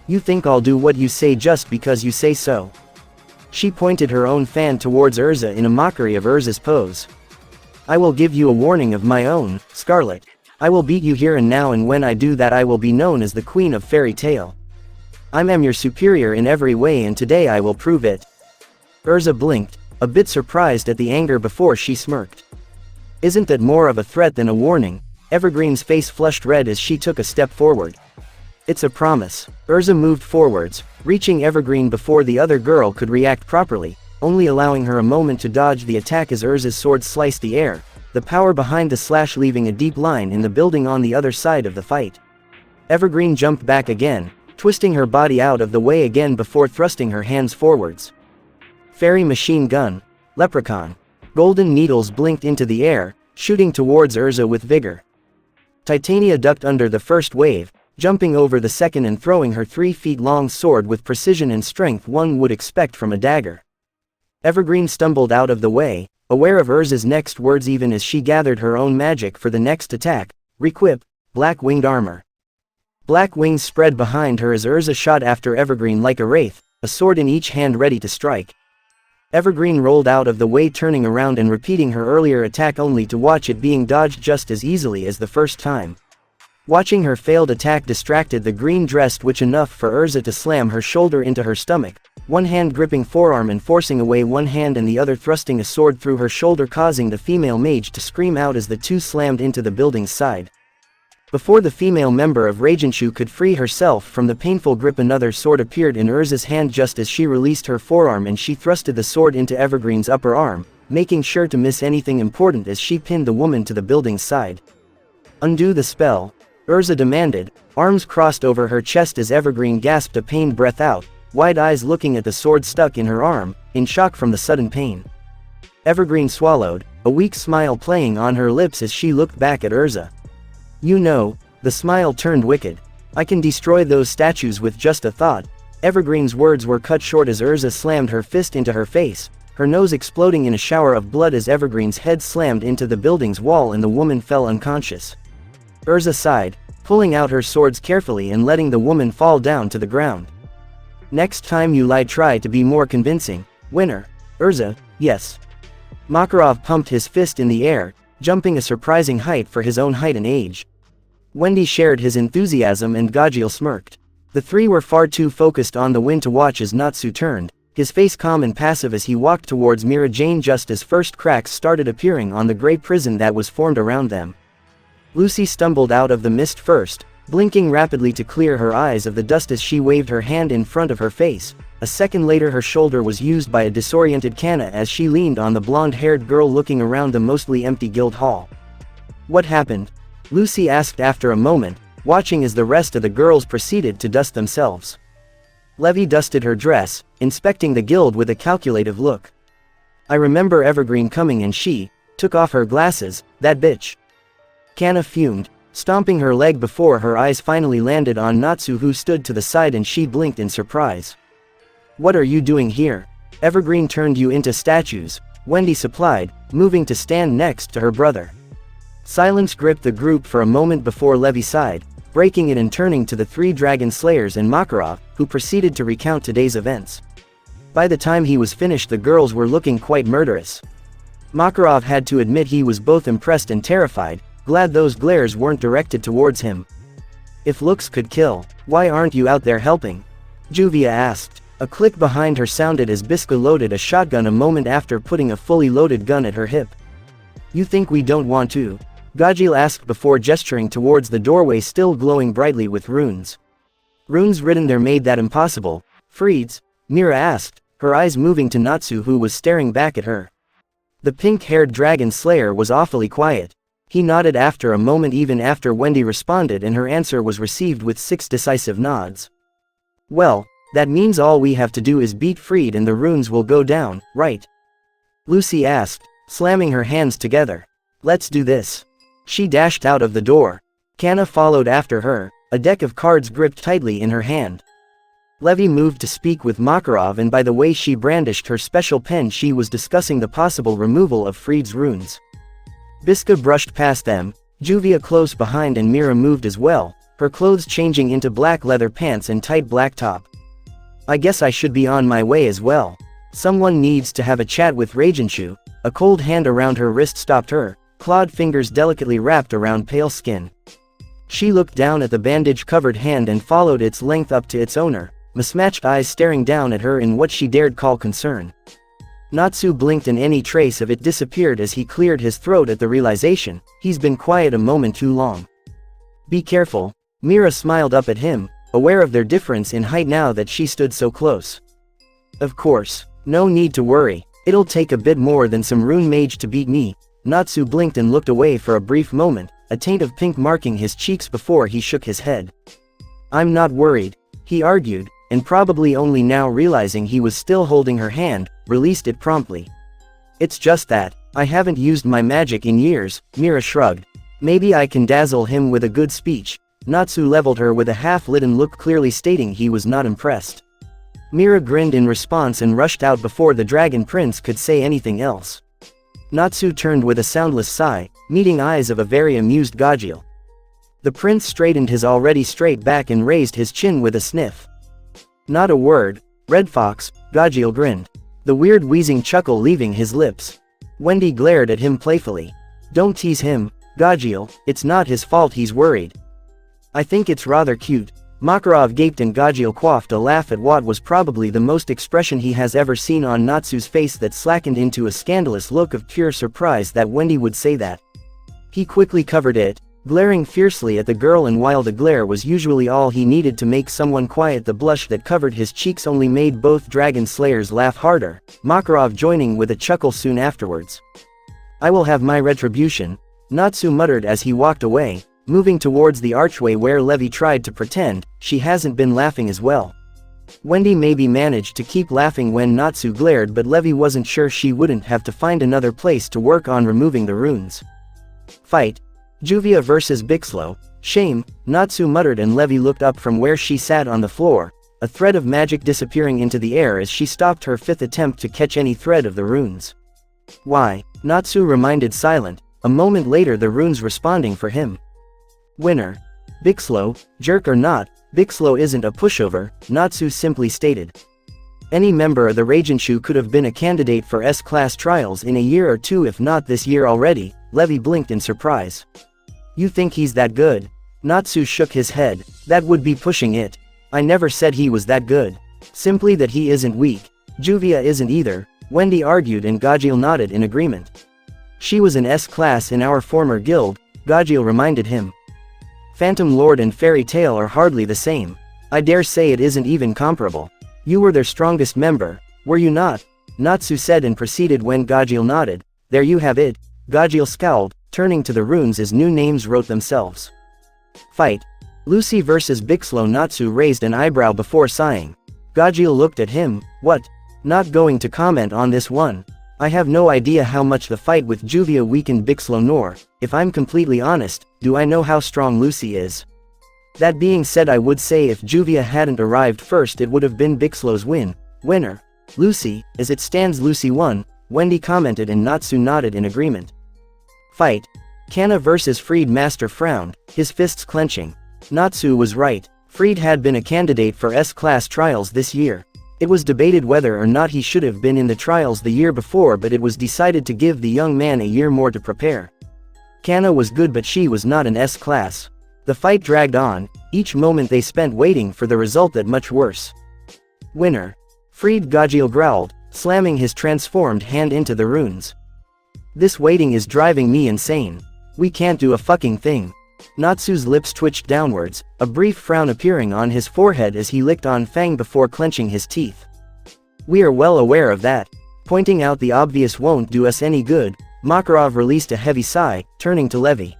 You think I'll do what you say just because you say so? She pointed her own fan towards Erza in a mockery of Erza's pose. I will give you a warning of my own, Scarlet. I will beat you here and now, and when I do that I will be known as the Queen of Fairy Tale. I am your superior in every way, and today I will prove it. Erza blinked, a bit surprised at the anger before she smirked. Isn't that more of a threat than a warning? Evergreen's face flushed red as she took a step forward. It's a promise. Erza moved forwards, reaching Evergreen before the other girl could react properly, only allowing her a moment to dodge the attack as Erza's sword sliced the air, the power behind the slash leaving a deep line in the building on the other side of the fight. Evergreen jumped back again, twisting her body out of the way again before thrusting her hands forwards. Fairy machine gun. Leprechaun. Golden needles blinked into the air, shooting towards Erza with vigor. Titania ducked under the first wave, jumping over the second and throwing her 3-feet-long sword with precision and strength one would expect from a dagger. Evergreen stumbled out of the way, aware of Erza's next words even as she gathered her own magic for the next attack, requip, black-winged armor. Black wings spread behind her as Erza shot after Evergreen like a wraith, a sword in each hand ready to strike. Evergreen rolled out of the way, turning around and repeating her earlier attack only to watch it being dodged just as easily as the first time. Watching her failed attack distracted the green-dressed witch enough for Erza to slam her shoulder into her stomach, one hand gripping forearm and forcing away one hand and the other thrusting a sword through her shoulder, causing the female mage to scream out as the two slammed into the building's side. Before the female member of Regentshu could free herself from the painful grip, another sword appeared in Erza's hand just as she released her forearm, and she thrusted the sword into Evergreen's upper arm, making sure to miss anything important as she pinned the woman to the building's side. Undo the spell, Erza demanded, arms crossed over her chest as Evergreen gasped a pained breath out, wide eyes looking at the sword stuck in her arm, in shock from the sudden pain. Evergreen swallowed, a weak smile playing on her lips as she looked back at Erza. You know, the smile turned wicked. I can destroy those statues with just a thought. Evergreen's words were cut short as Erza slammed her fist into her face, her nose exploding in a shower of blood as Evergreen's head slammed into the building's wall and the woman fell unconscious. Erza sighed, pulling out her swords carefully and letting the woman fall down to the ground. Next time you lie, try to be more convincing. Winner. Erza, yes. Makarov pumped his fist in the air, jumping a surprising height for his own height and age. Wendy shared his enthusiasm and Gajiel smirked. The three were far too focused on the win to watch as Natsu turned, his face calm and passive as he walked towards Mira Jane just as first cracks started appearing on the gray prison that was formed around them. Lucy stumbled out of the mist first, blinking rapidly to clear her eyes of the dust as she waved her hand in front of her face. A second later her shoulder was used by a disoriented Kana as she leaned on the blonde-haired girl looking around the mostly empty guild hall. What happened? Lucy asked after a moment, watching as the rest of the girls proceeded to dust themselves. Levy dusted her dress, inspecting the guild with a calculative look. I remember Evergreen coming and she took off her glasses, that bitch. Kana fumed, stomping her leg before her eyes finally landed on Natsu, who stood to the side, and she blinked in surprise. What are you doing here? Evergreen turned you into statues, Wendy supplied, moving to stand next to her brother. Silence gripped the group for a moment before Levi sighed, breaking it and turning to the three dragon slayers and Makarov, who proceeded to recount today's events. By the time he was finished, the girls were looking quite murderous. Makarov had to admit he was both impressed and terrified, glad those glares weren't directed towards him. If looks could kill, why aren't you out there helping? Juvia asked. A click behind her sounded as Biska loaded a shotgun a moment after putting a fully loaded gun at her hip. You think we don't want to? Gajil asked before gesturing towards the doorway still glowing brightly with runes. Runes written there made that impossible. Freeds? Mira asked, her eyes moving to Natsu who was staring back at her. The pink-haired dragon slayer was awfully quiet. He nodded after a moment even after Wendy responded and her answer was received with 6 decisive nods. Well, that means all we have to do is beat Freed and the runes will go down, right? Lucy asked, slamming her hands together. Let's do this. She dashed out of the door. Kanna followed after her, a deck of cards gripped tightly in her hand. Levi moved to speak with Makarov and by the way she brandished her special pen she was discussing the possible removal of Freed's runes. Biska brushed past them, Juvia close behind and Mira moved as well, her clothes changing into black leather pants and tight black top. I guess I should be on my way as well. Someone needs to have a chat with Ragenshu. A cold hand around her wrist stopped her, clawed fingers delicately wrapped around pale skin. She looked down at the bandage-covered hand and followed its length up to its owner, mismatched eyes staring down at her in what she dared call concern. Natsu blinked and any trace of it disappeared as he cleared his throat at the realization, he's been quiet a moment too long. Be careful. Mira smiled up at him, aware of their difference in height now that she stood so close. Of course. No need to worry. It'll take a bit more than some rune mage to beat me. Natsu blinked and looked away for a brief moment, a taint of pink marking his cheeks before he shook his head. I'm not worried, he argued, and probably only now realizing he was still holding her hand, released it promptly. It's just that, I haven't used my magic in years, Mira shrugged. Maybe I can dazzle him with a good speech. Natsu leveled her with a half-litten look clearly stating he was not impressed. Mira grinned in response and rushed out before the dragon prince could say anything else. Natsu turned with a soundless sigh, meeting eyes of a very amused Gajil. The prince straightened his already straight back and raised his chin with a sniff. Not a word, Red Fox, Gajil grinned. The weird wheezing chuckle leaving his lips. Wendy glared at him playfully. Don't tease him, Gajil, it's not his fault he's worried. I think it's rather cute. Makarov gaped and Gajil quaffed a laugh at what was probably the most expression he has ever seen on Natsu's face that slackened into a scandalous look of pure surprise that Wendy would say that. He quickly covered it, glaring fiercely at the girl and while the glare was usually all he needed to make someone quiet the blush that covered his cheeks only made both dragon slayers laugh harder, Makarov joining with a chuckle soon afterwards. I will have my retribution, Natsu muttered as he walked away, moving towards the archway where Levi tried to pretend she hasn't been laughing as well. Wendy maybe managed to keep laughing when Natsu glared but Levi wasn't sure she wouldn't have to find another place to work on removing the runes. Fight. Juvia versus Bixlo. Shame, Natsu muttered and Levi looked up from where she sat on the floor, a thread of magic disappearing into the air as she stopped her 5th attempt to catch any thread of the runes. Why? Natsu reminded silent, a moment later the runes responding for him. Winner. Bixlo, jerk or not, Bixlo isn't a pushover, Natsu simply stated. Any member of the Ragenshu could have been a candidate for S-class trials in a year or two if not this year already, Levi blinked in surprise. You think he's that good? Natsu shook his head, that would be pushing it. I never said he was that good. Simply that he isn't weak. Juvia isn't either, Wendy argued and Gajil nodded in agreement. She was an S-class in our former guild, Gajil reminded him. Phantom Lord and Fairy Tail are hardly the same. I dare say it isn't even comparable. You were their strongest member, were you not? Natsu said and proceeded when Gajil nodded. There you have it. Gajil scowled, turning to the runes as new names wrote themselves. Fight. Lucy versus Bixlo. Natsu raised an eyebrow before sighing. Gajil looked at him. What? Not going to comment on this one. I have no idea how much the fight with Juvia weakened Bixlo nor, if I'm completely honest, do I know how strong Lucy is. That being said I would say if Juvia hadn't arrived first it would have been Bixlo's winner. Lucy, as it stands Lucy won, Wendy commented and Natsu nodded in agreement. Fight. Kana vs. Freed. Master frowned, his fists clenching. Natsu was right. Freed had been a candidate for S-class trials this year. It was debated whether or not he should have been in the trials the year before, but it was decided to give the young man a year more to prepare. Kana was good, but she was not an S-class. The fight dragged on, each moment they spent waiting for the result that much worse. Winner. Freed. Gajil growled, slamming his transformed hand into the runes. This waiting is driving me insane. We can't do a fucking thing. Natsu's lips twitched downwards, a brief frown appearing on his forehead as he licked on Fang before clenching his teeth. We are well aware of that. Pointing out the obvious won't do us any good. Makarov released a heavy sigh, turning to Levi.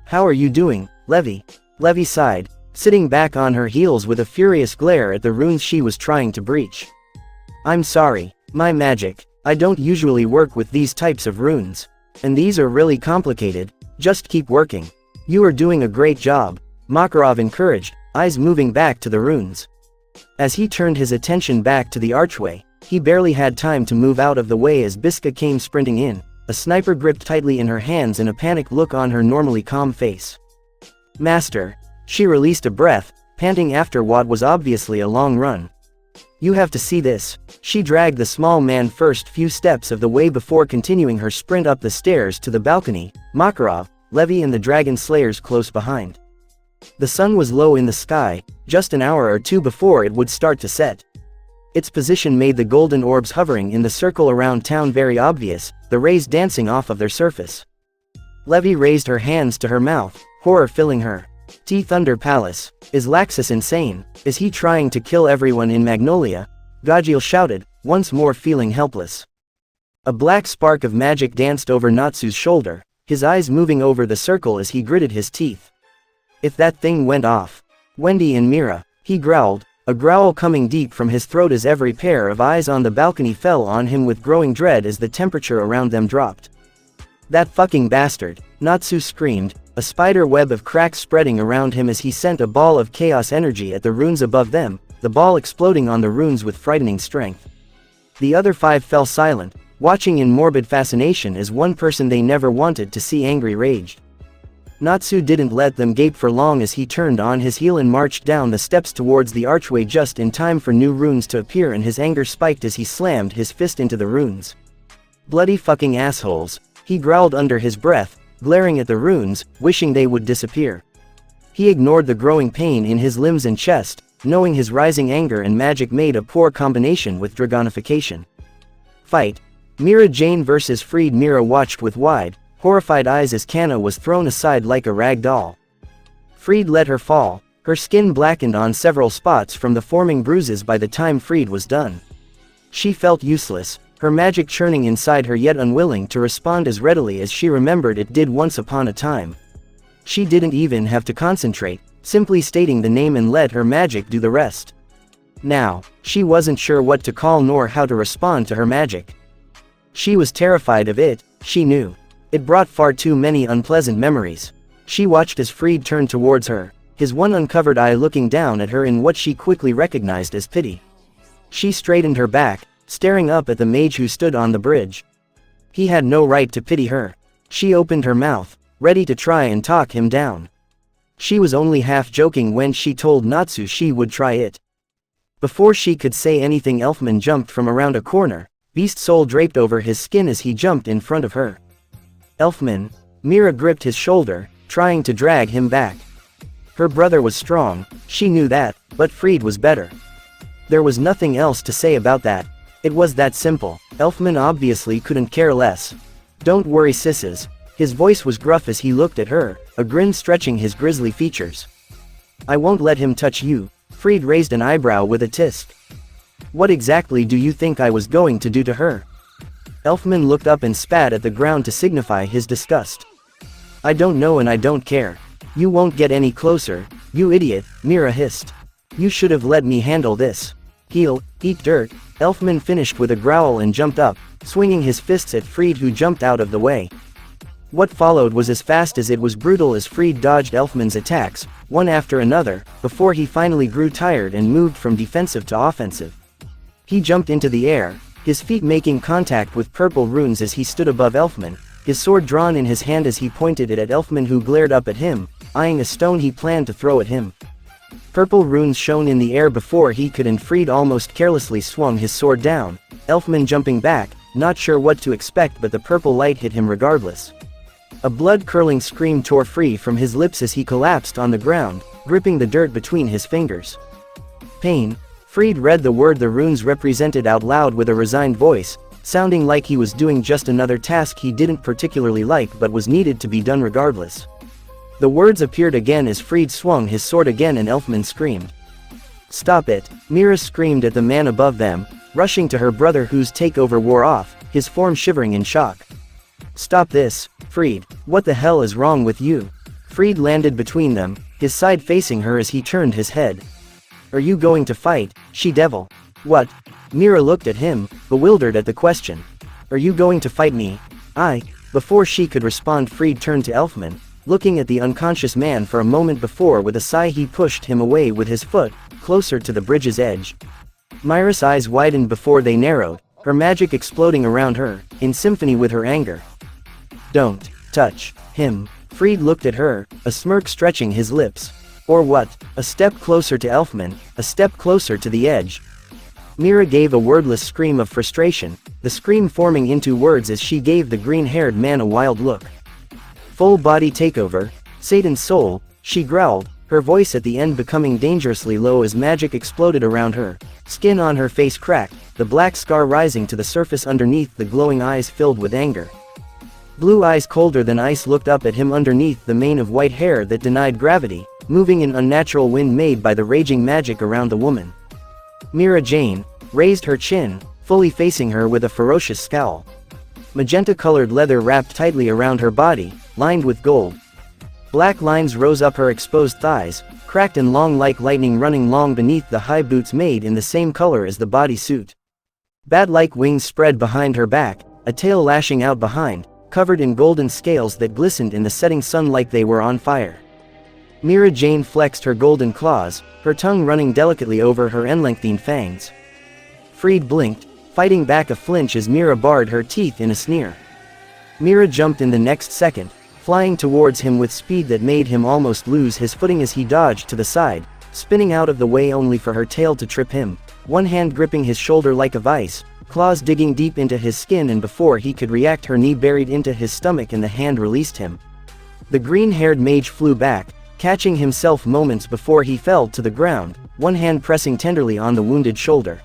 How are you doing, Levi? Levi sighed, sitting back on her heels with a furious glare at the runes she was trying to breach. I'm sorry, my magic. I don't usually work with these types of runes. And these are really complicated. Just keep working. You are doing a great job, Makarov encouraged, eyes moving back to the runes. As he turned his attention back to the archway, he barely had time to move out of the way as Biska came sprinting in, a sniper gripped tightly in her hands and a panicked look on her normally calm face. Master. She released a breath, panting after what was obviously a long run. You have to see this. She dragged the small man first few steps of the way before continuing her sprint up the stairs to the balcony, Makarov, Levi and the dragon slayers close behind. The sun was low in the sky, just an hour or two before it would start to set. Its position made the golden orbs hovering in the circle around town very obvious, the rays dancing off of their surface. Levi raised her hands to her mouth, horror filling her. Thunder Palace. Is Laxus insane? Is he trying to kill everyone in Magnolia? Gajil shouted, once more feeling helpless. A black spark of magic danced over Natsu's shoulder, his eyes moving over the circle as he gritted his teeth. If that thing went off. Wendy and Mira, he growled, a growl coming deep from his throat as every pair of eyes on the balcony fell on him with growing dread as the temperature around them dropped. That fucking bastard, Natsu screamed, a spider web of cracks spreading around him as he sent a ball of chaos energy at the runes above them, the ball exploding on the runes with frightening strength. The other five fell silent, watching in morbid fascination as one person they never wanted to see angry raged. Natsu didn't let them gape for long as he turned on his heel and marched down the steps towards the archway just in time for new runes to appear, and his anger spiked as he slammed his fist into the runes. Bloody fucking assholes, he growled under his breath, glaring at the runes, wishing they would disappear. He ignored the growing pain in his limbs and chest, knowing his rising anger and magic made a poor combination with Dragonification. Fight. Mira Jane vs. Freed. Mira watched with wide, horrified eyes as Kana was thrown aside like a rag doll. Freed let her fall, her skin blackened on several spots from the forming bruises by the time Freed was done. She felt useless, her magic churning inside her yet unwilling to respond as readily as she remembered it did once upon a time. She didn't even have to concentrate, simply stating the name and let her magic do the rest. Now, she wasn't sure what to call nor how to respond to her magic. She was terrified of it, she knew. It brought far too many unpleasant memories. She watched as Freed turned towards her, his one uncovered eye looking down at her in what she quickly recognized as pity. She straightened her back, staring up at the mage who stood on the bridge. He had no right to pity her. She opened her mouth, ready to try and talk him down. She was only half joking when she told Natsu she would try it. Before she could say anything, Elfman jumped from around a corner, beast soul draped over his skin as he jumped in front of her. Elfman. Mira gripped his shoulder, trying to drag him back. Her brother was strong, she knew that, but Freed was better. There was nothing else to say about that. It was that simple. Elfman obviously couldn't care less. Don't worry sisses. His voice was gruff as he looked at her, a grin stretching his grisly features. I won't let him touch you. Freed raised an eyebrow with a tisk. What exactly do you think I was going to do to her? Elfman looked up and spat at the ground to signify his disgust. I don't know and I don't care. You won't get any closer, you idiot, Mira hissed. You should have let me handle this. Heel, eat dirt. Elfman finished with a growl and jumped up, swinging his fists at Freed, who jumped out of the way. What followed was as fast as it was brutal as Freed dodged Elfman's attacks, one after another, before he finally grew tired and moved from defensive to offensive. He jumped into the air, his feet making contact with purple runes as he stood above Elfman, his sword drawn in his hand as he pointed it at Elfman, who glared up at him, eyeing a stone he planned to throw at him. Purple runes shone in the air before he could, and Fried almost carelessly swung his sword down, Elfman jumping back, not sure what to expect, but the purple light hit him regardless. A blood-curdling scream tore free from his lips as he collapsed on the ground, gripping the dirt between his fingers. Pain. Fried read the word the runes represented out loud with a resigned voice, sounding like he was doing just another task he didn't particularly like but was needed to be done regardless. The words appeared again as Fried swung his sword again, and Elfman screamed. "Stop it!" Mira screamed at the man above them, rushing to her brother, whose takeover wore off, his form shivering in shock. "Stop this, Fried, what the hell is wrong with you?" Fried landed between them, his side facing her as he turned his head. "Are you going to fight, she-devil?" "What?" Mira looked at him, bewildered at the question. "Are you going to fight me?" Before she could respond, Fried turned to Elfman, looking at the unconscious man for a moment before with a sigh he pushed him away with his foot, closer to the bridge's edge. Mira's eyes widened before they narrowed, her magic exploding around her, in symphony with her anger. "Don't touch him." Fried looked at her, a smirk stretching his lips. "Or what?" A step closer to Elfman, a step closer to the edge. Mira gave a wordless scream of frustration, the scream forming into words as she gave the green-haired man a wild look. "Full body takeover, Satan's soul," she growled, her voice at the end becoming dangerously low as magic exploded around her. Skin on her face cracked, the black scar rising to the surface underneath the glowing eyes filled with anger. Blue eyes colder than ice looked up at him underneath the mane of white hair that denied gravity, moving in unnatural wind made by the raging magic around the woman. Mira Jane raised her chin, fully facing her with a ferocious scowl. Magenta-colored leather wrapped tightly around her body, lined with gold. Black lines rose up her exposed thighs, cracked and long like lightning running long beneath the high boots made in the same color as the body suit. Bat-like wings spread behind her back, a tail lashing out behind, covered in golden scales that glistened in the setting sun like they were on fire. Mira Jane flexed her golden claws, her tongue running delicately over her unlengthened fangs. Fried blinked, fighting back a flinch as Mira bared her teeth in a sneer. Mira jumped in the next second, flying towards him with speed that made him almost lose his footing as he dodged to the side, spinning out of the way only for her tail to trip him, one hand gripping his shoulder like a vice, claws digging deep into his skin, and before he could react her knee buried into his stomach and the hand released him. The green-haired mage flew back, catching himself moments before he fell to the ground, one hand pressing tenderly on the wounded shoulder.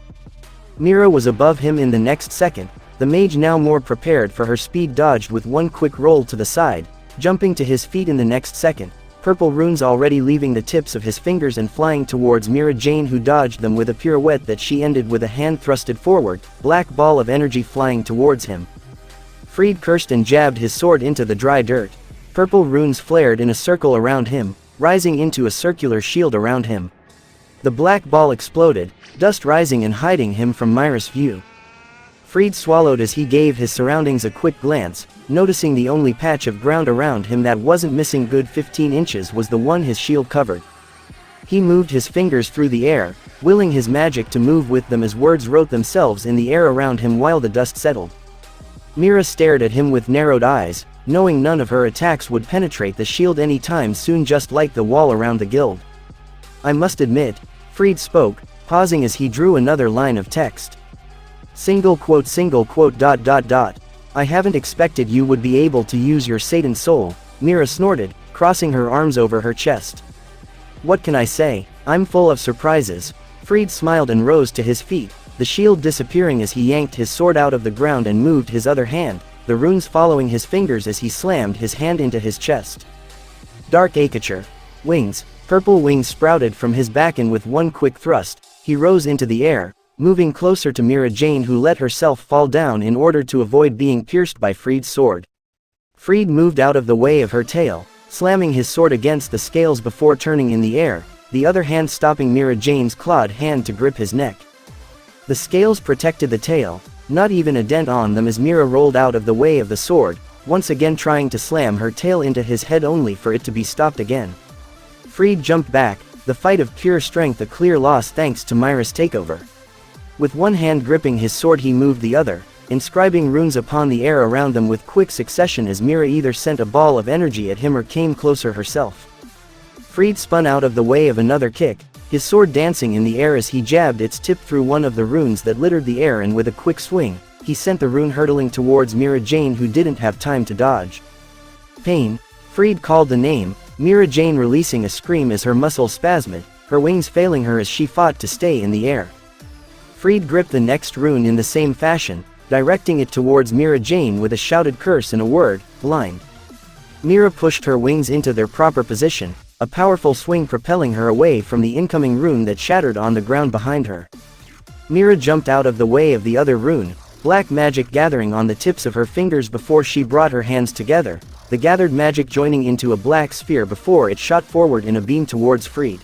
Mira was above him in the next second, the mage now more prepared for her speed dodged with one quick roll to the side, jumping to his feet in the next second, purple runes already leaving the tips of his fingers and flying towards Mira Jane, who dodged them with a pirouette that she ended with a hand thrusted forward, black ball of energy flying towards him. Fried cursed and jabbed his sword into the dry dirt. Purple runes flared in a circle around him, rising into a circular shield around him. The black ball exploded, dust rising and hiding him from Mira's view. Fried swallowed as he gave his surroundings a quick glance, noticing the only patch of ground around him that wasn't missing good 15 inches was the one his shield covered. He moved his fingers through the air, willing his magic to move with them as words wrote themselves in the air around him while the dust settled. Mira stared at him with narrowed eyes, knowing none of her attacks would penetrate the shield any time soon, just like the wall around the guild. "I must admit," Fried spoke, pausing as he drew another line of text. Single quote, "I haven't expected you would be able to use your Satan soul," Mira snorted, crossing her arms over her chest. "What can I say? I'm full of surprises." Fried smiled and rose to his feet, the shield disappearing as he yanked his sword out of the ground and moved his other hand, the runes following his fingers as he slammed his hand into his chest. Dark Acature. Wings. Purple wings sprouted from his back, and with one quick thrust, he rose into the air, moving closer to Mira Jane, who let herself fall down in order to avoid being pierced by Fried's sword. Fried moved out of the way of her tail, slamming his sword against the scales before turning in the air, the other hand stopping Mira Jane's clawed hand to grip his neck. The scales protected the tail, not even a dent on them as Mira rolled out of the way of the sword, once again trying to slam her tail into his head only for it to be stopped again. Fried jumped back, the fight of pure strength a clear loss thanks to Mira's takeover. With one hand gripping his sword he moved the other, inscribing runes upon the air around them with quick succession as Mira either sent a ball of energy at him or came closer herself. Fried spun out of the way of another kick, his sword dancing in the air as he jabbed its tip through one of the runes that littered the air, and with a quick swing, he sent the rune hurtling towards Mira Jane, who didn't have time to dodge. Pain. Fried called the name, Mira Jane releasing a scream as her muscles spasmed, her wings failing her as she fought to stay in the air. Fried gripped the next rune in the same fashion, directing it towards Mira Jane with a shouted curse and a word, blind. Mira pushed her wings into their proper position, a powerful swing propelling her away from the incoming rune that shattered on the ground behind her. Mira jumped out of the way of the other rune, black magic gathering on the tips of her fingers before she brought her hands together, the gathered magic joining into a black sphere before it shot forward in a beam towards Fried.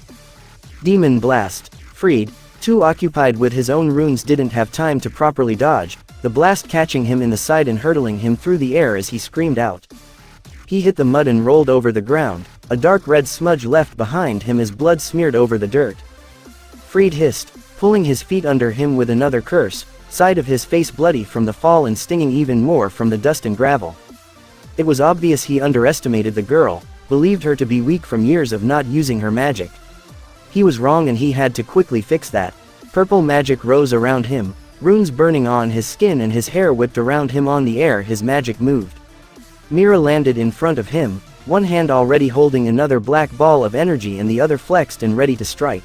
Demon Blast. Fried, too occupied with his own runes, didn't have time to properly dodge, the blast catching him in the side and hurtling him through the air as he screamed out. He hit the mud and rolled over the ground, a dark red smudge left behind him as blood smeared over the dirt. Fried hissed, pulling his feet under him with another curse, side of his face bloody from the fall and stinging even more from the dust and gravel. It was obvious he underestimated the girl, believed her to be weak from years of not using her magic. He was wrong and he had to quickly fix that. Purple magic rose around him, runes burning on his skin and his hair whipped around him on the air. His magic moved. Mira landed in front of him, one hand already holding another black ball of energy and the other flexed and ready to strike.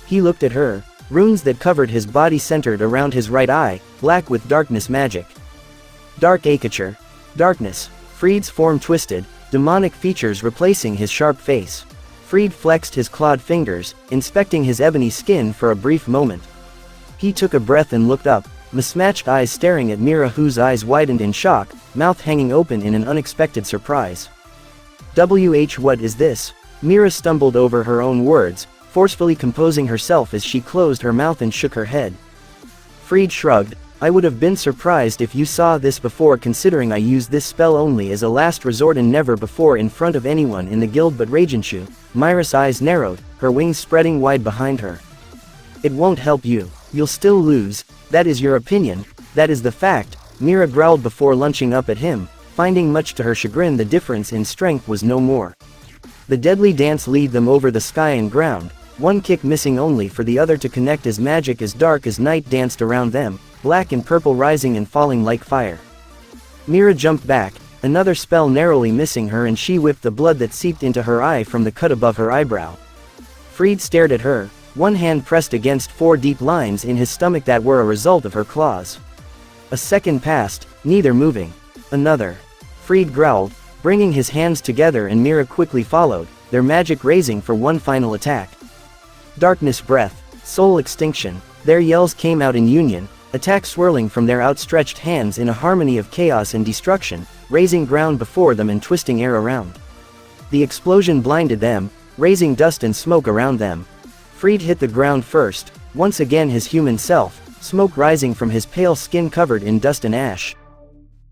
He looked at her, runes that covered his body centered around his right eye, black with darkness magic. Dark Acature. Darkness. Fried's form twisted, demonic features replacing his sharp face. Fried flexed his clawed fingers, inspecting his ebony skin for a brief moment. He took a breath and looked up, mismatched eyes staring at Mira, whose eyes widened in shock, mouth hanging open in an unexpected surprise. What is this? Mira stumbled over her own words, forcefully composing herself as she closed her mouth and shook her head. Fried shrugged. I would have been surprised if you saw this before, considering I used this spell only as a last resort and never before in front of anyone in the guild but Ragenshu. Mira's eyes narrowed, her wings spreading wide behind her. It won't help you. You'll still lose. That is your opinion. That is the fact. Mira growled before lunching up at him, finding much to her chagrin the difference in strength was no more. The deadly dance lead them over the sky and ground, one kick missing only for the other to connect as magic as dark as night danced around them, black and purple rising and falling like fire. Mira jumped back, another spell narrowly missing her, and she whipped the blood that seeped into her eye from the cut above her eyebrow. Fried stared at her, one hand pressed against 4 deep lines in his stomach that were a result of her claws. A second passed, neither moving. Another. Fried growled, bringing his hands together, and Mira quickly followed, their magic raising for one final attack. Darkness Breath. Soul Extinction. Their yells came out in union, attack swirling from their outstretched hands in a harmony of chaos and destruction, raising ground before them and twisting air around. The explosion blinded them, raising dust and smoke around them. Fried hit the ground first, once again his human self, smoke rising from his pale skin covered in dust and ash.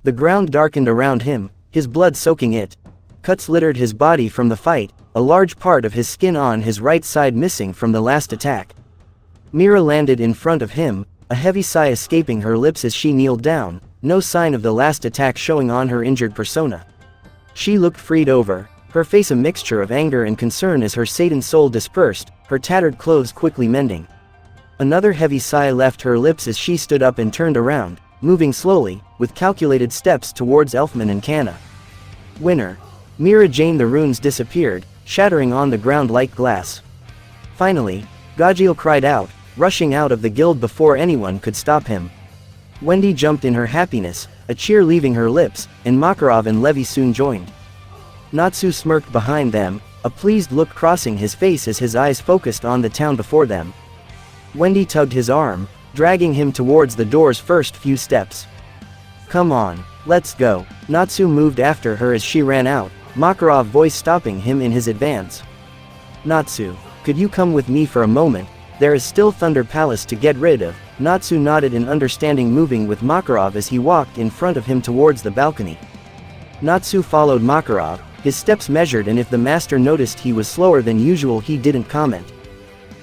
The ground darkened around him, his blood soaking it. Cuts littered his body from the fight, a large part of his skin on his right side missing from the last attack. Mira landed in front of him, a heavy sigh escaping her lips as she kneeled down, no sign of the last attack showing on her injured persona. She looked Fried over, her face a mixture of anger and concern as her Satan soul dispersed, her tattered clothes quickly mending. Another heavy sigh left her lips as she stood up and turned around, moving slowly, with calculated steps towards Elfman and Kana. Winner. Mira Jane. The runes disappeared, shattering on the ground like glass. Finally, Gajiel cried out, rushing out of the guild before anyone could stop him. Wendy jumped in her happiness, a cheer leaving her lips, and Makarov and Levy soon joined. Natsu smirked behind them, a pleased look crossing his face as his eyes focused on the town before them. Wendy tugged his arm, dragging him towards the door's first few steps. Come on, let's go. Natsu moved after her as she ran out, Makarov voice stopping him in his advance. Natsu, could you come with me for a moment? There is still Thunder Palace to get rid of. Natsu nodded in understanding, moving with Makarov as he walked in front of him towards the balcony. Natsu followed Makarov, his steps measured, and if the master noticed he was slower than usual he didn't comment.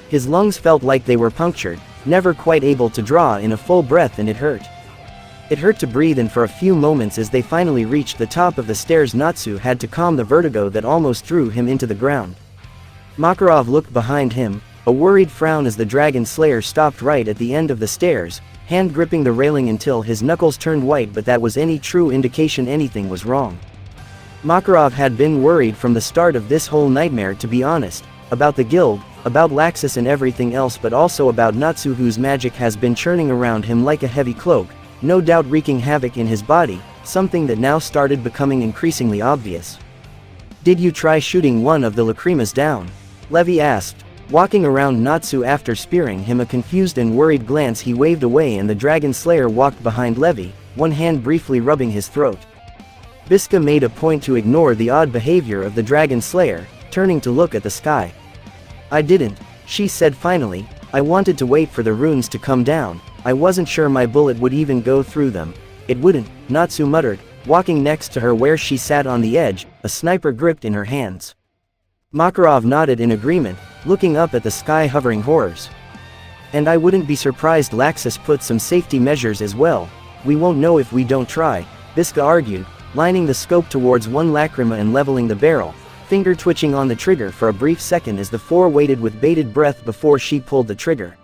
His lungs felt like they were punctured, never quite able to draw in a full breath, and it hurt. It hurt to breathe, and for a few moments as they finally reached the top of the stairs, Natsu had to calm the vertigo that almost threw him into the ground. Makarov looked behind him, a worried frown as the Dragon Slayer stopped right at the end of the stairs, hand gripping the railing until his knuckles turned white, but that was any true indication anything was wrong. Makarov had been worried from the start of this whole nightmare, to be honest, about the guild, about Laxus and everything else, but also about Natsu, whose magic has been churning around him like a heavy cloak, no doubt wreaking havoc in his body, something that now started becoming increasingly obvious. "Did you try shooting one of the lacrimas down?" Levi asked. Walking around Natsu after spearing him a confused and worried glance, he waved away, and the Dragon Slayer walked behind Levi, one hand briefly rubbing his throat. Biska made a point to ignore the odd behavior of the Dragon Slayer, turning to look at the sky. "I didn't," she said finally. "I wanted to wait for the runes to come down. I wasn't sure my bullet would even go through them." "It wouldn't," Natsu muttered, walking next to her where she sat on the edge, a sniper gripped in her hands. Makarov nodded in agreement, looking up at the sky, hovering horrors. "And I wouldn't be surprised Laxus put some safety measures as well. We won't know if we don't try," Biska argued, lining the scope towards one lacrima and leveling the barrel, finger twitching on the trigger for a brief second as the four waited with bated breath before she pulled the trigger.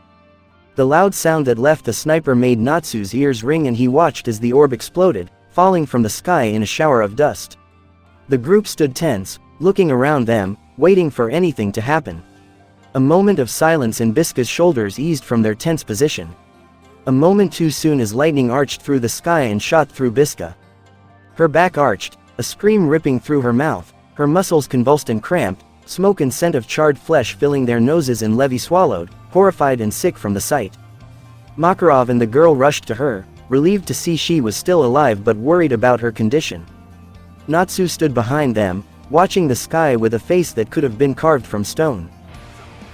The loud sound that left the sniper made Natsu's ears ring, and he watched as the orb exploded, falling from the sky in a shower of dust. The group stood tense, looking around them, waiting for anything to happen. A moment of silence, and Biska's shoulders eased from their tense position. A moment too soon as lightning arched through the sky and shot through Biska. Her back arched, a scream ripping through her mouth, her muscles convulsed and cramped, smoke and scent of charred flesh filling their noses, and Levi swallowed, horrified and sick from the sight. Makarov and the girl rushed to her, relieved to see she was still alive but worried about her condition. Natsu stood behind them, watching the sky with a face that could have been carved from stone.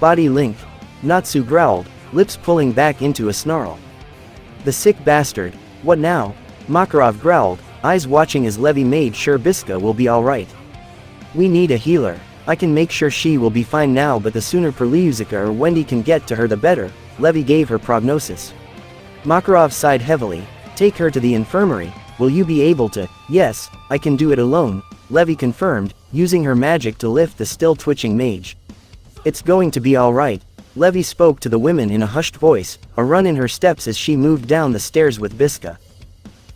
"Body link," Natsu growled, lips pulling back into a snarl. "The sick bastard, what now?" Makarov growled, eyes watching as Levi made sure Biska will be alright. "We need a healer. I can make sure she will be fine now, but the sooner Perliuzika or Wendy can get to her the better," Levi gave her prognosis. Makarov sighed heavily. "Take her to the infirmary. Will you be able to?" "Yes, I can do it alone," Levi confirmed, using her magic to lift the still twitching mage. "It's going to be alright," Levi spoke to the women in a hushed voice, a run in her steps as she moved down the stairs with Biska.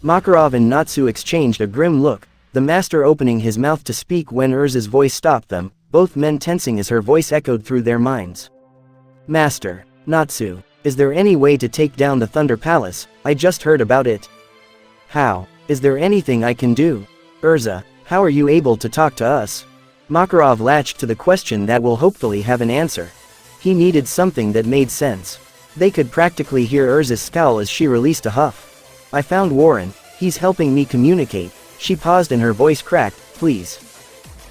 Makarov and Natsu exchanged a grim look, the master opening his mouth to speak when Erza's voice stopped them, both men tensing as her voice echoed through their minds. "Master, Natsu, is there any way to take down the Thunder Palace? I just heard about it." "How? Is there anything I can do? Erza, how are you able to talk to us?" Makarov latched to the question that will hopefully have an answer. He needed something that made sense. They could practically hear Erza's scowl as she released a huff. "I found Warren, he's helping me communicate." She paused and her voice cracked. "Please.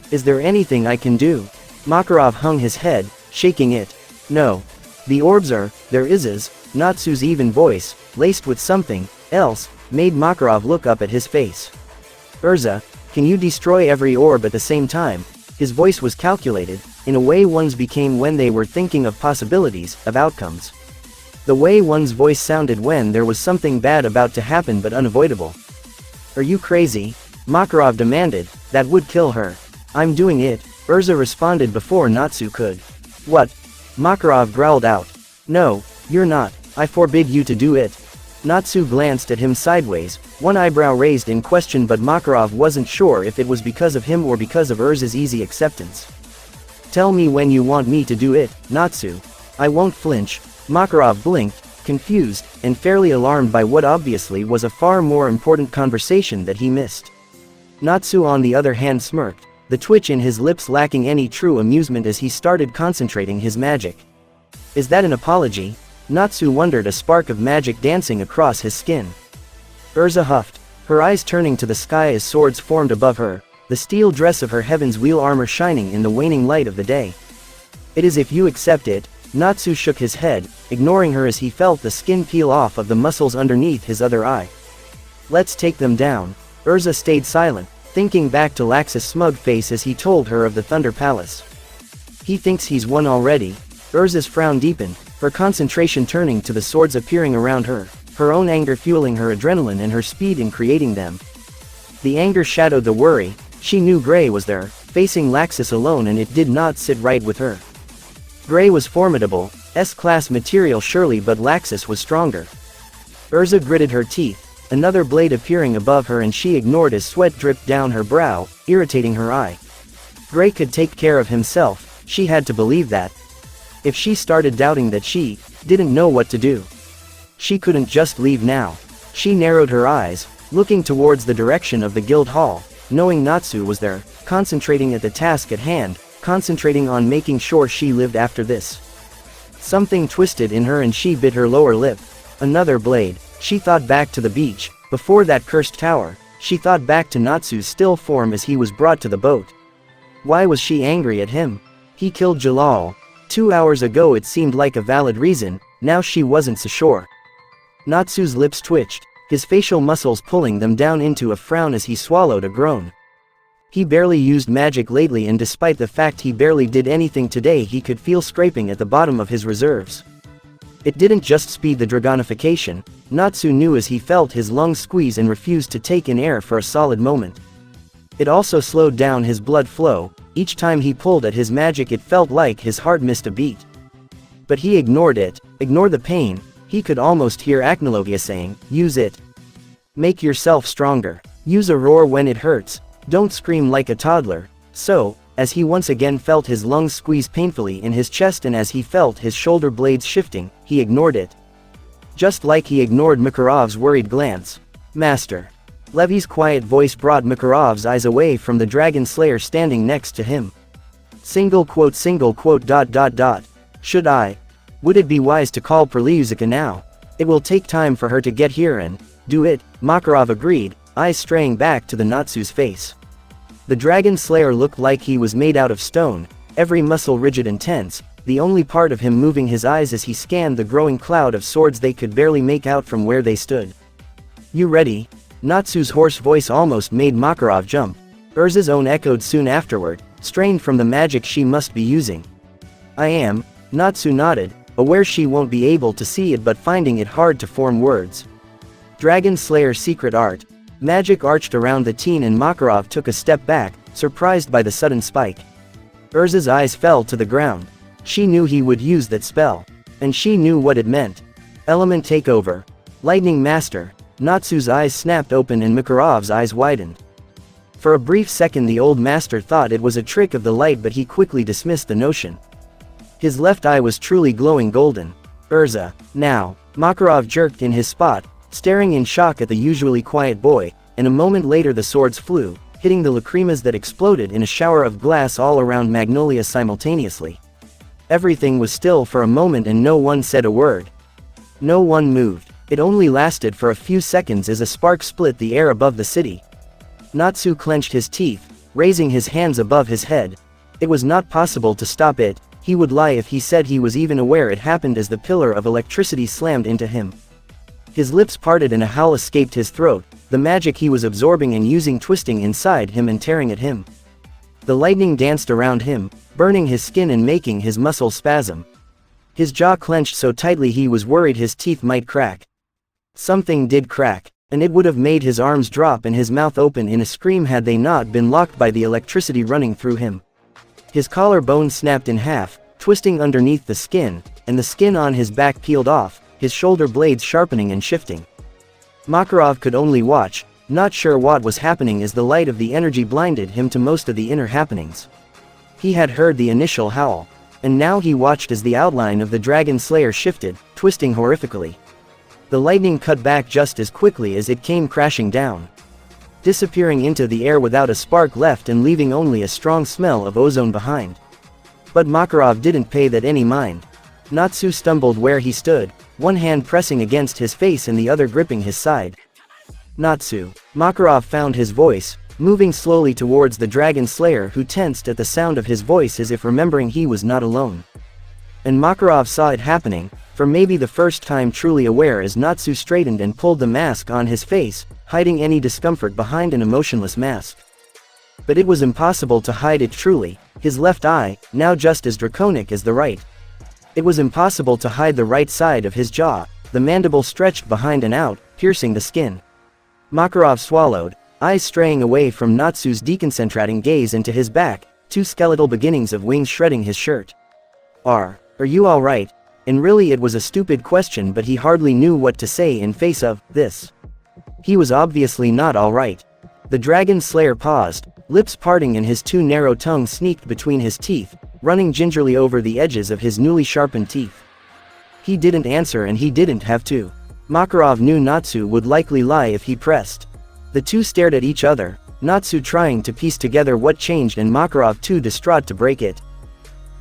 Is there anything I can do?" Makarov hung his head, shaking it. "No. The orbs are, there is." Natsu's even voice, laced with something else, made Makarov look up at his face. "Erza, can you destroy every orb at the same time?" His voice was calculated, in a way one's became when they were thinking of possibilities, of outcomes. The way one's voice sounded when there was something bad about to happen but unavoidable. "Are you crazy?" Makarov demanded. "That would kill her." "I'm doing it," Erza responded before Natsu could. "What?" Makarov growled out. "No, you're not. I forbid you to do it." Natsu glanced at him sideways, one eyebrow raised in question, but Makarov wasn't sure if it was because of him or because of Erza's easy acceptance. "Tell me when you want me to do it, Natsu. I won't flinch." Makarov blinked, confused, and fairly alarmed by what obviously was a far more important conversation that he missed. Natsu on the other hand smirked, the twitch in his lips lacking any true amusement as he started concentrating his magic. "Is that an apology?" Natsu wondered, a spark of magic dancing across his skin. Erza huffed, her eyes turning to the sky as swords formed above her, the steel dress of her heaven's wheel armor shining in the waning light of the day. "It is if you accept it." Natsu shook his head, ignoring her as he felt the skin peel off of the muscles underneath his other eye. "Let's take them down." Erza stayed silent, thinking back to Laxus' smug face as he told her of the Thunder Palace. "He thinks he's won already." Erza's frown deepened, her concentration turning to the swords appearing around her, her own anger fueling her adrenaline and her speed in creating them. The anger shadowed the worry. She knew Gray was there, facing Laxus alone, and it did not sit right with her. Gray was formidable, S-class material surely, but Laxus was stronger. Erza gritted her teeth, another blade appearing above her, and she ignored as sweat dripped down her brow, irritating her eye. Gray could take care of himself, she had to believe that. If she started doubting that, she didn't know what to do. She couldn't just leave now. She narrowed her eyes, looking towards the direction of the guild hall, knowing Natsu was there, concentrating at the task at hand, concentrating on making sure she lived after this. Something twisted in her and she bit her lower lip. Another blade. She thought back to the beach, before that cursed tower. She thought back to Natsu's still form as he was brought to the boat. Why was she angry at him? He killed Jalal. 2 hours ago it seemed like a valid reason, now she wasn't so sure. Natsu's lips twitched, his facial muscles pulling them down into a frown as he swallowed a groan. He barely used magic lately, and despite the fact he barely did anything today, he could feel scraping at the bottom of his reserves. It didn't just speed the Dragonification, Natsu knew as he felt his lungs squeeze and refused to take in air for a solid moment. It also slowed down his blood flow. Each time he pulled at his magic it felt like his heart missed a beat. But he ignored it, ignore the pain. He could almost hear Acnologia saying, use it. Make yourself stronger. Use a roar when it hurts. Don't scream like a toddler. So, as he once again felt his lungs squeeze painfully in his chest and as he felt his shoulder blades shifting, he ignored it. Just like he ignored Makarov's worried glance. Master. Levy's quiet voice brought Makarov's eyes away from the Dragon Slayer standing next to him. Single quote. Should I? Would it be wise to call Perliuzika now? It will take time for her to get here and do it, Makarov agreed, eyes straying back to the Natsu's face. The Dragon Slayer looked like he was made out of stone, every muscle rigid and tense, the only part of him moving his eyes as he scanned the growing cloud of swords they could barely make out from where they stood. You ready? Natsu's hoarse voice almost made Makarov jump. Erza's own echoed soon afterward, strained from the magic she must be using. I am, Natsu nodded, aware she won't be able to see it but finding it hard to form words. Dragon Slayer secret art. Magic arched around the teen and Makarov took a step back, surprised by the sudden spike. Erza's eyes fell to the ground. She knew he would use that spell. And she knew what it meant. Element takeover. Lightning Master. Natsu's eyes snapped open and Makarov's eyes widened. For a brief second the old master thought it was a trick of the light, but he quickly dismissed the notion. His left eye was truly glowing golden. Erza. Now. Makarov jerked in his spot, staring in shock at the usually quiet boy, and a moment later the swords flew, hitting the lacrimas that exploded in a shower of glass all around Magnolia simultaneously. Everything was still for a moment and no one said a word. No one moved. It only lasted for a few seconds as a spark split the air above the city. Natsu clenched his teeth, raising his hands above his head. It was not possible to stop it. He would lie if he said he was even aware it happened as the pillar of electricity slammed into him. His lips parted and a howl escaped his throat, the magic he was absorbing and using twisting inside him and tearing at him. The lightning danced around him, burning his skin and making his muscles spasm. His jaw clenched so tightly he was worried his teeth might crack. Something did crack, and it would have made his arms drop and his mouth open in a scream had they not been locked by the electricity running through him. His collarbone snapped in half, twisting underneath the skin, and the skin on his back peeled off, his shoulder blades sharpening and shifting. Makarov could only watch, not sure what was happening as the light of the energy blinded him to most of the inner happenings. He had heard the initial howl, and now he watched as the outline of the Dragon Slayer shifted, twisting horrifically. The lightning cut back just as quickly as it came crashing down, disappearing into the air without a spark left and leaving only a strong smell of ozone behind. But Makarov didn't pay that any mind. Natsu stumbled where he stood, one hand pressing against his face and the other gripping his side. Natsu. Makarov found his voice, moving slowly towards the Dragon Slayer, who tensed at the sound of his voice as if remembering he was not alone. And Makarov saw it happening, for maybe the first time truly aware, as Natsu straightened and pulled the mask on his face, hiding any discomfort behind an emotionless mask. But it was impossible to hide it truly, his left eye, now just as draconic as the right. It was impossible to hide the right side of his jaw, the mandible stretched behind and out, piercing the skin. Makarov swallowed, eyes straying away from Natsu's deconcentrating gaze into his back, two skeletal beginnings of wings shredding his shirt. Are you alright? And really it was a stupid question, but he hardly knew what to say in face of this. He was obviously not alright. The dragon slayer paused, lips parting and his too narrow tongue sneaked between his teeth, running gingerly over the edges of his newly sharpened teeth. He didn't answer and he didn't have to. Makarov knew Natsu would likely lie if he pressed. The two stared at each other, Natsu trying to piece together what changed and Makarov too distraught to break it.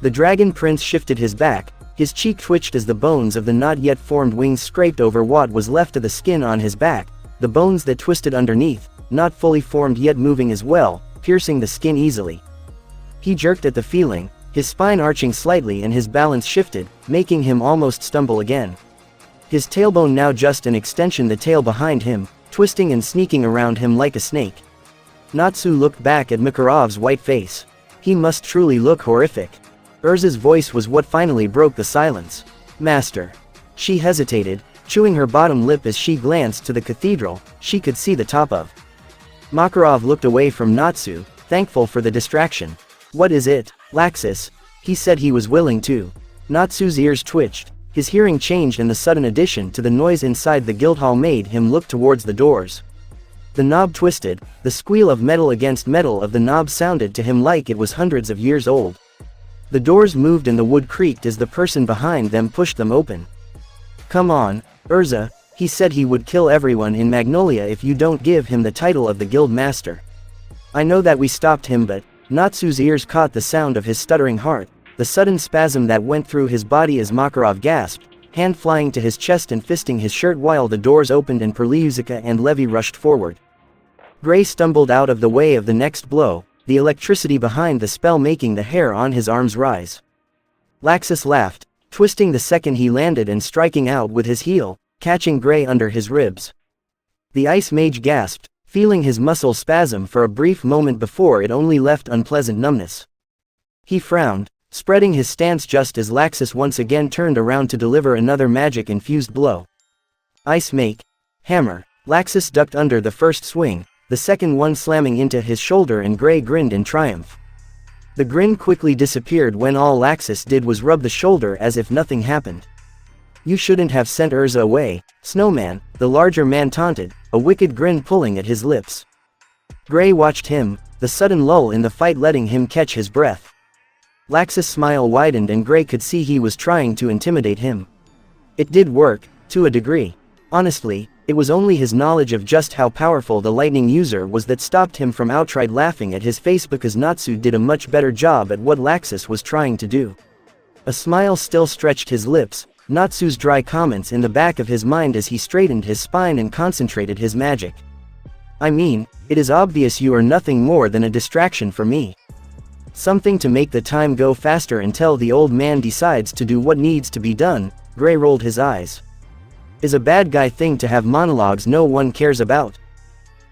The dragon prince shifted his back, his cheek twitched as the bones of the not yet formed wings scraped over what was left of the skin on his back, the bones that twisted underneath, not fully formed yet moving as well, piercing the skin easily. He jerked at the feeling, his spine arching slightly and his balance shifted, making him almost stumble again. His tailbone now just an extension, the tail behind him, twisting and sneaking around him like a snake. Natsu looked back at Makarov's white face. He must truly look horrific. Erza's voice was what finally broke the silence. Master. She hesitated, chewing her bottom lip as she glanced to the cathedral she could see the top of. Makarov looked away from Natsu, thankful for the distraction. What is it, Laxus? He said he was willing to. Natsu's ears twitched, his hearing changed and the sudden addition to the noise inside the guildhall made him look towards the doors. The knob twisted, the squeal of metal against metal of the knob sounded to him like it was hundreds of years old. The doors moved and the wood creaked as the person behind them pushed them open. Come on, Erza, he said he would kill everyone in Magnolia if you don't give him the title of the guild master. I know that we stopped him, but Natsu's ears caught the sound of his stuttering heart, the sudden spasm that went through his body as Makarov gasped, hand flying to his chest and fisting his shirt while the doors opened and Perliuzica and Levi rushed forward. Gray stumbled out of the way of the next blow, the electricity behind the spell making the hair on his arms rise. Laxus laughed, twisting the second he landed and striking out with his heel, catching Gray under his ribs. The ice mage gasped, feeling his muscle spasm for a brief moment before it only left unpleasant numbness. He frowned, spreading his stance just as Laxus once again turned around to deliver another magic-infused blow. Ice make. Hammer. Laxus ducked under the first swing, the second one slamming into his shoulder, and Gray grinned in triumph. The grin quickly disappeared when all Laxus did was rub the shoulder as if nothing happened. You shouldn't have sent Erza away, Snowman, the larger man taunted, a wicked grin pulling at his lips. Gray watched him, the sudden lull in the fight letting him catch his breath. Laxus' smile widened and Gray could see he was trying to intimidate him. It did work, to a degree. Honestly, it was only his knowledge of just how powerful the lightning user was that stopped him from outright laughing at his face, because Natsu did a much better job at what Laxus was trying to do. A smile still stretched his lips, Natsu's dry comments in the back of his mind as he straightened his spine and concentrated his magic. I mean, it is obvious you are nothing more than a distraction for me. Something to make the time go faster until the old man decides to do what needs to be done. Gray rolled his eyes. Is a bad guy thing to have monologues no one cares about?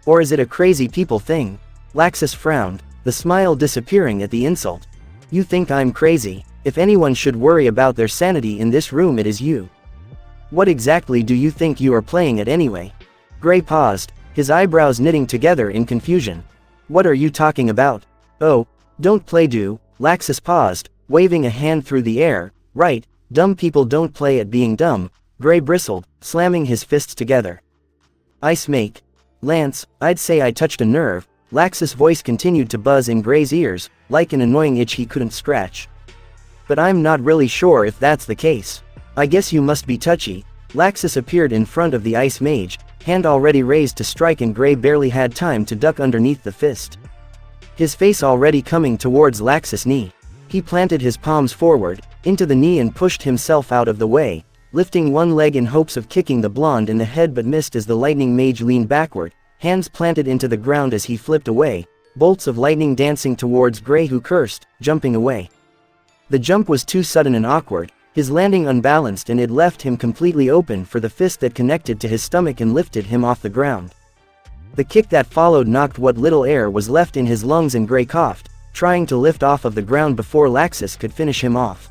Or is it a crazy people thing? Laxus frowned, the smile disappearing at the insult. You think I'm crazy? If anyone should worry about their sanity in this room, it is you. What exactly do you think you are playing at anyway? Gray paused, his eyebrows knitting together in confusion. What are you talking about? Oh, don't play do. Laxus paused, waving a hand through the air. Right, dumb people don't play at being dumb. Gray bristled, slamming his fists together. Ice make. Lance, I'd say I touched a nerve. Laxus' voice continued to buzz in Gray's ears, like an annoying itch he couldn't scratch. But I'm not really sure if that's the case. I guess you must be touchy. Laxus appeared in front of the ice mage, hand already raised to strike, and Gray barely had time to duck underneath the fist. His face already coming towards Laxus' knee. He planted his palms forward, into the knee, and pushed himself out of the way, lifting one leg in hopes of kicking the blonde in the head, but missed as the lightning mage leaned backward, hands planted into the ground as he flipped away, bolts of lightning dancing towards Gray, who cursed, jumping away. The jump was too sudden and awkward, his landing unbalanced, and it left him completely open for the fist that connected to his stomach and lifted him off the ground. The kick that followed knocked what little air was left in his lungs, and Gray coughed, trying to lift off of the ground before Laxus could finish him off.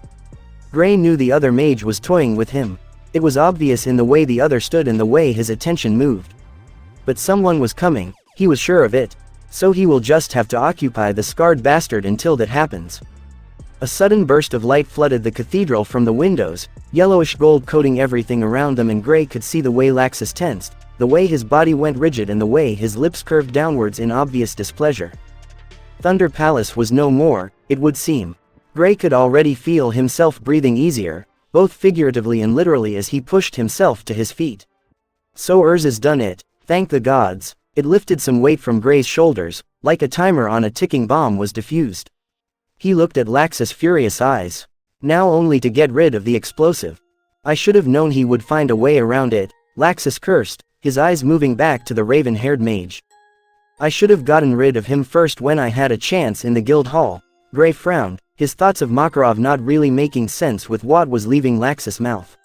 Gray knew the other mage was toying with him. It was obvious in the way the other stood and the way his attention moved. But someone was coming, he was sure of it. So he will just have to occupy the scarred bastard until that happens. A sudden burst of light flooded the cathedral from the windows, yellowish gold coating everything around them, and Gray could see the way Laxus tensed, the way his body went rigid, and the way his lips curved downwards in obvious displeasure. Thunder Palace was no more, it would seem. Gray could already feel himself breathing easier, both figuratively and literally, as he pushed himself to his feet. So Erza's done it, thank the gods. It lifted some weight from Gray's shoulders, like a timer on a ticking bomb was diffused. He looked at Laxus' furious eyes. Now only to get rid of the explosive. I should have known he would find a way around it, Laxus cursed, his eyes moving back to the raven-haired mage. I should have gotten rid of him first when I had a chance in the guild hall. Gray frowned, his thoughts of Makarov not really making sense with what was leaving Laxus' mouth.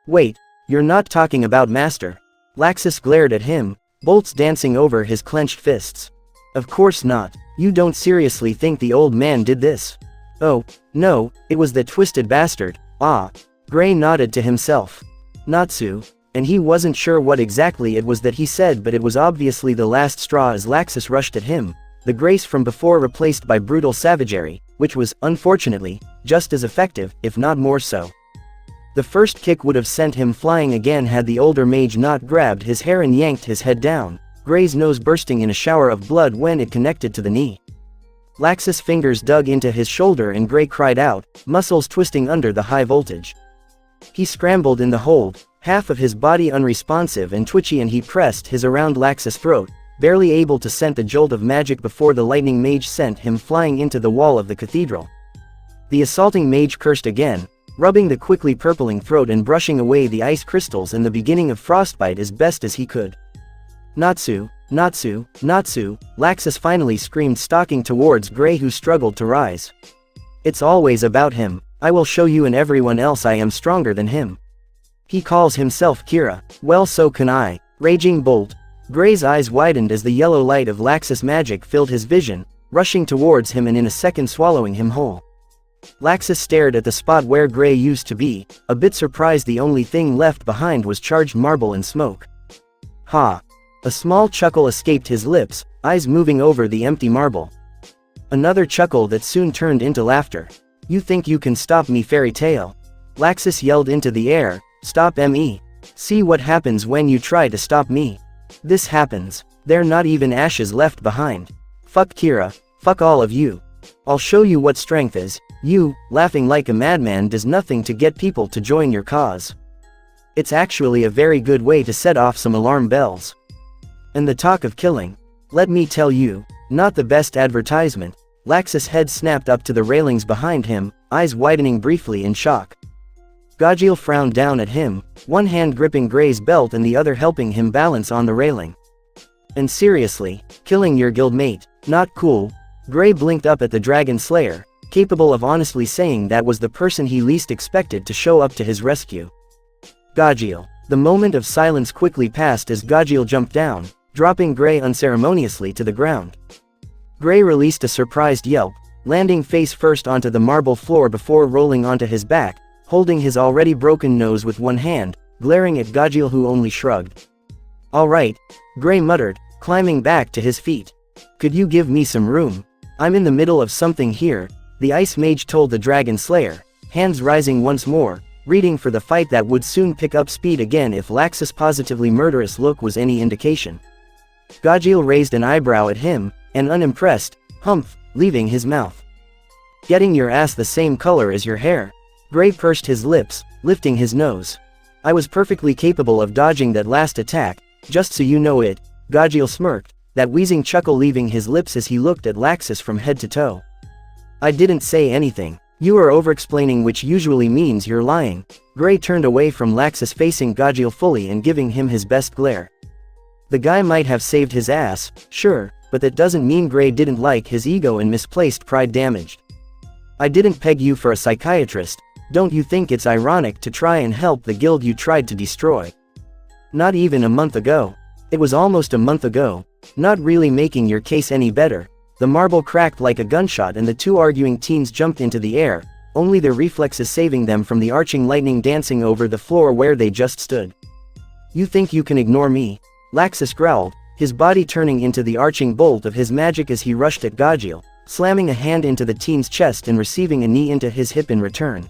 Wait, you're not talking about Master? Laxus glared at him, bolts dancing over his clenched fists. Of course not. You don't seriously think the old man did this? Oh, no, it was that twisted bastard. Ah. Gray nodded to himself. Natsu. And he wasn't sure what exactly it was that he said, but it was obviously the last straw as Laxus rushed at him, the grace from before replaced by brutal savagery, which was, unfortunately, just as effective, if not more so. The first kick would have sent him flying again had the older mage not grabbed his hair and yanked his head down, Gray's nose bursting in a shower of blood when it connected to the knee. Laxus' fingers dug into his shoulder and Gray cried out, muscles twisting under the high voltage. He scrambled in the hold, half of his body unresponsive and twitchy, and he pressed his around Laxus' throat, barely able to send the jolt of magic before the lightning mage sent him flying into the wall of the cathedral. The assaulting mage cursed again, rubbing the quickly purpling throat and brushing away the ice crystals and the beginning of frostbite as best as he could. Natsu, Natsu, Natsu, Laxus finally screamed, stalking towards Gray, who struggled to rise. It's always about him. I will show you and everyone else I am stronger than him. He calls himself Kira. Well, so can I. Raging bolt. Gray's eyes widened as the yellow light of Laxus' magic filled his vision, rushing towards him and in a second swallowing him whole. Laxus stared at the spot where Gray used to be, a bit surprised. The only thing left behind was charged marble and smoke. Ha! A small chuckle escaped his lips, eyes moving over the empty marble. Another chuckle that soon turned into laughter. You think you can stop me, fairy tale? Laxus yelled into the air, stop me. See what happens when you try to stop me. This happens. There not even ashes left behind. Fuck Kira, fuck all of you. I'll show you what strength is. You, laughing like a madman, does nothing to get people to join your cause. It's actually a very good way to set off some alarm bells. And the talk of killing. Let me tell you, not the best advertisement. Laxus' head snapped up to the railings behind him, eyes widening briefly in shock. Gajil frowned down at him, one hand gripping Gray's belt and the other helping him balance on the railing. And seriously, killing your guildmate, not cool. Gray blinked up at the Dragon Slayer, capable of honestly saying that was the person he least expected to show up to his rescue. Gajil. The moment of silence quickly passed as Gajil jumped down, dropping Gray unceremoniously to the ground. Gray released a surprised yelp, landing face first onto the marble floor before rolling onto his back, holding his already broken nose with one hand, glaring at Gajil, who only shrugged. All right, Gray muttered, climbing back to his feet. Could you give me some room? I'm in the middle of something here, the Ice Mage told the Dragon Slayer, hands rising once more, reading for the fight that would soon pick up speed again if Laxus' positively murderous look was any indication. Gajil raised an eyebrow at him, an unimpressed humph leaving his mouth. Getting your ass the same color as your hair. Gray pursed his lips, lifting his nose. I was perfectly capable of dodging that last attack, just so you know it. Gajil smirked, that wheezing chuckle leaving his lips as he looked at Laxus from head to toe. I didn't say anything. You are over-explaining, which usually means you're lying. Gray turned away from Laxus, facing Gajil fully and giving him his best glare. The guy might have saved his ass, sure, but that doesn't mean Gray didn't like his ego and misplaced pride damaged. I didn't peg you for a psychiatrist. Don't you think it's ironic to try and help the guild you tried to destroy? Not even a month ago. It was almost a month ago. Not really making your case any better. The marble cracked like a gunshot and the two arguing teens jumped into the air, only their reflexes saving them from the arching lightning dancing over the floor where they just stood. "You think you can ignore me?" Laxus growled, his body turning into the arching bolt of his magic as he rushed at Gajiel, slamming a hand into the teen's chest and receiving a knee into his hip in return.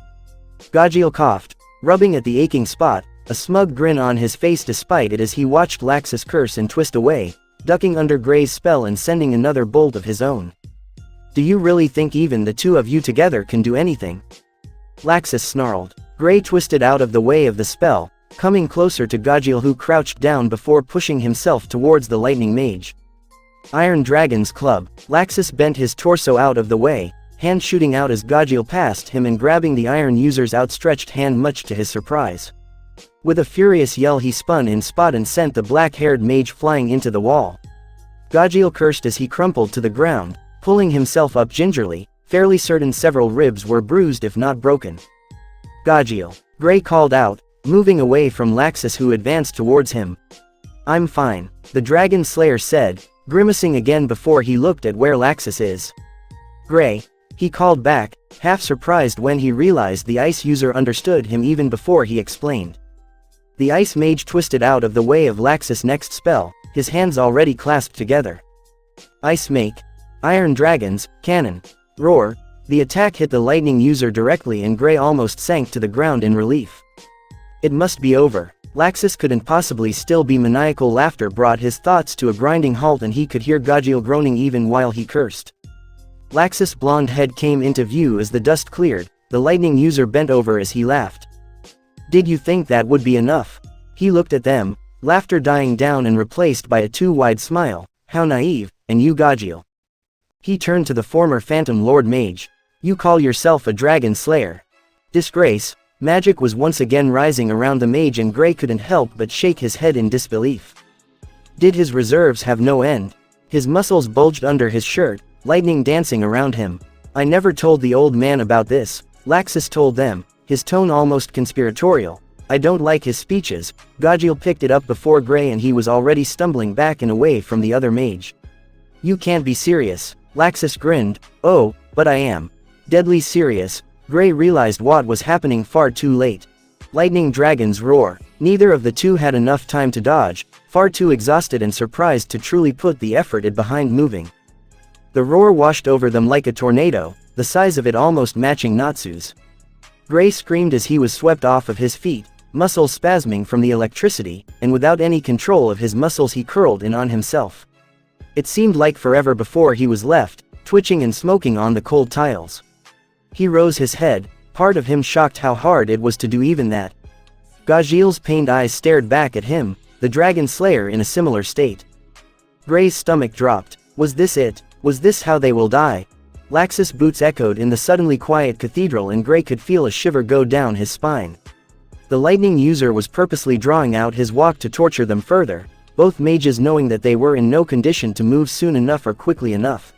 Gajiel coughed, rubbing at the aching spot, a smug grin on his face despite it as he watched Laxus curse and twist away, ducking under Gray's spell and sending another bolt of his own. "Do you really think even the two of you together can do anything?" Laxus snarled. Gray twisted out of the way of the spell, coming closer to Gajiel, who crouched down before pushing himself towards the lightning mage. Iron Dragon's club. Laxus bent his torso out of the way, hand shooting out as Gajiel passed him and grabbing the iron user's outstretched hand much to his surprise. With a furious yell he spun in spot and sent the black-haired mage flying into the wall. Gajiel cursed as he crumpled to the ground, pulling himself up gingerly, fairly certain several ribs were bruised if not broken. "Gajiel," Gray called out, moving away from Laxus who advanced towards him. "I'm fine," the Dragon Slayer said, grimacing again before he looked at where Laxus is. "Gray," he called back, half surprised when he realized the ice user understood him even before he explained. The ice mage twisted out of the way of Laxus' next spell, his hands already clasped together. Ice Make. Iron Dragons, Cannon. Roar. The attack hit the lightning user directly and Gray almost sank to the ground in relief. It must be over. Laxus couldn't possibly still be. Maniacal laughter brought his thoughts to a grinding halt and he could hear Gajiel groaning even while he cursed. Laxus' blonde head came into view as the dust cleared, the lightning user bent over as he laughed. "Did you think that would be enough?" He looked at them, laughter dying down and replaced by a too-wide smile. "How naive, and you Gajiel." He turned to the former Phantom Lord Mage. "You call yourself a Dragon Slayer? Disgrace." Magic was once again rising around the mage and Gray couldn't help but shake his head in disbelief. Did his reserves have no end? His muscles bulged under his shirt, lightning dancing around him. "I never told the old man about this," Laxus told them, his tone almost conspiratorial. "I don't like his speeches." Gajiel picked it up before Gray and he was already stumbling back and away from the other mage. "You can't be serious." Laxus grinned. "Oh, but I am. Deadly serious." Gray realized what was happening far too late. Lightning Dragon's roar. Neither of the two had enough time to dodge, far too exhausted and surprised to truly put the effort in behind moving. The roar washed over them like a tornado, the size of it almost matching Natsu's. Gray screamed as he was swept off of his feet, muscles spasming from the electricity, and without any control of his muscles he curled in on himself. It seemed like forever before he was left, twitching and smoking on the cold tiles. He rose his head, part of him shocked how hard it was to do even that. Gajiel's pained eyes stared back at him, the Dragon Slayer in a similar state. Gray's stomach dropped. Was this it? Was this how they will die? Laxus' boots echoed in the suddenly quiet cathedral and Gray could feel a shiver go down his spine. The lightning user was purposely drawing out his walk to torture them further, both mages knowing that they were in no condition to move soon enough or quickly enough.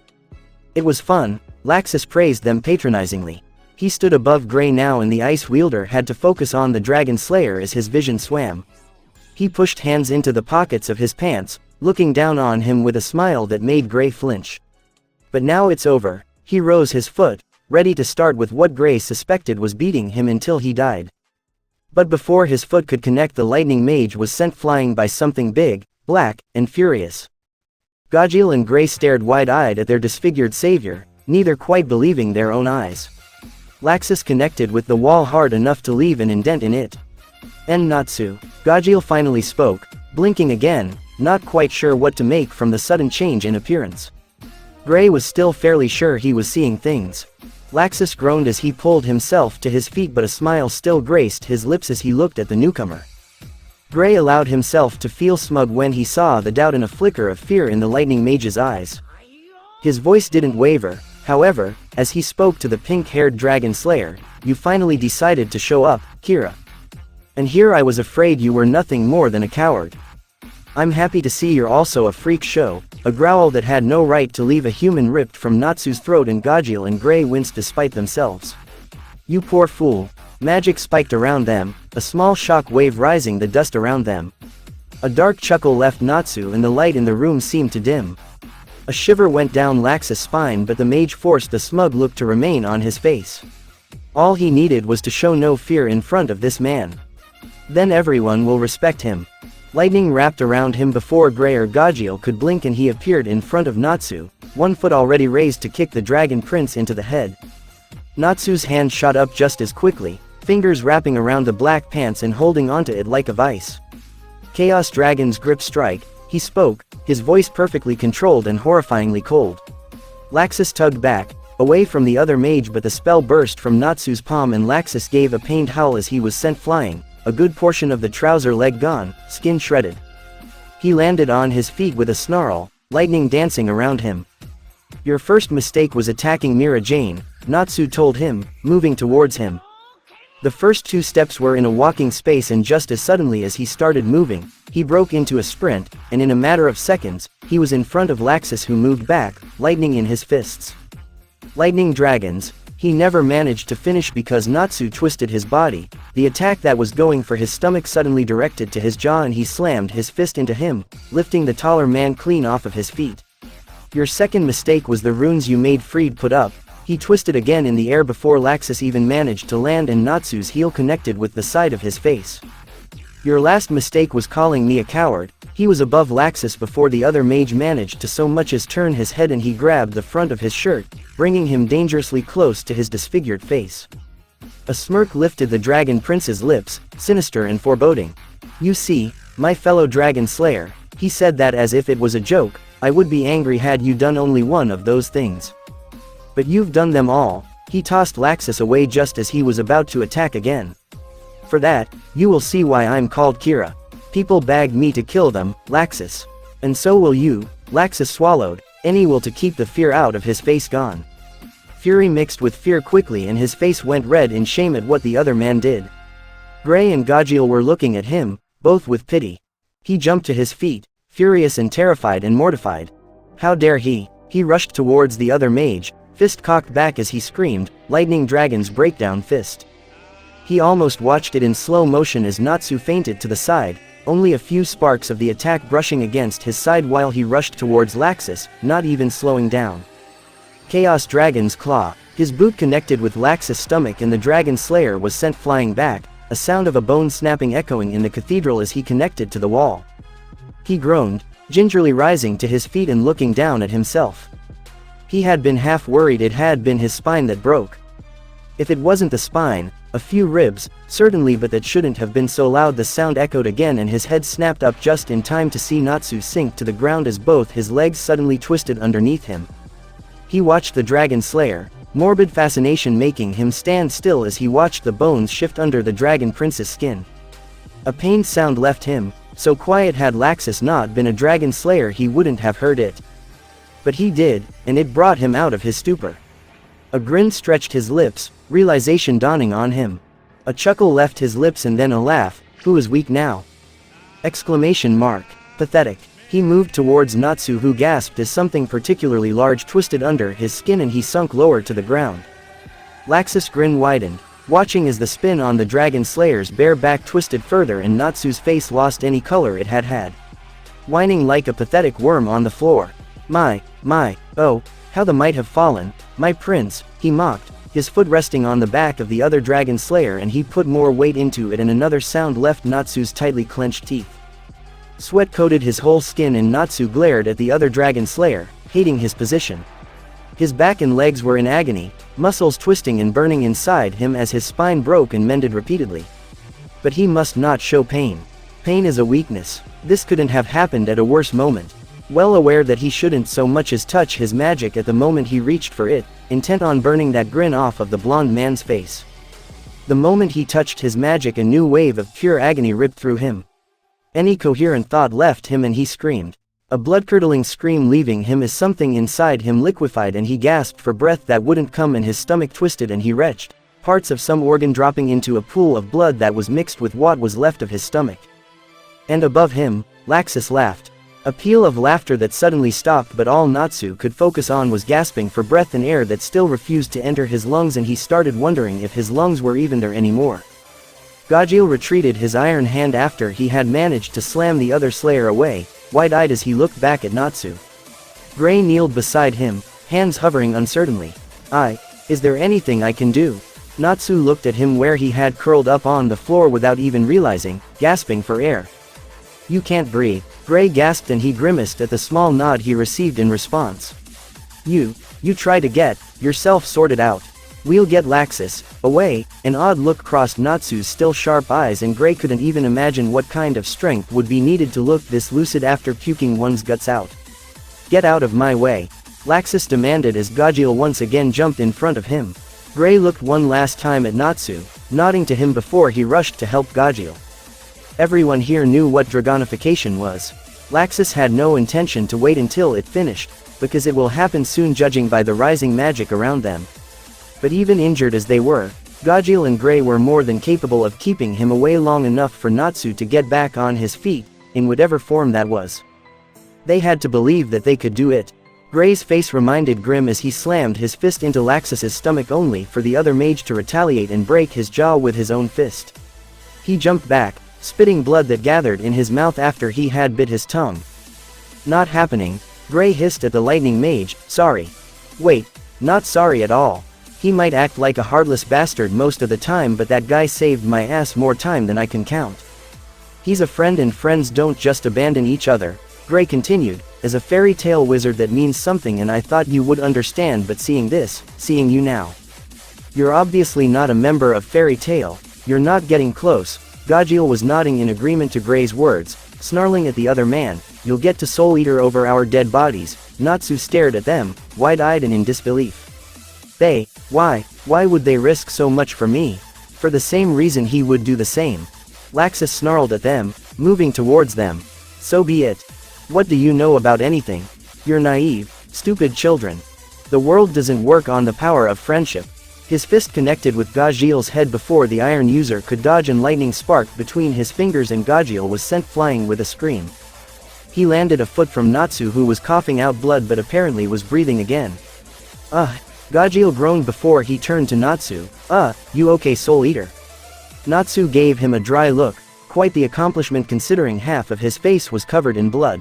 It was fun. Laxus praised them patronizingly. He stood above Gray now and the ice wielder had to focus on the Dragon Slayer as his vision swam. He pushed hands into the pockets of his pants, looking down on him with a smile that made Gray flinch. But now it's over. He rose his foot, ready to start with what Gray suspected was beating him until he died. But before his foot could connect, the lightning mage was sent flying by something big, black, and furious. Gajiel and Gray stared wide-eyed at their disfigured savior, neither quite believing their own eyes. Laxus connected with the wall hard enough to leave an indent in it. "And Natsu." Gajiel finally spoke, blinking again, not quite sure what to make from the sudden change in appearance. Gray was still fairly sure he was seeing things. Laxus groaned as he pulled himself to his feet, but a smile still graced his lips as he looked at the newcomer. Gray allowed himself to feel smug when he saw the doubt and a flicker of fear in the lightning mage's eyes. His voice didn't waver, however, as he spoke to the pink-haired Dragon Slayer. "You finally decided to show up, Kira. And here I was afraid you were nothing more than a coward. I'm happy to see you're also a freak show." A growl that had no right to leave a human ripped from Natsu's throat, and Gajiel and Gray winced despite themselves. "You poor fool." Magic spiked around them, a small shock wave rising the dust around them. A dark chuckle left Natsu and the light in the room seemed to dim. A shiver went down Laxus' spine, but the mage forced a smug look to remain on his face. All he needed was to show no fear in front of this man. Then everyone will respect him. Lightning wrapped around him before Gray or Gajiel could blink, and he appeared in front of Natsu, one foot already raised to kick the dragon prince into the head. Natsu's hand shot up just as quickly, fingers wrapping around the black pants and holding onto it like a vice. Chaos Dragon's grip strike, he spoke, his voice perfectly controlled and horrifyingly cold. Laxus tugged back, away from the other mage, but the spell burst from Natsu's palm and Laxus gave a pained howl as he was sent flying, a good portion of the trouser leg gone, skin shredded. He landed on his feet with a snarl, lightning dancing around him. Your first mistake was attacking Mira Jane, Natsu told him, moving towards him. The first 2 steps were in a walking space, and just as suddenly as he started moving, he broke into a sprint, and in a matter of seconds, he was in front of Laxus, who moved back, lightning in his fists. Lightning dragons. He never managed to finish because Natsu twisted his body. The attack that was going for his stomach suddenly directed to his jaw, and he slammed his fist into him, lifting the taller man clean off of his feet. Your second mistake was the runes you made Freed put up. He twisted again in the air before Laxus even managed to land, and Natsu's heel connected with the side of his face. Your last mistake was calling me a coward. He was above Laxus before the other mage managed to so much as turn his head, and he grabbed the front of his shirt, bringing him dangerously close to his disfigured face. A smirk lifted the dragon prince's lips, sinister and foreboding. You see, my fellow dragon slayer, he said that as if it was a joke, I would be angry had you done only one of those things. But you've done them all. He tossed Laxus away just as he was about to attack again. For that, you will see why I'm called Kira. People begged me to kill them, Laxus. And so will you. Laxus swallowed, any will to keep the fear out of his face gone. Fury mixed with fear quickly, and his face went red in shame at what the other man did. Gray and Gajiel were looking at him, both with pity. He jumped to his feet, furious and terrified and mortified. How dare he? He rushed towards the other mage, fist cocked back as he screamed, Lightning Dragon's breakdown fist. He almost watched it in slow motion as Natsu fainted to the side, only a few sparks of the attack brushing against his side while he rushed towards Laxus, not even slowing down. Chaos Dragon's claw. His boot connected with Laxus' stomach, and the Dragon Slayer was sent flying back, a sound of a bone snapping echoing in the cathedral as he connected to the wall. He groaned, gingerly rising to his feet and looking down at himself. He had been half worried it had been his spine that broke. If it wasn't the spine, a few ribs, certainly, but that shouldn't have been so loud. The sound echoed again, and his head snapped up just in time to see Natsu sink to the ground as both his legs suddenly twisted underneath him. He watched the Dragon Slayer, morbid fascination making him stand still as he watched the bones shift under the Dragon Prince's skin. A pained sound left him, so quiet had Laxus not been a Dragon Slayer he wouldn't have heard it. But he did, and it brought him out of his stupor. A grin stretched his lips, realization dawning on him. A chuckle left his lips, and then a laugh. Who is weak now? Exclamation mark. Pathetic. He moved towards Natsu, who gasped as something particularly large twisted under his skin and he sunk lower to the ground. Laxus' grin widened, watching as the spin on the Dragon Slayer's bare back twisted further and Natsu's face lost any color it had had. Whining like a pathetic worm on the floor. My, oh, how the might have fallen, my prince, he mocked, his foot resting on the back of the other Dragon Slayer, and he put more weight into it, and another sound left Natsu's tightly clenched teeth. Sweat coated his whole skin, and Natsu glared at the other Dragon Slayer, hating his position. His back and legs were in agony, muscles twisting and burning inside him as his spine broke and mended repeatedly. But he must not show pain. Pain is a weakness. This couldn't have happened at a worse moment. Well aware that he shouldn't so much as touch his magic at the moment, he reached for it, intent on burning that grin off of the blonde man's face. The moment he touched his magic, a new wave of pure agony ripped through him. Any coherent thought left him, and he screamed. A blood-curdling scream leaving him as something inside him liquefied, and he gasped for breath that wouldn't come, and his stomach twisted and he retched, parts of some organ dropping into a pool of blood that was mixed with what was left of his stomach. And above him, Laxus laughed. A peal of laughter that suddenly stopped, but all Natsu could focus on was gasping for breath and air that still refused to enter his lungs, and he started wondering if his lungs were even there anymore. Gajiel retreated his iron hand after he had managed to slam the other Slayer away, wide-eyed as he looked back at Natsu. Gray kneeled beside him, hands hovering uncertainly. Is there anything I can do? Natsu looked at him where he had curled up on the floor without even realizing, gasping for air. "You can't breathe," Gray gasped, and he grimaced at the small nod he received in response. You try to get yourself sorted out. We'll get Laxus away." An odd look crossed Natsu's still sharp eyes, and Gray couldn't even imagine what kind of strength would be needed to look this lucid after puking one's guts out. "Get out of my way," Laxus demanded as Gajeel once again jumped in front of him. Gray looked one last time at Natsu, nodding to him before he rushed to help Gajeel. Everyone here knew what Dragonification was. Laxus had no intention to wait until it finished, because it will happen soon judging by the rising magic around them. But even injured as they were, Gajeel and Gray were more than capable of keeping him away long enough for Natsu to get back on his feet, in whatever form that was. They had to believe that they could do it. Gray's face remained grim as he slammed his fist into Laxus's stomach, only for the other mage to retaliate and break his jaw with his own fist. He jumped back, spitting blood that gathered in his mouth after he had bit his tongue. "Not happening," Gray hissed at the lightning mage. "Sorry." "Wait, not sorry at all. He might act like a heartless bastard most of the time, but that guy saved my ass more time than I can count. He's a friend, and friends don't just abandon each other," Gray continued, "as a fairy tale wizard that means something, and I thought you would understand, but seeing you now. You're obviously not a member of fairy tale, you're not getting close." Gajeel was nodding in agreement to Gray's words, snarling at the other man. "You'll get to Souleater over our dead bodies." Natsu stared at them, wide-eyed and in disbelief. Why would they risk so much for me? For the same reason he would do the same." Laxus snarled at them, moving towards them. "So be it. What do you know about anything? You're naive, stupid children. The world doesn't work on the power of friendship." His fist connected with Gajeel's head before the iron user could dodge, and lightning sparked between his fingers, and Gajeel was sent flying with a scream. He landed a foot from Natsu, who was coughing out blood but apparently was breathing again. "Ugh." Gajeel groaned before he turned to Natsu. You okay, Souleater?" Natsu gave him a dry look, quite the accomplishment considering half of his face was covered in blood.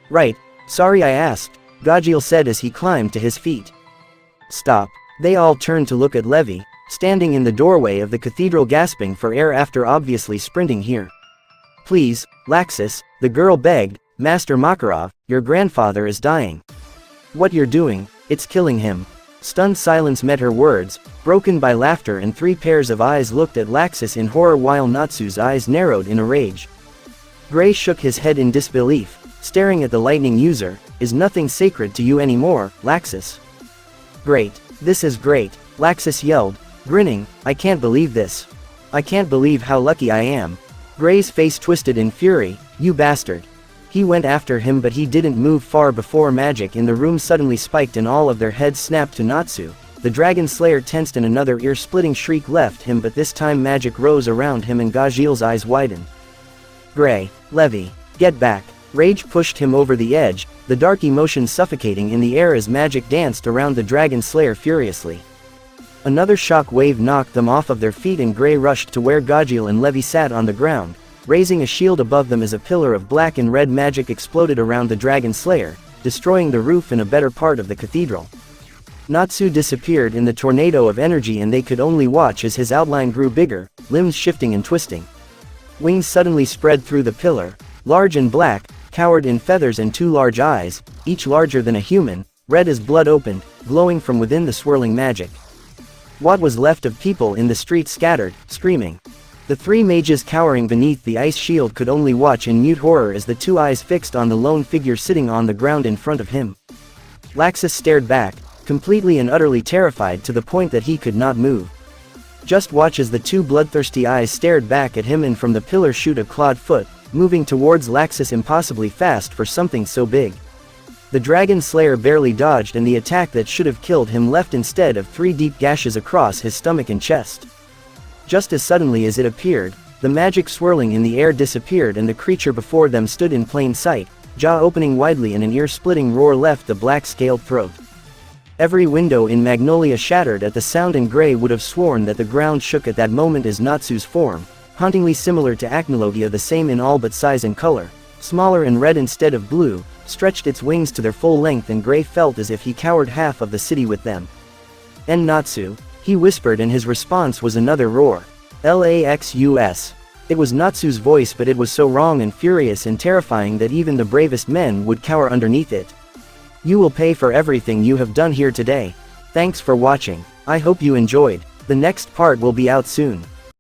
"Right, sorry I asked," Gajeel said as he climbed to his feet. "Stop." They all turned to look at Levi, standing in the doorway of the cathedral, gasping for air after obviously sprinting here. "Please, Laxus," the girl begged, "Master Makarov, your grandfather is dying. What you're doing, it's killing him." Stunned silence met her words, broken by laughter, and three pairs of eyes looked at Laxus in horror while Natsu's eyes narrowed in a rage. Gray shook his head in disbelief, staring at the lightning user. "Is nothing sacred to you anymore, Laxus?" "Great. This is great," Laxus yelled, grinning. "I can't believe this. I can't believe how lucky I am." Gray's face twisted in fury. "You bastard." He went after him, but he didn't move far before magic in the room suddenly spiked and all of their heads snapped to Natsu. The Dragon Slayer tensed and another ear-splitting shriek left him, but this time magic rose around him and Gajeel's eyes widened. "Gray, Levi, get back." Rage pushed him over the edge, the dark emotion suffocating in the air as magic danced around the Dragon Slayer furiously. Another shock wave knocked them off of their feet, and Gray rushed to where Gajeel and Levi sat on the ground, raising a shield above them as a pillar of black and red magic exploded around the Dragon Slayer, destroying the roof and a better part of the cathedral. Natsu disappeared in the tornado of energy, and they could only watch as his outline grew bigger, limbs shifting and twisting. Wings suddenly spread through the pillar, large and black, covered in feathers, and two large eyes, each larger than a human, red as blood, opened, glowing from within the swirling magic. What was left of people in the street scattered, screaming. The three mages cowering beneath the ice shield could only watch in mute horror as the two eyes fixed on the lone figure sitting on the ground in front of him. Laxus stared back, completely and utterly terrified to the point that he could not move. Just watch as the two bloodthirsty eyes stared back at him, and from the pillar shoot a clawed foot, moving towards Laxus impossibly fast for something so big. The Dragon Slayer barely dodged, and the attack that should have killed him left instead of three deep gashes across his stomach and chest. Just as suddenly as it appeared, the magic swirling in the air disappeared, and the creature before them stood in plain sight, jaw opening widely, and an ear-splitting roar left the black-scaled throat. Every window in Magnolia shattered at the sound, and Gray would have sworn that the ground shook at that moment as Natsu's form, hauntingly similar to Acnologia, the same in all but size and color, smaller and red instead of blue, stretched its wings to their full length, and Gray felt as if he covered half of the city with them. And Natsu, he whispered, and his response was another roar. Laxus. It was Natsu's voice, but it was so wrong and furious and terrifying that even the bravest men would cower underneath it. You will pay for everything you have done here today. Thanks for watching. I hope you enjoyed. The next part will be out soon.